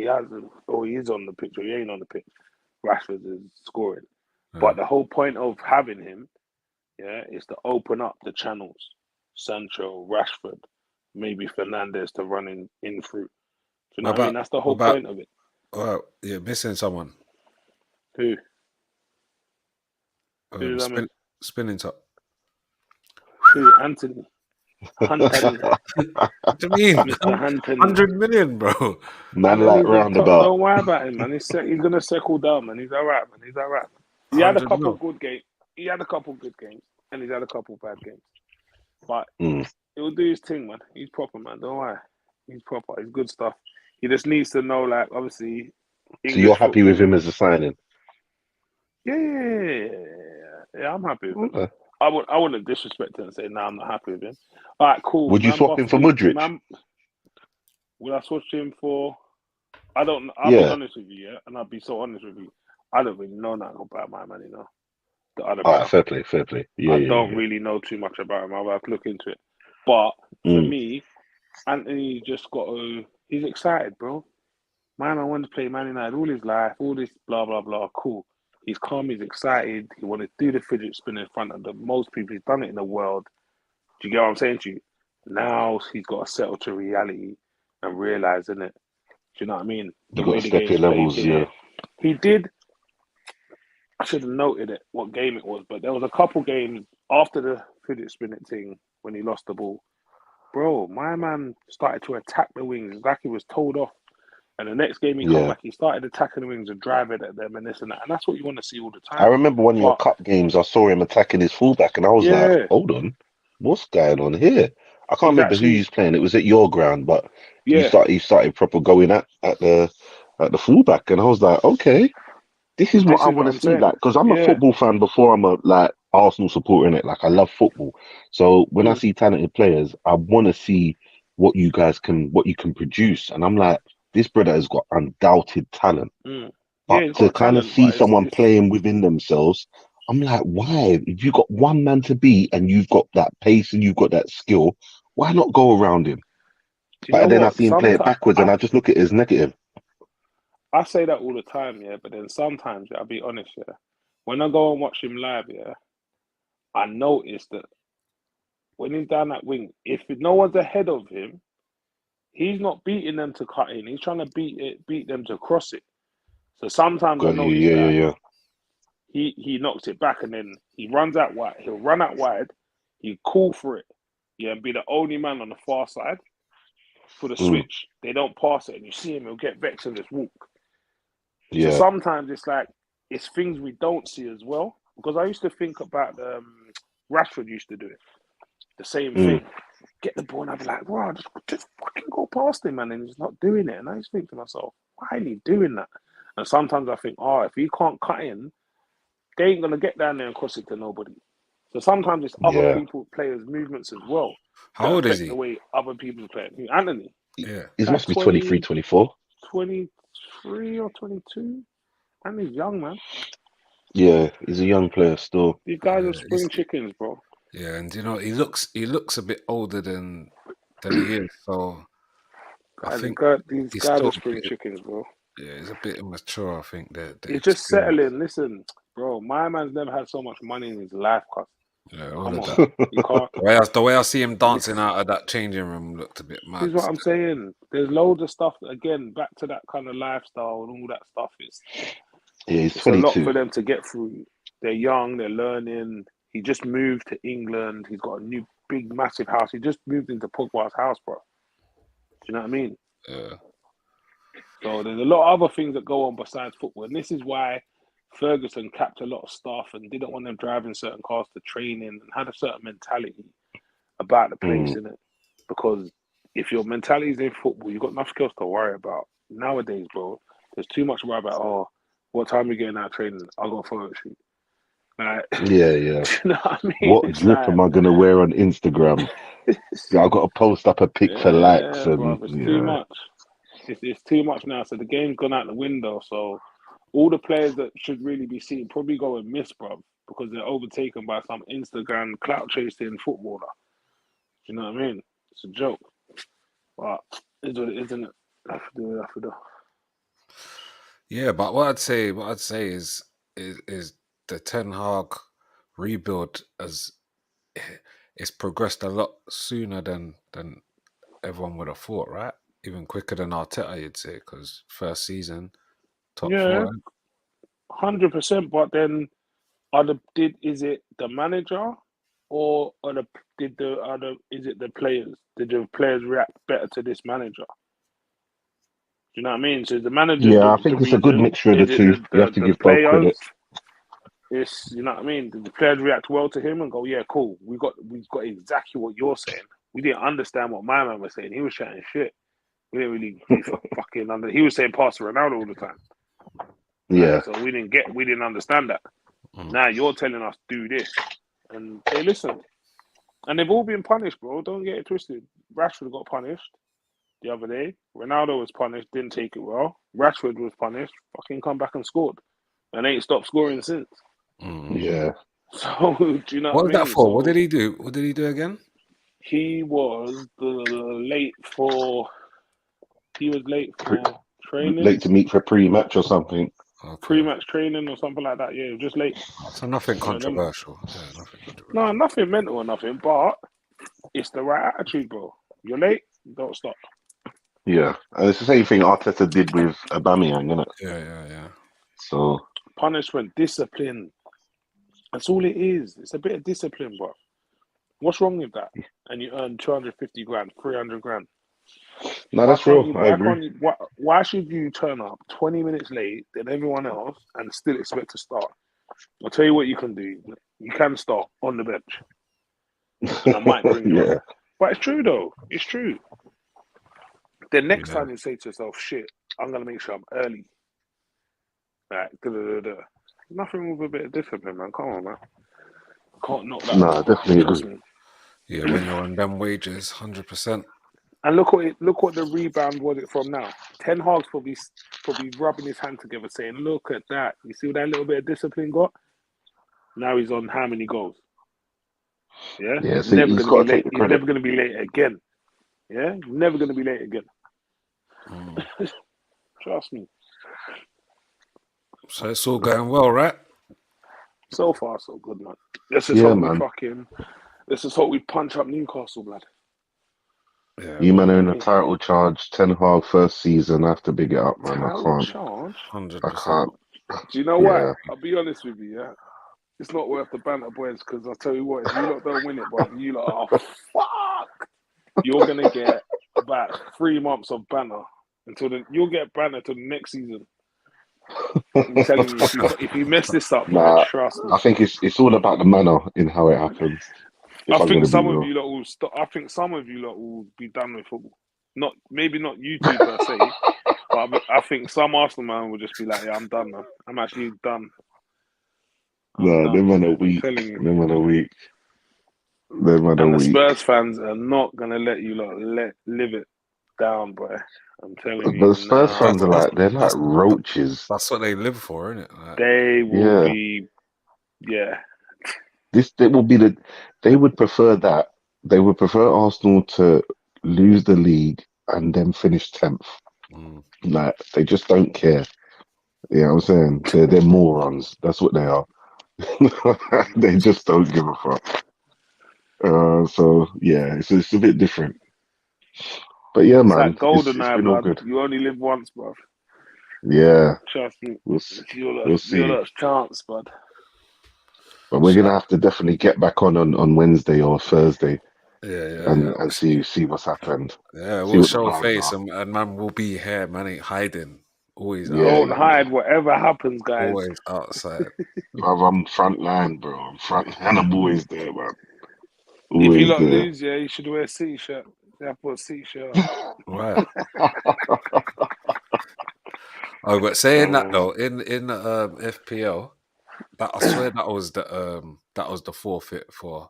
hasn't, or he is on the pitch or he ain't on the pitch, Rashford is scoring. But the whole point of having him, yeah, is to open up the channels. Sancho, Rashford, maybe Fernandez to run in through. Do you know what I mean? That's the What whole about? point of it. Well, you're missing someone. Who? Who did I miss? Spinning top. Who? Anthony. Anthony. What do you mean? Mr. Anthony. 100 million, bro. Man, Man, like he's a top. roundabout. Don't worry about him, man. He's gonna settle down, man. He's all right, man. He's all right. He had a 100 couple mil. good games. He had a couple good games, and he's had a couple bad games. But Mm. he'll do his thing, man. He's proper, man. Don't worry. He's proper. He's good stuff. He just needs to know, like, obviously, So you're English happy with football. him as a signing? Yeah, I'm happy with him. Okay. I wouldn't disrespect him and say, no, I'm not happy with him. All right, cool. Would you Man, swap him for busted. Mudryk? Man, will I switch him for? I don't. I'll be Yeah. honest with you, yeah, and I'll be so honest with you. I don't really know nothing about my man, you know. The other All player. right, fair play, fair play. Yeah, I yeah, don't yeah. really know too much about him. I'll have to look into it. But for me, Anthony just got to. He's excited, bro. Man, I wanted to play Man United all his life, all this blah blah blah. Cool. He's calm. He's excited. He wanted to do the fidget spin in front of the most people. He's done it in the world. Do you get what I'm saying to you? Now he's got to settle to reality and realize, innit? Do you know what I mean? The You got way to the step game's your played levels, yeah. here. He did. I should have noted it, what game it was, but there was a couple games after the fidget spinning thing when he lost the ball. bro, my man started to attack the wings like he was told off. And the next game he come Yeah. back, he started attacking the wings and driving at them and this and that. And that's what you want to see all the I time. remember one of your But cup games, I saw him attacking his fullback, and I was like, yeah, hold on, what's going on here? I can't he's remember who actually he's playing. It was at your ground, but yeah, he started proper going at the fullback, and I was like, okay, this is what this I is want what to I'm see. saying. Like, because I'm a Yeah. football fan before I'm a like Arsenal supporter in it. Like, I love football, so when I Mm, see talented players, I want to see what you can produce, and I'm like, this brother has got undoubted talent. mm. Yeah, But he's to got kind of talent, see but someone it's playing within themselves, I'm like, why? If you've got one man to beat and you've got that pace and you've got that skill, why not go around him? do you know But then I what? see him play it Sometimes backwards and I just look at it as negative. I say that all the time, yeah, but then sometimes, yeah, I'll be honest, yeah. When I go and watch him live, yeah, I notice that when he's down that wing, if no one's ahead of him, he's not beating them to cut in. He's trying to beat them to cross it. So sometimes I Got you. notice Yeah, that yeah, yeah. he knocks it back and then he runs out wide. He'll run out wide, he call for it, yeah, and be the only man on the far side for the Mm, switch. They don't pass it, and you see him, he'll get vexed and just walk. So yeah. sometimes it's like it's things we don't see as well. Because I used to think about Rashford used to do it, the same Mm, thing. Get the ball and I'd be like, wow, just fucking go past him, man, and he's not doing it. And I just think to myself, why are he doing that? And sometimes I think, oh, if he can't cut in, they ain't gonna get down there and cross it to nobody. So sometimes it's other yeah. people, players' movements as well How that old is affect the he? way other people play. Anthony, Yeah. He like must be 23, 24. 23 or 22, and he's young, man. Yeah, he's a young player still. These guys are He's, spring chickens, bro. yeah, and you know he looks a bit older than he is. So I think These he's guys still are a spring bit, chickens, bro. yeah, he's a bit immature. I think the He's just experience. settling. Listen, bro, my man's never had so much money in his life, cuz. Yeah, all Come of on. that. You can't. The way I see him dancing This, out of that changing room looked a bit this mad is what I'm still. saying. There's loads of stuff, again, back to that kind of lifestyle and all that stuff. Yeah, he's It's a lot 22. for them to get through. They're young, they're learning. He just moved to England. He's got a new, big, massive house. He just moved into Pogba's house, bro. Do you know what I mean? Yeah. So there's a lot of other things that go on besides football. And this is why Ferguson capped a lot of staff and didn't want them driving certain cars to training and had a certain mentality about the place Mm, in it. Because if your mentality is in football, you've got nothing else to worry about. Nowadays, bro, there's too much to worry about. Oh, what time are you getting out of training? I'll go photo shoot. Like, yeah, yeah. do you know what I mean? What It's drip like, am I gonna wear on Instagram? Yeah, I've got to post up a pic for likes yeah, and bro, it's too yeah, much. It's too much now. So the game's gone out the window. So all the players that should really be seen probably go and miss, bro, because they're overtaken by some Instagram clout chasing footballer. Do you know what I mean? It's a joke. But it's what it is, isn't it? I have to do what I have to do. Yeah, but what I'd say is the Ten Hag rebuild as it's progressed a lot sooner than everyone would have thought, right? Even quicker than Arteta, you'd say, because first season, top Yeah, four. 100%. But then, is it the manager, or is it the players? Did the players react better to this manager? Do you know what I mean? So is the manager yeah. I the think it's a good reason? mixture of the Is it two. You have to the give both players? credit. It's, you know what I mean? Did the players react well to him and go, yeah, cool. We got exactly what you're saying. We didn't understand what my man was saying. He was chatting shit. We didn't really fucking under. He was saying pass to Ronaldo all the time. Yeah, So we didn't understand that. Mm. Now you're telling us do this, and they listened, and they've all been punished, bro. Don't get it twisted. Rashford got punished the other day. Ronaldo was punished, didn't take it well. Rashford was punished, fucking come back and scored, and ain't stopped scoring since. Mm. yeah. So do you know What what I was that mean? for? What did So he do? What did he do again? he was late Pre- for training, Late to meet for pre-match or something. Okay. pre-match training or something like that. Yeah, just late. So nothing One of them ones. controversial. Yeah, nothing No, controversial. nothing mental or nothing, but it's the right attitude, bro. You're late, don't stop. Yeah, and it's the same thing Arteta did with Aubameyang, isn't it? Yeah, yeah, yeah. So Punishment, discipline. That's all it is. It's a bit of discipline, bro. What's wrong with that? And you earn 250 grand, 300 grand. No, that's real. I agree. Why should you turn up 20 minutes late than everyone else and still expect to start? I'll tell you what you can do. You can start on the bench. And I might bring you on. But it's true, though. It's true. The next time you say to yourself, shit, I'm going to make sure I'm early. Like, nothing with a bit of discipline, man. Come on, man. Can't knock that. No, definitely agree. Yeah, when you're on them wages, 100%. And look what the rebound was it from now. Ten Hag's probably rubbing his hand together, saying, "Look at that! You see what that little bit of discipline got? Now he's on how many goals? Yeah, so he's got to take the credit. He's never going to be late again. Yeah, never going to be late again. Trust me. So it's all going well, right? So far, so good, man. Let's just hope we punch up Newcastle, lad. Yeah, you man are in a title charge. Ten Hag first season. I have to big it up, man. I can't. Charge? 100%. I can't. Do you know why? I'll be honest with you, yeah. It's not worth the banter, boys, because I'll tell you what, if you lot don't win it, boy, you lot are fuck. You're gonna get about 3 months of banter you'll get banter till the next season. I'm telling you, if you mess this up, man, trust me. I think it's all about the manner in how it happens. I think some of you lot will stop. I think some of you lot will be done with football. Maybe not you two per se, but I think some Arsenal man will just be like, "Yeah, I'm done, man. I'm actually done." Them man are weak. Them man are weak. The Spurs fans are not gonna let you lot live it down, boy. I'm telling you. But the Spurs fans are like they're like roaches. That's what they live for, isn't it? Like, they will be. Yeah. They would prefer that. They would prefer Arsenal to lose the league and then finish 10th. Like, they just don't care. You know what I'm saying? They're morons. That's what they are. They just don't give a fuck. So, yeah, it's a bit different. But yeah, it's man. Like golden it's been all blood. good. You only live once, bro. Yeah. Trust me. We'll see. Your chance, bud. But we're gonna have to definitely get back on Wednesday or Thursday, and see what's happened. Yeah, we'll show face and man will be here. Man ain't hiding. Always. Don't hide. Whatever happens, guys. Always outside. I'm front line, bro. I'm front line. I'm always there, man. If you lot lose, you should wear a City shirt. Yeah, put a City shirt on. Right. But saying that though, in FPL. I swear that was the forfeit for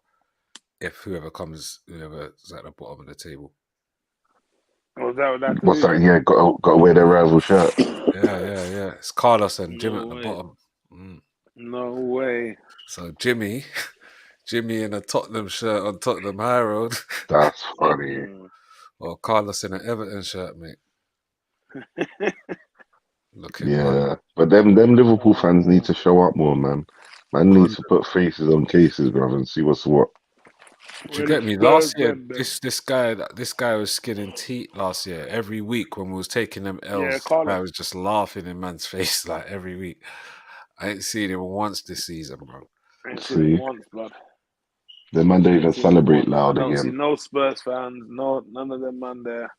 if whoever's at the bottom of the table. Was that what's that? Yeah, got to wear their rival shirt. Yeah. It's Carlos and Jim at the bottom. No way. So Jimmy in a Tottenham shirt on Tottenham High Road. That's funny. Or Carlos in an Everton shirt, mate. But them Liverpool fans need to show up more, man. Man needs to put faces on cases, brother, and see what's what. Do you get me? Last year, this guy was skinning teeth last year. Every week when we was taking them L's, I was just laughing in man's face like every week. I ain't seen him once this season, bro. I ain't seen him once, blood. The man don't even celebrate loud again. I don't see no Spurs fans, none of them man there.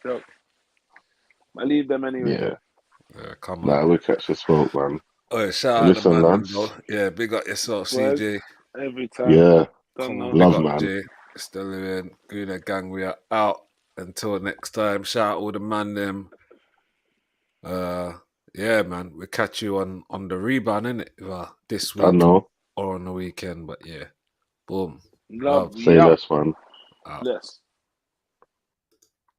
I leave them anyway. Yeah, come on. Nah, we'll catch the smoke, man. Oh, shout out to man, lads. Yeah, big up yourself, CJ. Every time. Yeah. Come on, love, big up, man. Jay. Still living. Guna gang, we are out. Until next time, shout out all the man them. Yeah, man. We'll catch you on the rebound, innit? This week or on the weekend, but yeah. Boom. Love. Say less, man. Yes.